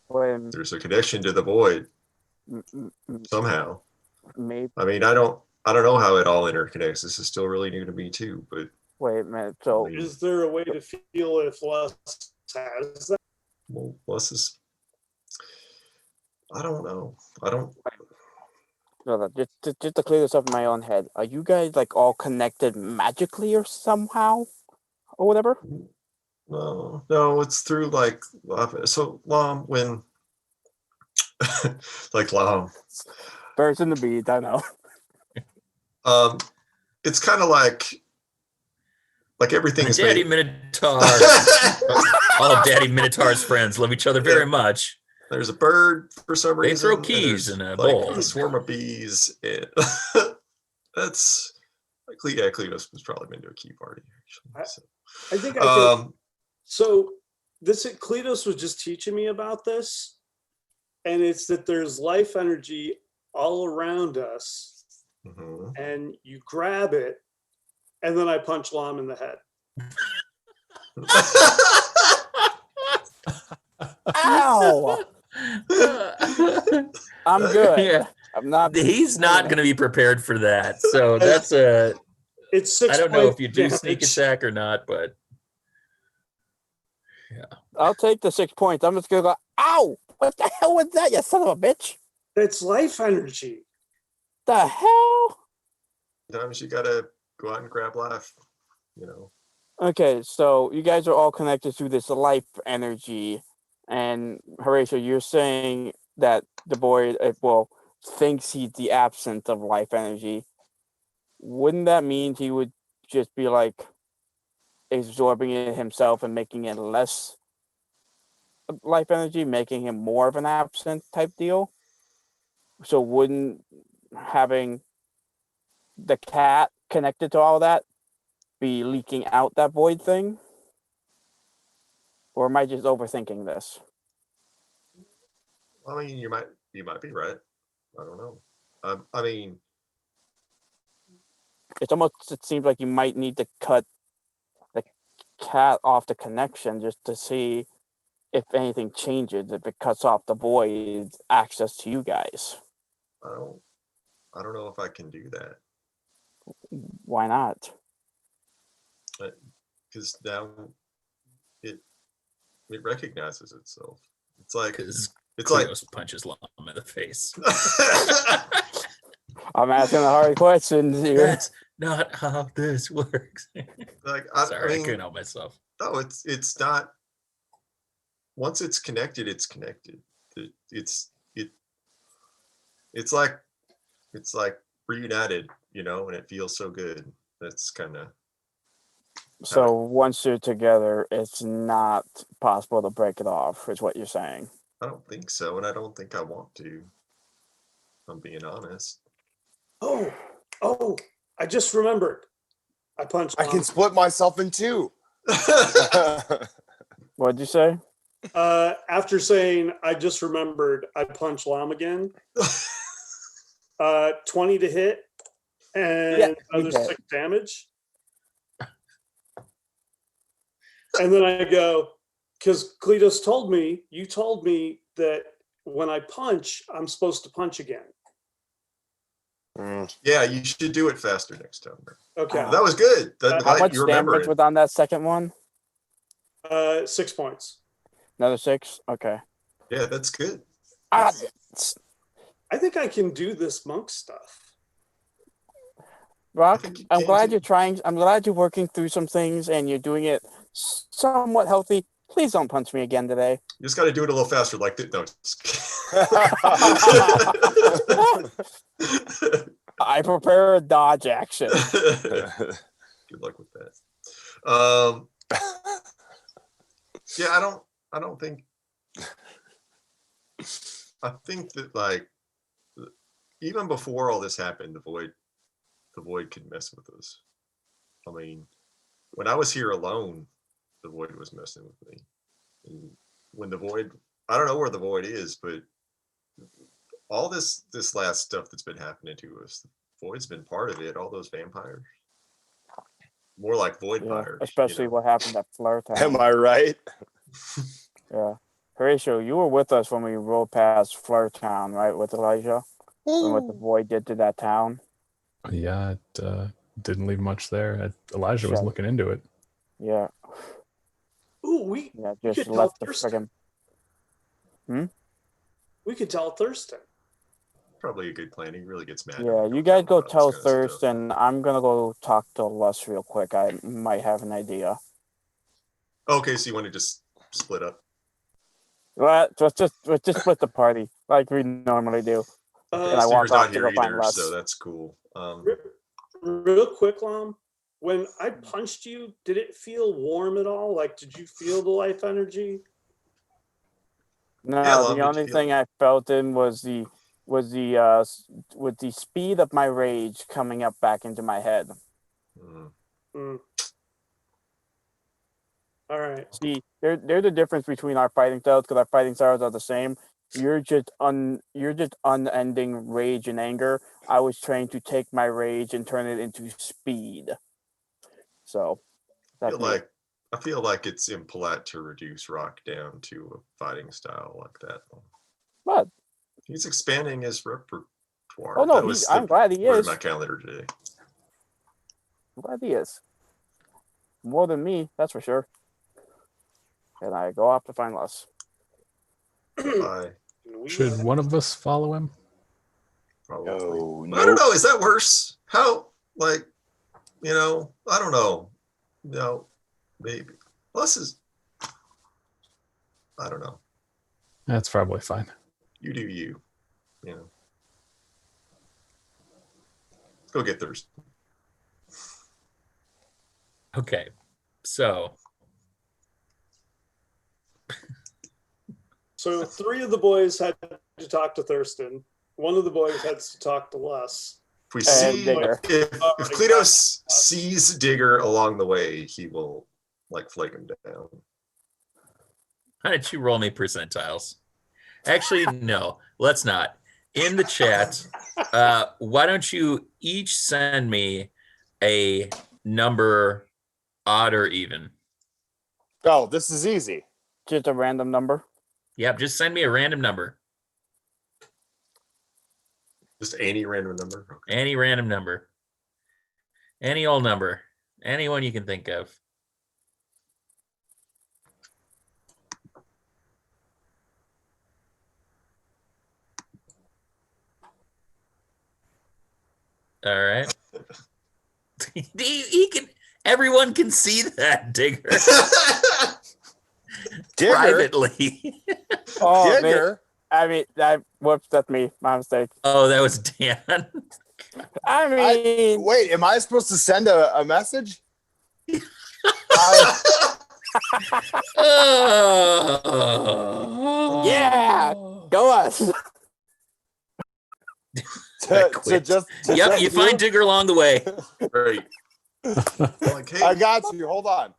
Speaker 2: When
Speaker 4: There's a connection to the void somehow.
Speaker 2: maybe.
Speaker 4: I mean, I don't know how it all interconnects. This is still really new to me too. But
Speaker 2: Wait a minute. So
Speaker 7: Is there a way to feel if Lust has that?
Speaker 4: well, plus is. I don't know. I don't.
Speaker 2: just to clear this up in my own head, are you guys like all connected magically or somehow or whatever?
Speaker 4: No, it's through like so Lom when like Lom.
Speaker 2: Birds and the bees. I know.
Speaker 4: It's kind of like everything's
Speaker 1: Daddy
Speaker 4: made.
Speaker 1: Minotaur. All of Daddy Minotaur's friends love each other very much.
Speaker 4: There's a bird for some
Speaker 1: They
Speaker 4: reason.
Speaker 1: throw keys
Speaker 4: and
Speaker 1: in a
Speaker 4: like
Speaker 1: bowl.
Speaker 4: a swarm of bees. That's Kleatos was probably been to a key party actually. So.
Speaker 7: I think I could. So Kleatos was just teaching me about this, and it's that there's life energy all around us, and you grab it, and then I punch Lom in the head.
Speaker 2: Ow! I'm good.
Speaker 1: Yeah.
Speaker 2: I'm not.
Speaker 1: He's not going to be prepared for that. So that's a.
Speaker 7: It's 6
Speaker 1: I don't know
Speaker 7: points
Speaker 1: if you do
Speaker 7: damage.
Speaker 1: sneak attack or not, but yeah.
Speaker 2: I'll take the 6 points. I'm just gonna go. Ow! What the hell was that? You son of a bitch!
Speaker 7: That's life energy.
Speaker 2: The hell?
Speaker 4: Sometimes you gotta go out and grab life.
Speaker 2: Okay, so you guys are all connected through this life energy, and Horatio, you're saying that the boy, thinks he's the absence of life energy. Wouldn't that mean he would just be like absorbing it himself and making it less life energy, making him more of an absent type deal? So wouldn't having the cat connected to all that be leaking out that void thing? Or am I just overthinking this?
Speaker 4: I mean, you might be right. I don't know. I mean,
Speaker 2: It seems like you might need to cut the cat off the connection just to see if anything changes, if it cuts off the void access to you guys.
Speaker 4: I don't know if I can do that.
Speaker 2: Why not?
Speaker 4: Because now it recognizes itself. It's like
Speaker 1: Kleatos punches Lom in the face.
Speaker 2: I'm asking the hard questions here.
Speaker 1: That's not how this works.
Speaker 4: like
Speaker 1: Sorry, I
Speaker 4: mean,
Speaker 1: couldn't help myself.
Speaker 4: no, it's not. Once it's connected, it's connected. It's like reunited, you know, and it feels so good. That's kind of.
Speaker 2: So once you're together, it's not possible to break it off, is what you're saying.
Speaker 4: I don't think so, and I don't think I want to. If I'm being honest.
Speaker 7: Oh, I just remembered. I punched.
Speaker 6: I can split myself in two.
Speaker 2: What'd you say?
Speaker 7: After saying I just remembered, I punched Lom again. 20 to hit and another 6 damage. And then I go, because Kleatos you told me that when I punch, I'm supposed to punch again.
Speaker 4: Yeah, you should do it faster next time.
Speaker 7: Okay.
Speaker 4: That was good.
Speaker 2: How much damage was on that second one?
Speaker 7: 6 points.
Speaker 2: Another 6? Okay.
Speaker 4: Yeah, that's good.
Speaker 7: I think I can do this monk stuff.
Speaker 2: Rock, I'm glad you're trying. I'm glad you're working through some things and you're doing it somewhat healthy. Please don't punch me again today.
Speaker 4: You just got to do it a little faster, like that. No.
Speaker 2: I prepare a dodge action.
Speaker 4: Good luck with that. Yeah, I don't think. I think that like even before all this happened, the void could mess with us. I mean, when I was here alone, the void was messing with me. And when the void, I don't know where the void is, but all this last stuff that's been happening to us, the void's been part of it. All those vampires, more like void fires.
Speaker 2: Especially what happened at Fleur Town.
Speaker 6: Am I right?
Speaker 2: Yeah. Horatio, you were with us when we rolled past Fleur Town, right, with Elijah? And what the void did to that town?
Speaker 5: Yeah, it didn't leave much there. Elijah was looking into it.
Speaker 2: Yeah.
Speaker 7: Ooh, we
Speaker 2: just
Speaker 7: could
Speaker 2: left
Speaker 7: tell
Speaker 2: the
Speaker 7: Thurston. We could tell Thurston.
Speaker 4: Probably a good plan. He really gets mad.
Speaker 2: Yeah, you guys go tell Thurston. I'm gonna go talk to Les real quick. I might have an idea.
Speaker 4: Okay, so you want to just split up?
Speaker 2: Well, let's just split the party like we normally do. And I walk off to go find Les.
Speaker 4: So that's cool.
Speaker 7: Real quick, Lom, when I punched you, did it feel warm at all? Like, did you feel the life energy?
Speaker 2: No, yeah, the only thing I felt in was the speed of my rage coming up back into my head.
Speaker 7: All right.
Speaker 2: See, there's a difference between our fighting styles because our fighting styles are the same. You're just unending rage and anger. I was trained to take my rage and turn it into speed. So
Speaker 4: I feel like it's impolite to reduce Rock down to a fighting style like that.
Speaker 2: What?
Speaker 4: He's expanding his repertoire.
Speaker 2: Oh no, I'm glad he is.
Speaker 4: My calendar today.
Speaker 2: I'm glad he is. More than me, that's for sure. And I go off to find Les.
Speaker 4: Bye.
Speaker 5: Should one of us follow him?
Speaker 4: Probably. No. I don't know. Is that worse? How, like, you know, I don't know. No, maybe. Les is, I don't know.
Speaker 5: That's probably fine.
Speaker 4: You do you. You know. Let's go get Thursday.
Speaker 1: Okay, so.
Speaker 7: So 3 of the boys had to talk to Thurston. 1 of the boys had to talk to Les.
Speaker 4: If we see, if Kleatos sees Digger along the way, he will like flag him down.
Speaker 1: Why don't you roll me percentiles? Actually, no, let's not. In the chat, why don't you each send me a number, odd or even?
Speaker 6: Oh, this is easy.
Speaker 2: Just a random number.
Speaker 1: Yep, just send me a random number.
Speaker 4: Just any random number. Okay.
Speaker 1: Any random number. Any old number. Anyone you can think of. All right. He can. Everyone can see that, Digger.
Speaker 6: Digger.
Speaker 1: Privately.
Speaker 2: Oh,
Speaker 6: Digger.
Speaker 2: Whoops, that's me. My mistake.
Speaker 1: Oh, that was Dan.
Speaker 2: I mean,
Speaker 6: Wait, am I supposed to send a message?
Speaker 1: Oh.
Speaker 2: Yeah, go us.
Speaker 1: Yep, you find Digger along the way.
Speaker 4: Right. Like, hey,
Speaker 6: I got you. Hold on.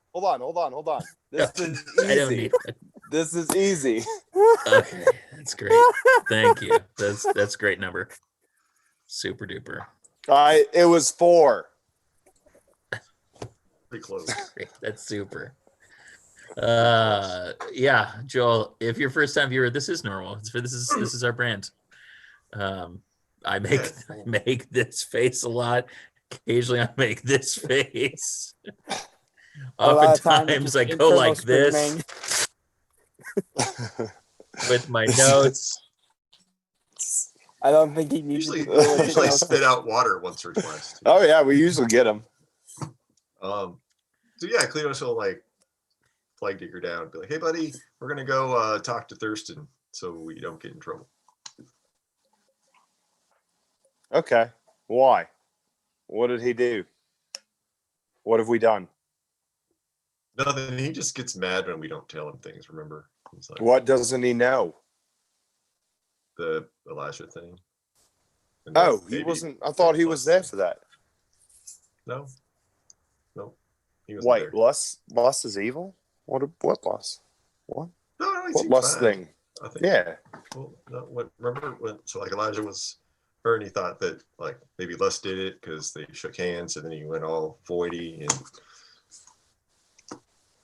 Speaker 6: This is
Speaker 1: I don't
Speaker 6: easy.
Speaker 1: need that.
Speaker 6: This is easy.
Speaker 1: Okay, that's great. Thank you. That's a great number. Super duper.
Speaker 6: It was 4.
Speaker 4: pretty close.
Speaker 1: Great. That's super. Yeah, Joel, if you're a first time viewer, this is normal. This is our brand. I make this face a lot. Occasionally I make this face. Oftentimes I go like this with my notes.
Speaker 2: I don't think he needs
Speaker 4: Usually
Speaker 2: to
Speaker 4: I spit out water once or twice. Too.
Speaker 6: Oh yeah, we usually get them.
Speaker 4: So yeah, Kleatos will like flag Digger down and be like, hey buddy, we're gonna go talk to Thurston so we don't get in trouble.
Speaker 6: Okay. Why? What did he do? What have we done?
Speaker 4: Nothing. He just gets mad when we don't tell him things, remember? He's like,
Speaker 6: What doesn't he know?
Speaker 4: the Elijah thing. And
Speaker 6: Oh,
Speaker 4: then
Speaker 6: he
Speaker 4: maybe
Speaker 6: wasn't. I thought he was there for that.
Speaker 4: No. He wasn't
Speaker 6: Wait,
Speaker 4: there.
Speaker 6: lust is evil? What lust? What?
Speaker 4: No, he
Speaker 6: What
Speaker 4: seemed
Speaker 6: lust
Speaker 4: fine.
Speaker 6: thing?
Speaker 4: I think.
Speaker 6: Yeah.
Speaker 4: Well, no, remember when? So like Elijah was her, and he thought that like maybe Lust did it because they shook hands, and then he went all voidy, and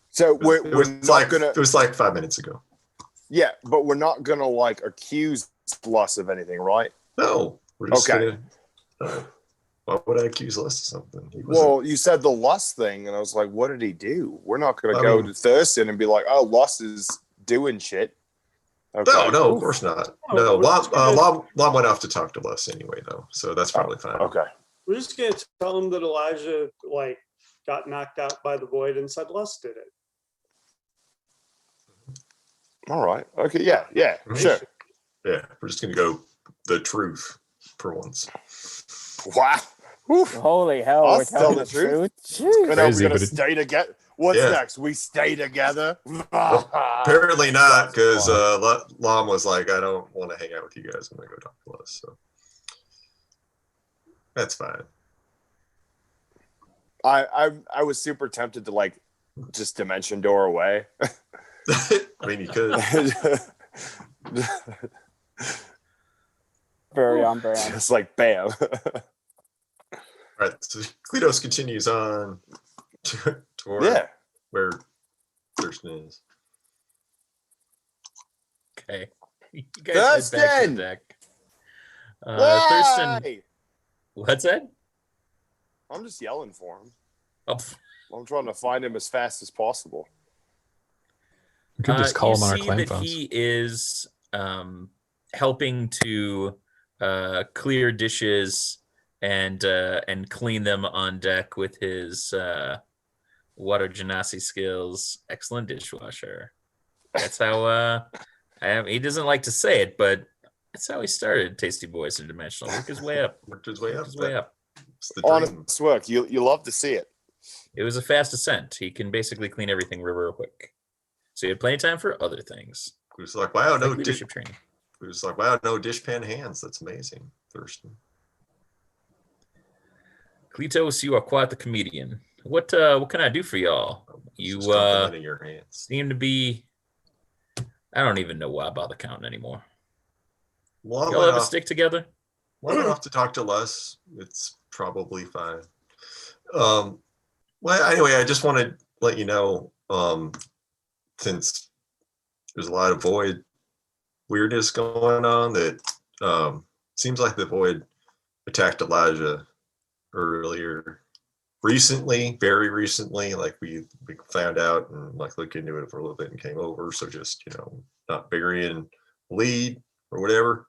Speaker 6: So we're not gonna.
Speaker 4: It was like 5 minutes ago.
Speaker 6: Yeah, but we're not gonna like accuse Lust of anything, right?
Speaker 4: No, we're just
Speaker 6: Okay.
Speaker 4: gonna. Why would I accuse Lust of something? He wasn't-
Speaker 6: Well, you said the Lust thing, and I was like, what did he do? We're not gonna
Speaker 4: I
Speaker 6: go
Speaker 4: mean-
Speaker 6: to Thurston and be like, oh, Lust is doing shit. Okay.
Speaker 4: No, of course not.
Speaker 3: Oh,
Speaker 4: No,
Speaker 3: we're just gonna-
Speaker 4: Lom went off to talk to Lust anyway, though, so that's probably fine.
Speaker 6: Okay.
Speaker 3: We're just gonna tell him that Elijah like got knocked out by the void and said Lust did it.
Speaker 6: All right. Okay. Yeah.
Speaker 4: Mhm.
Speaker 6: Sure.
Speaker 4: Yeah, we're just gonna go the truth for once.
Speaker 6: Wow. Oof.
Speaker 2: Holy hell, we're
Speaker 6: Us tell
Speaker 2: telling
Speaker 6: the
Speaker 2: the
Speaker 6: truth?
Speaker 2: truth.
Speaker 6: And are we
Speaker 5: Crazy,
Speaker 6: gonna
Speaker 5: but it-
Speaker 6: stay together? What's
Speaker 4: Yeah.
Speaker 6: next? We stay together?
Speaker 4: Apparently not,
Speaker 6: That's
Speaker 4: because
Speaker 6: fine.
Speaker 4: Lom was like, I don't want to hang out with you guys. I'm gonna go talk to Lust. So that's fine.
Speaker 6: I was super tempted to like just dimension door away.
Speaker 4: I mean, you could.
Speaker 2: Very on brand.
Speaker 6: Just like bam.
Speaker 4: All right, so Kleatos continues on toward
Speaker 6: Yeah.
Speaker 4: where Thurston is.
Speaker 1: Okay. You guys head back to
Speaker 6: Thurston!
Speaker 1: the deck. Thurston,
Speaker 6: Why?
Speaker 1: what's that?
Speaker 6: I'm just yelling for him.
Speaker 1: Oh, pff.
Speaker 6: I'm trying to find him as fast as possible.
Speaker 5: We could just call
Speaker 1: you
Speaker 5: him on our
Speaker 1: see
Speaker 5: clan
Speaker 1: that
Speaker 5: phones.
Speaker 1: he is helping to clear dishes and clean them on deck with his water genasi skills. Excellent dishwasher. That's how he doesn't like to say it, but that's how he started Tasty Boyz Interdimensional. Worked his way up.
Speaker 4: Worked his way up.
Speaker 1: Worked his way up.
Speaker 4: It's the dream.
Speaker 6: Honest work. You love to see it.
Speaker 1: It was a fast ascent. He can basically clean everything real quick. So he had plenty of time for other things.
Speaker 4: He was like, wow,
Speaker 1: Like
Speaker 4: no dish.
Speaker 1: leadership training.
Speaker 4: He was like, wow, no dishpan hands. That's amazing, Thurston.
Speaker 1: Kleatos, you are quite the comedian. What can I do for y'all? You
Speaker 4: Just complimenting your hands.
Speaker 1: seem to be. I don't even know why I bother counting anymore.
Speaker 4: Lom
Speaker 1: Y'all
Speaker 4: went
Speaker 1: ever
Speaker 4: off,
Speaker 1: stick together?
Speaker 4: Lom went off to talk to Les. It's probably fine. Well, anyway, I just want to let you know, since there's a lot of void weirdness going on that seems like the void attacked Elijah earlier recently, very recently, like we found out and like looked into it for a little bit and came over. So just, not burying lead or whatever.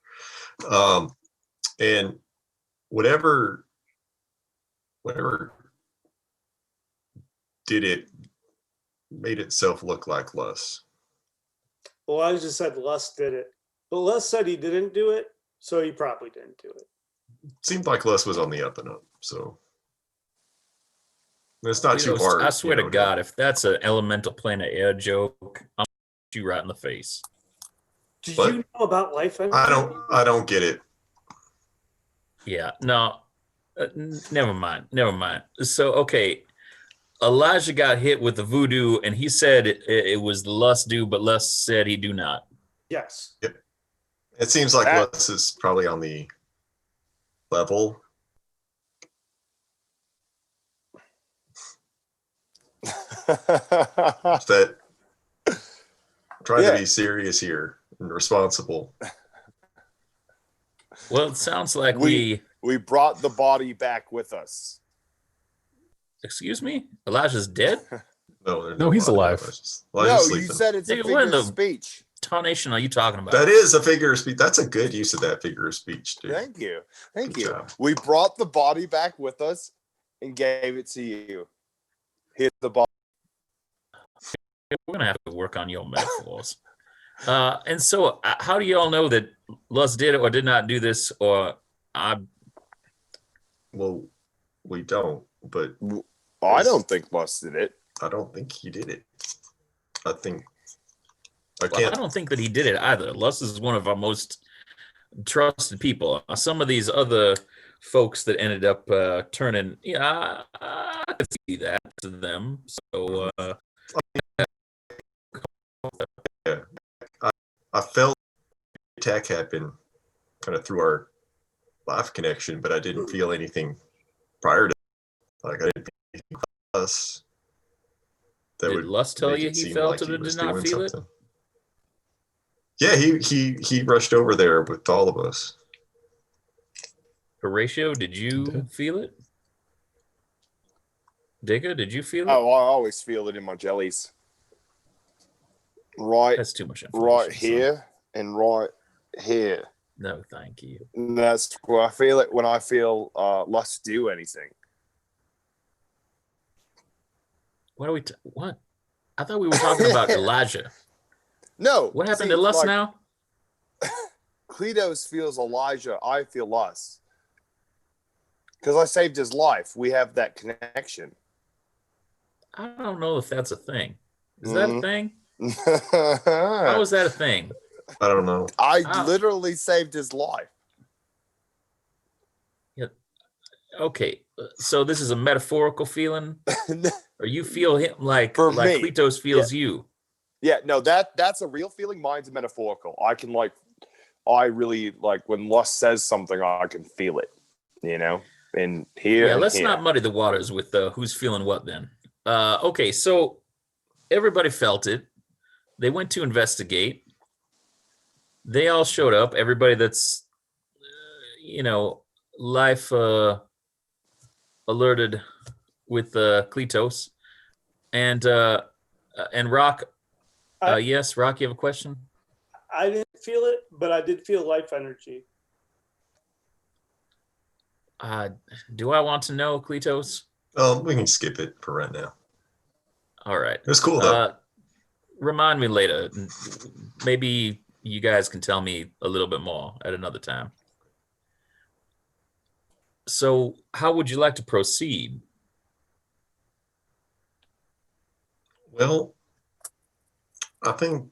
Speaker 4: And whatever did it, made itself look like lust.
Speaker 7: Well, I just said Lust did it, but Lust said he didn't do it, so he probably didn't do it.
Speaker 4: Seemed like lust was on the up and up, so it's not too
Speaker 1: Kleatos,
Speaker 4: hard.
Speaker 1: I swear to God, if that's an elemental plane of air joke, I'm gonna shoot you right in the face.
Speaker 7: Did
Speaker 4: But
Speaker 7: you know about life energy?
Speaker 4: I don't get it.
Speaker 1: Yeah, no, never mind. So, okay, Elijah got hit with the voodoo, and he said it was the lust do, but Lust said he do not.
Speaker 7: Yes.
Speaker 4: Yep. It seems like lust is probably on the level. That trying to be serious here and responsible.
Speaker 1: Well, it sounds like
Speaker 6: we brought the body back with us.
Speaker 1: Excuse me? Elijah's dead?
Speaker 4: No,
Speaker 5: he's alive.
Speaker 6: No, you said it's a figure of speech.
Speaker 1: Tarnation are you talking about?
Speaker 4: That is a figure of speech. That's a good use of that figure of speech, dude.
Speaker 6: Thank you. Thank
Speaker 4: Good
Speaker 6: you.
Speaker 4: job.
Speaker 6: We brought the body back with us and gave it to you. Here's the body.
Speaker 1: We're gonna have to work on your metaphors. And so, how do you all know that Lust did or did not do this? Or
Speaker 4: well, we don't. But
Speaker 6: I don't think Lust did it.
Speaker 4: I don't think he did it. I think
Speaker 1: I don't think that he did it either. Lust is one of our most trusted people. Some of these other folks that ended up turning, I could see that to them. So
Speaker 4: yeah, I felt the attack happened kind of through our live connection, but I didn't feel anything prior to like I didn't feel anything from us. That
Speaker 1: did Lust tell you he felt it or did not feel it?
Speaker 4: Yeah, he rushed over there with all of us.
Speaker 1: Horatio, did you feel it? Digger, did you feel it?
Speaker 6: Oh, I always feel it in my jellies. Right.
Speaker 1: That's too much information.
Speaker 6: Right here and right here.
Speaker 1: No, thank you.
Speaker 6: And that's where I feel it when I feel Lust do anything.
Speaker 1: What are we? What? I thought we were talking about Elijah.
Speaker 6: No.
Speaker 1: What happened to Lust now?
Speaker 6: Kleatos feels Elijah. I feel Lust. Because I saved his life. We have that connection.
Speaker 1: I don't know if that's a thing. Is that a thing?
Speaker 6: How
Speaker 1: How is that a thing?
Speaker 4: I don't know.
Speaker 6: I literally saved his life.
Speaker 1: Yeah. Okay, so this is a metaphorical feeling, or you feel him like
Speaker 6: For me,
Speaker 1: Kleatos feels you?
Speaker 6: Yeah, no, that's a real feeling. Mine's metaphorical. I really like when Lust says something, I can feel it, and here.
Speaker 1: Yeah,
Speaker 6: and
Speaker 1: let's
Speaker 6: here.
Speaker 1: not muddy the waters with who's feeling what then. Okay, so everybody felt it. They went to investigate. They all showed up. Everybody that's, life alerted with Kleatos. And Rock, yes, Rock, you have a question?
Speaker 7: I didn't feel it, but I did feel life energy.
Speaker 1: Do I want to know, Kleatos?
Speaker 4: We can skip it for right now.
Speaker 1: All right.
Speaker 4: It's cool though.
Speaker 1: Remind me later. Maybe you guys can tell me a little bit more at another time. So how would you like to proceed?
Speaker 4: Well, I think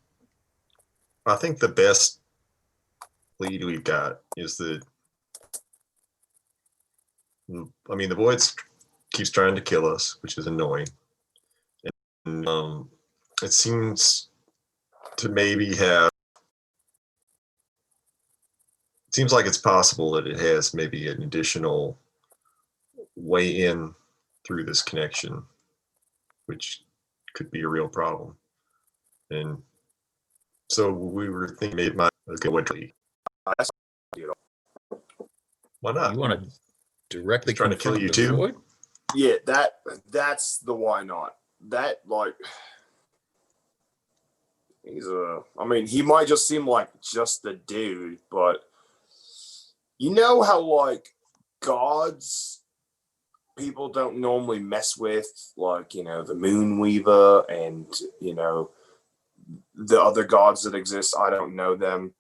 Speaker 4: the best lead we've got is the void keeps trying to kill us, which is annoying. And it seems to maybe have. It seems like it's possible that it has maybe an additional way in through this connection, which could be a real problem. And So we were thinking maybe my okay, what why not?
Speaker 1: You want to directly
Speaker 4: He's trying to kill
Speaker 1: confront
Speaker 4: you
Speaker 1: the
Speaker 4: too?
Speaker 1: void?
Speaker 6: Yeah, that's the why not. That like I mean, he might just seem like just a dude, but you know how like gods people don't normally mess with, like, you know, the Moonweaver and, you know, the other gods that exist. I don't know them.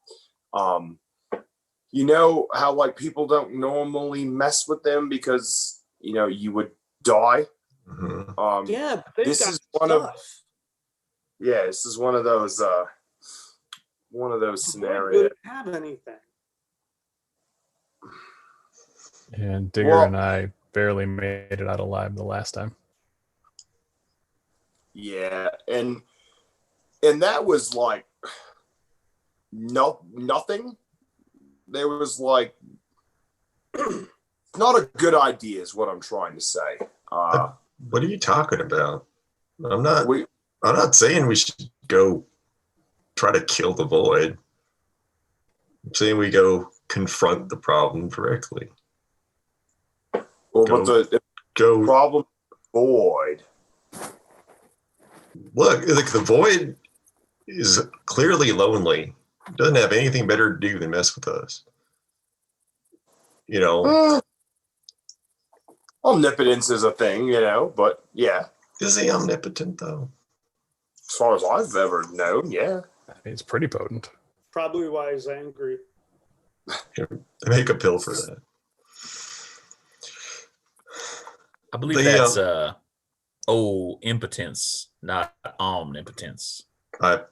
Speaker 6: You know how like people don't normally mess with them because, you know, you would die.
Speaker 4: Mm-hmm.
Speaker 7: Yeah, but they've
Speaker 6: This
Speaker 7: got
Speaker 6: is one of
Speaker 7: stuff.
Speaker 6: yeah, this is one of those
Speaker 7: Void
Speaker 6: scenarios.
Speaker 7: wouldn't have anything.
Speaker 5: And Digger and I barely made it out alive the last time.
Speaker 6: Yeah, and that was like nothing. There was like not a good idea is what I'm trying to say.
Speaker 4: What are you talking about? I'm not
Speaker 6: We
Speaker 4: I'm not saying we should go try to kill the void. I'm saying we go confront the problem directly.
Speaker 6: well, but the
Speaker 4: Go
Speaker 6: problem void.
Speaker 4: look, the void is clearly lonely. Doesn't have anything better to do than mess with us. You know,
Speaker 6: Omnipotence is a thing, you know, but yeah,
Speaker 4: is he omnipotent though?
Speaker 6: as far as I've ever known, yeah.
Speaker 5: I mean, it's pretty potent.
Speaker 7: Probably why he's angry.
Speaker 4: Make a pill for that.
Speaker 1: I believe that's impotence, not omnipotence.
Speaker 4: I have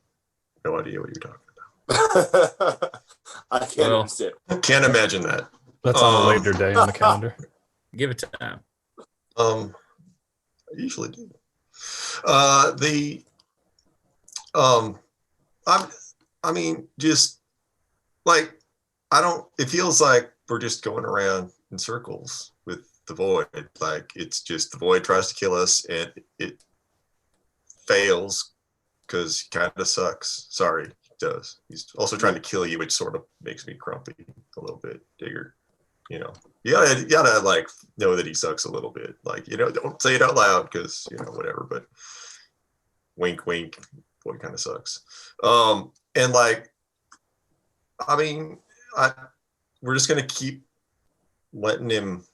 Speaker 4: no idea what you're talking about.
Speaker 6: I can't understand.
Speaker 4: Can't imagine that.
Speaker 5: That's on a later day on the calendar.
Speaker 1: Give it time.
Speaker 4: I usually do. I mean, just like it feels like we're just going around in circles with the void. Like it's just the void tries to kill us and it fails because he kind of sucks. Sorry, he does. He's also trying to kill you, which sort of makes me grumpy a little bit, Digger. You know, you gotta like know that he sucks a little bit. Like, you know, don't say it out loud because, you know, whatever, but wink, wink, boy kind of sucks. And like, I mean, we're just gonna keep letting him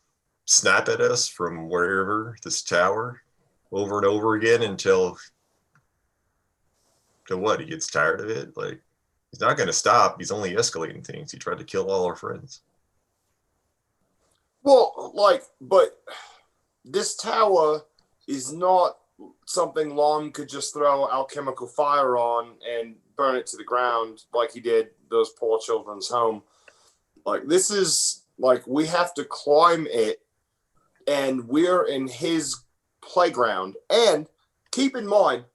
Speaker 4: snap at us from wherever this tower over and over again until he gets tired of it. Like, he's not gonna stop. He's only escalating things. He tried to kill all our friends.
Speaker 6: Well, like, but this tower is not something Lom could just throw alchemical fire on and burn it to the ground like he did those poor children's home. Like, this is like we have to climb it, and we're in his playground. And keep in mind,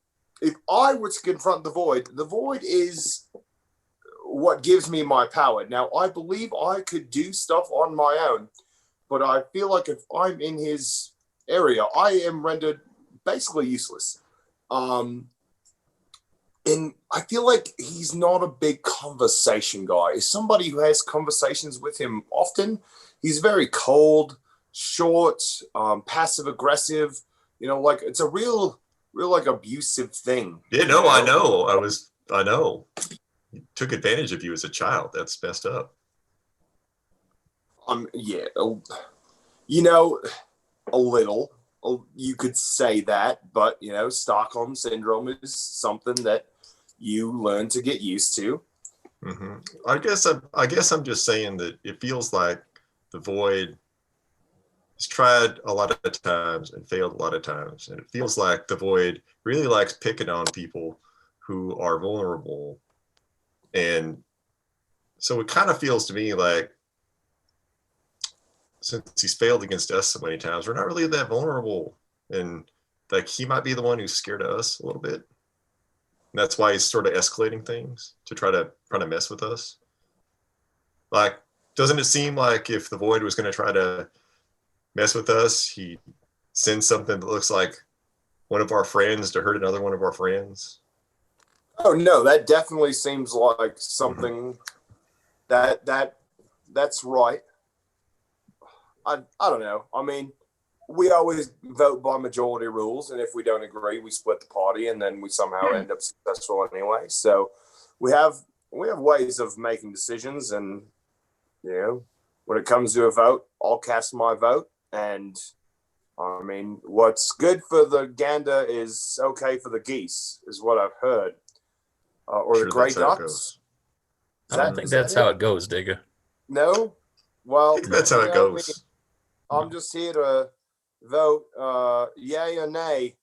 Speaker 6: if I were to confront the void is what gives me my power. Now, I believe I could do stuff on my own, but I feel like if I'm in his area, I am rendered basically useless. And I feel like he's not a big conversation guy. He's somebody who has conversations with him often. He's very cold, short, passive aggressive. You know, like it's a real like abusive thing.
Speaker 4: Yeah, no, I know. I know. He took advantage of you as a child. That's messed up.
Speaker 6: Yeah, you know, a little. You could say that, but you know, Stockholm syndrome is something that you learn to get used to.
Speaker 4: Mm-hmm. I guess I'm just saying that it feels like the void has tried a lot of times and failed a lot of times, and it feels like the void really likes picking on people who are vulnerable, and so it kind of feels to me like, since he's failed against us so many times, we're not really that vulnerable. And like, he might be the one who's scared of us a little bit. And that's why he's sort of escalating things to try to mess with us. Like, doesn't it seem like if the void was going to try to mess with us, he sends something that looks like one of our friends to hurt another one of our friends?
Speaker 6: Oh no, that definitely seems like something that's right. I don't know. I mean, we always vote by majority rules, and if we don't agree, we split the party, and then we somehow end up successful anyway. So we have ways of making decisions, and when it comes to a vote, I'll cast my vote, and I mean, what's good for the gander is okay for the geese, is what I've heard, or the gray ducks.
Speaker 1: I don't think that's how it goes, Digger.
Speaker 6: No, well,
Speaker 4: I think that's how it goes.
Speaker 6: I'm just here to vote yay or nay.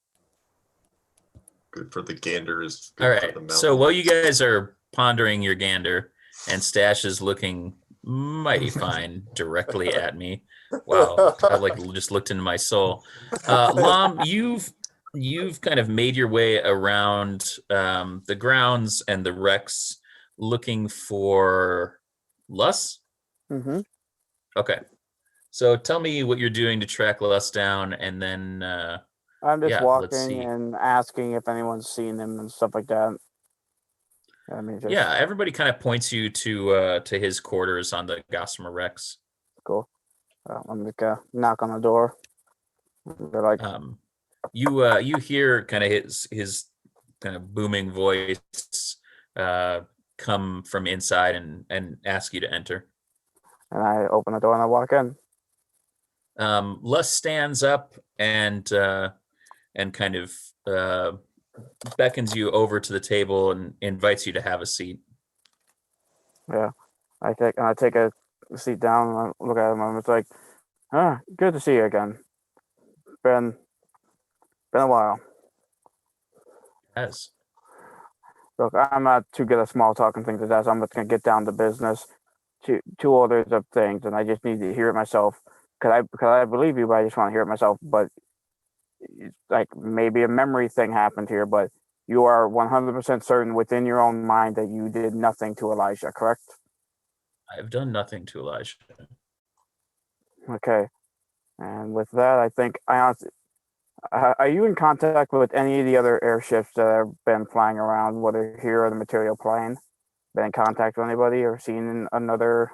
Speaker 4: Good for the gander is good
Speaker 1: All
Speaker 4: for the
Speaker 1: right.
Speaker 4: mountain.
Speaker 1: So while you guys are pondering your gander, and Stash is looking mighty fine directly at me. Wow, I like just looked into my soul. Lom, you've kind of made your way around the grounds and the wrecks, looking for Lus.
Speaker 2: Mm-hmm.
Speaker 1: Okay, so tell me what you're doing to track Lus down, and then
Speaker 2: I'm just
Speaker 1: yeah, let's see.
Speaker 2: walking and asking if anyone's seen him and stuff like that. I mean, just
Speaker 1: Yeah, everybody kind of points you to his quarters on the Gossamer Rex.
Speaker 2: cool. I'm gonna knock on the door. They're like,
Speaker 1: You hear kind of his kind of booming voice come from inside and ask you to enter.
Speaker 2: and I open the door and I walk in.
Speaker 1: Lus stands up and kind of beckons you over to the table and invites you to have a seat.
Speaker 2: Yeah, I take a seat down and I look at him and it's like, good to see you again. Been a while.
Speaker 1: Yes.
Speaker 2: Look, I'm not too good at small talk and things like that, so I'm just gonna get down to business. Two orders of things, and I just need to hear it myself. Because I believe you, but I just want to hear it myself. But it's like maybe a memory thing happened here, but you are 100% certain within your own mind that you did nothing to Elijah, correct?
Speaker 1: I've done nothing to Elijah.
Speaker 2: Okay. And with that, I think I honestly, are you in contact with any of the other airships that have been flying around, whether here or the material plane? Been in contact with anybody or seen another?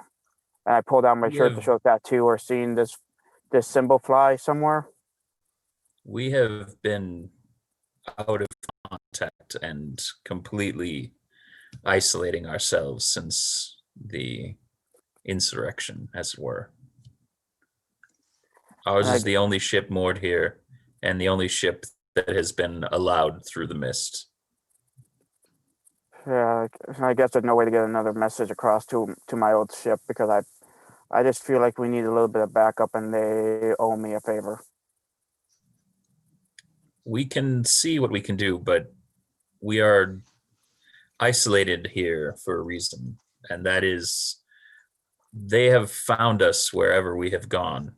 Speaker 2: And I pulled down my shirt to show tattoo or seen this symbol fly somewhere.
Speaker 1: We have been out of contact and completely isolating ourselves since the insurrection, as it were. Ours is the only ship moored here and the only ship that has been allowed through the mist.
Speaker 2: Yeah, I guess there's no way to get another message across to my old ship because I just feel like we need a little bit of backup and they owe me a favor.
Speaker 1: We can see what we can do, but we are isolated here for a reason, and that is they have found us wherever we have gone,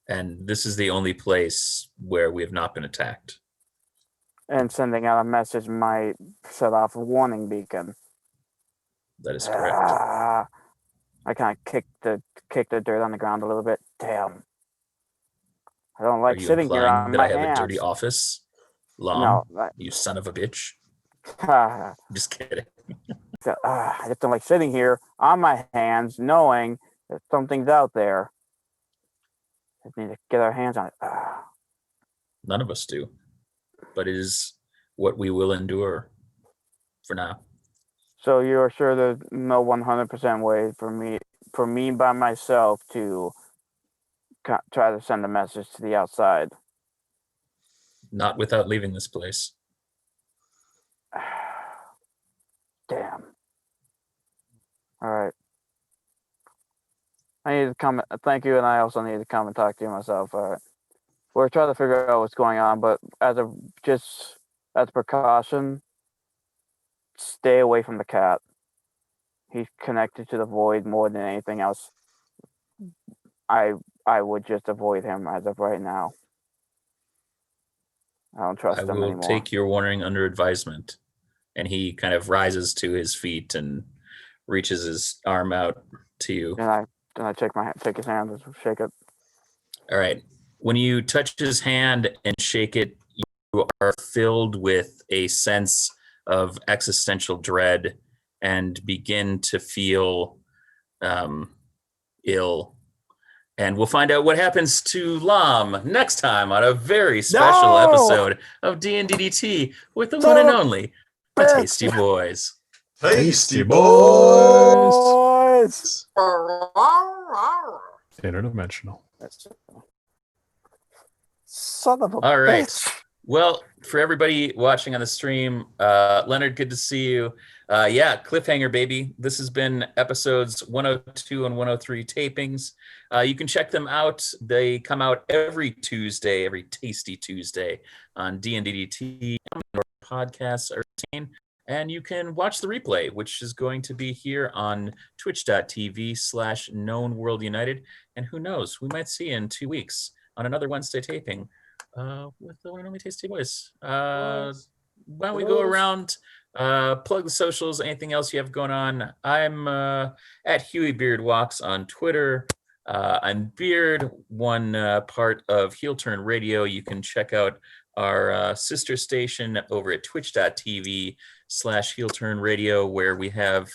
Speaker 1: and this is the only place where we have not been attacked.
Speaker 2: And sending out a message might set off a warning beacon.
Speaker 1: That is correct.
Speaker 2: I kind of kick the dirt on the ground a little bit. Damn. I don't like sitting here on
Speaker 1: that
Speaker 2: my
Speaker 1: I have
Speaker 2: hands.
Speaker 1: a dirty office? Lom,
Speaker 2: No,
Speaker 1: you son of a bitch.
Speaker 2: I'm
Speaker 1: just kidding.
Speaker 2: I just don't like sitting here on my hands knowing that something's out there. Just need to get our hands on it.
Speaker 1: None of us do, but it is what we will endure for now.
Speaker 2: So you're sure there's no 100% way for me by myself to try to send a message to the outside?
Speaker 1: Not without leaving this place.
Speaker 2: Damn. All right. I need to come. Thank you, and I also need to come and talk to you myself. All right. We're trying to figure out what's going on, but as a precaution, stay away from the cat. He's connected to the void more than anything else. I would just avoid him as of right now. I don't trust him anymore.
Speaker 1: I will take your warning under advisement. And he kind of rises to his feet and reaches his arm out to you.
Speaker 2: And I take his hand and shake it.
Speaker 1: All right. When you touch his hand and shake it, you are filled with a sense of existential dread and begin to feel ill. And we'll find out what happens to Lom next time on a very special episode of D&DDT with the one and only the Tasty Boyz.
Speaker 4: Tasty
Speaker 6: Boys.
Speaker 5: Interdimensional.
Speaker 2: Son of a
Speaker 1: All right.
Speaker 2: bitch.
Speaker 1: Well, for everybody watching on the stream, Leonard, good to see you. Yeah, cliffhanger, baby. This has been episodes 102 and 103 tapings. You can check them out. They come out every Tuesday, every Tasty Tuesday on D&DDT. Podcasts are retained. And you can watch the replay, which is going to be here on twitch.tv/knownworldunited. And who knows, we might see you in 2 weeks on another Wednesday taping with the one and only Tasty Boyz. Why don't we go around, plug the socials, anything else you have going on? I'm at Huey Beard Walks on Twitter. I'm Beard, one part of Heel Turn Radio. You can check out our sister station over at twitch.tv/Heel Turn Radio, where we have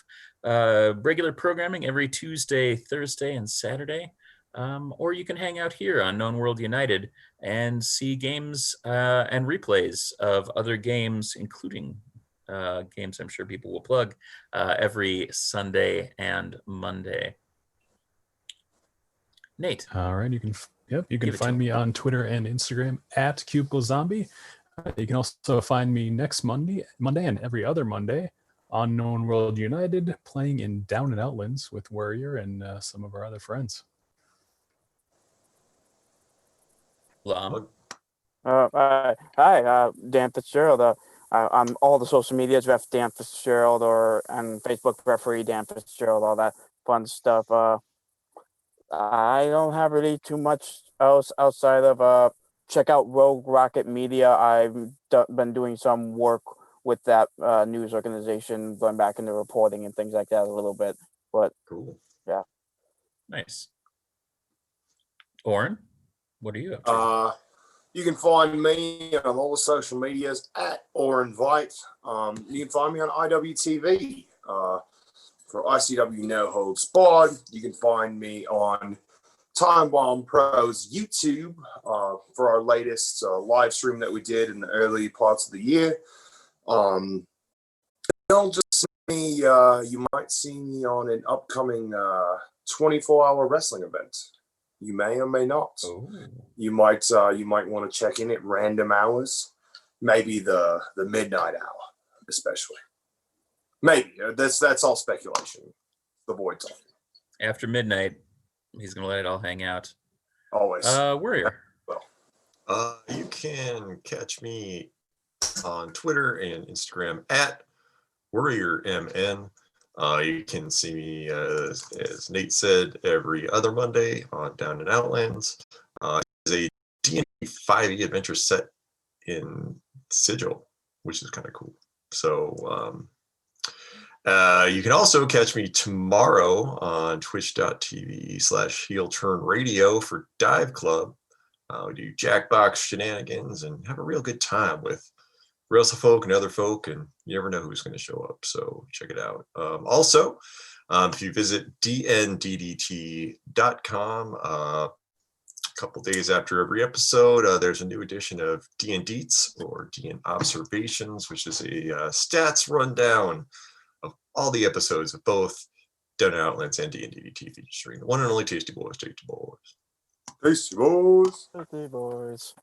Speaker 1: regular programming every Tuesday, Thursday, and Saturday. Or you can hang out here on Known World United and see games and replays of other games, including games I'm sure people will plug every Sunday and Monday. Nate.
Speaker 5: All right, you can find me on Twitter and Instagram at CubicleZombie. You can also find me next Monday and every other Monday on Known World United, playing in Down and Outlands with Warrior and some of our other friends.
Speaker 1: Lom.
Speaker 2: Hi, Dan Fitzgerald. On all the social medias, Ref Dan Fitzgerald, or on Facebook, Referee Dan Fitzgerald, all that fun stuff. I don't have really too much else outside of check out Rogue Rocket Media. I've been doing some work with that news organization, going back into reporting and things like that a little bit. But
Speaker 4: Cool.
Speaker 2: Yeah.
Speaker 1: Nice. Oren, what are you up to?
Speaker 6: You can find me on all the social medias at OrenVite. You can find me on IWTV for ICW No Holds Barred. You can find me on Time Bomb Pro's YouTube for our latest live stream that we did in the early parts of the year. Don't just see me, you might see me on an upcoming 24-hour wrestling event. You may or may not.
Speaker 1: Oh.
Speaker 6: You might want to check in at random hours, maybe the midnight hour, especially. Maybe that's all speculation. The Void talking.
Speaker 1: After midnight, he's gonna let it all hang out.
Speaker 6: Always.
Speaker 1: Warrior.
Speaker 4: You can catch me on Twitter and Instagram at WarriorMN. You can see me, as Nate said, every other Monday on Down and Outlands. It's a D&D 5e adventure set in Sigil, which is kind of cool. So you can also catch me tomorrow on twitch.tv/HeelTurnRadio for Dive Club. We do Jackbox shenanigans and have a real good time with wrestle folk and other folk, and you never know who's going to show up, so check it out. Also, if you visit DNDDT.com, a couple days after every episode, there's a new edition of D&Deets, or D&D Observations, which is a stats rundown of all the episodes of both Down and Outlands and D&DDT, featuring the one and only Tasty Boyz, Tasty Boyz.
Speaker 6: Tasty Boyz.
Speaker 2: Tasty Boyz.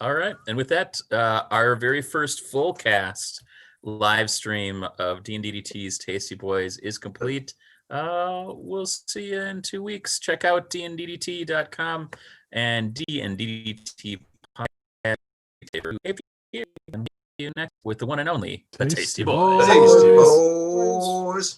Speaker 1: All right, and with that, our very first full cast live stream of D&DDT's Tasty Boyz is complete. We'll see you in 2 weeks. Check out dnddt.com and D&DDT podcast. See you next with the one and only the Tasty Boyz.
Speaker 4: Tasty Boyz.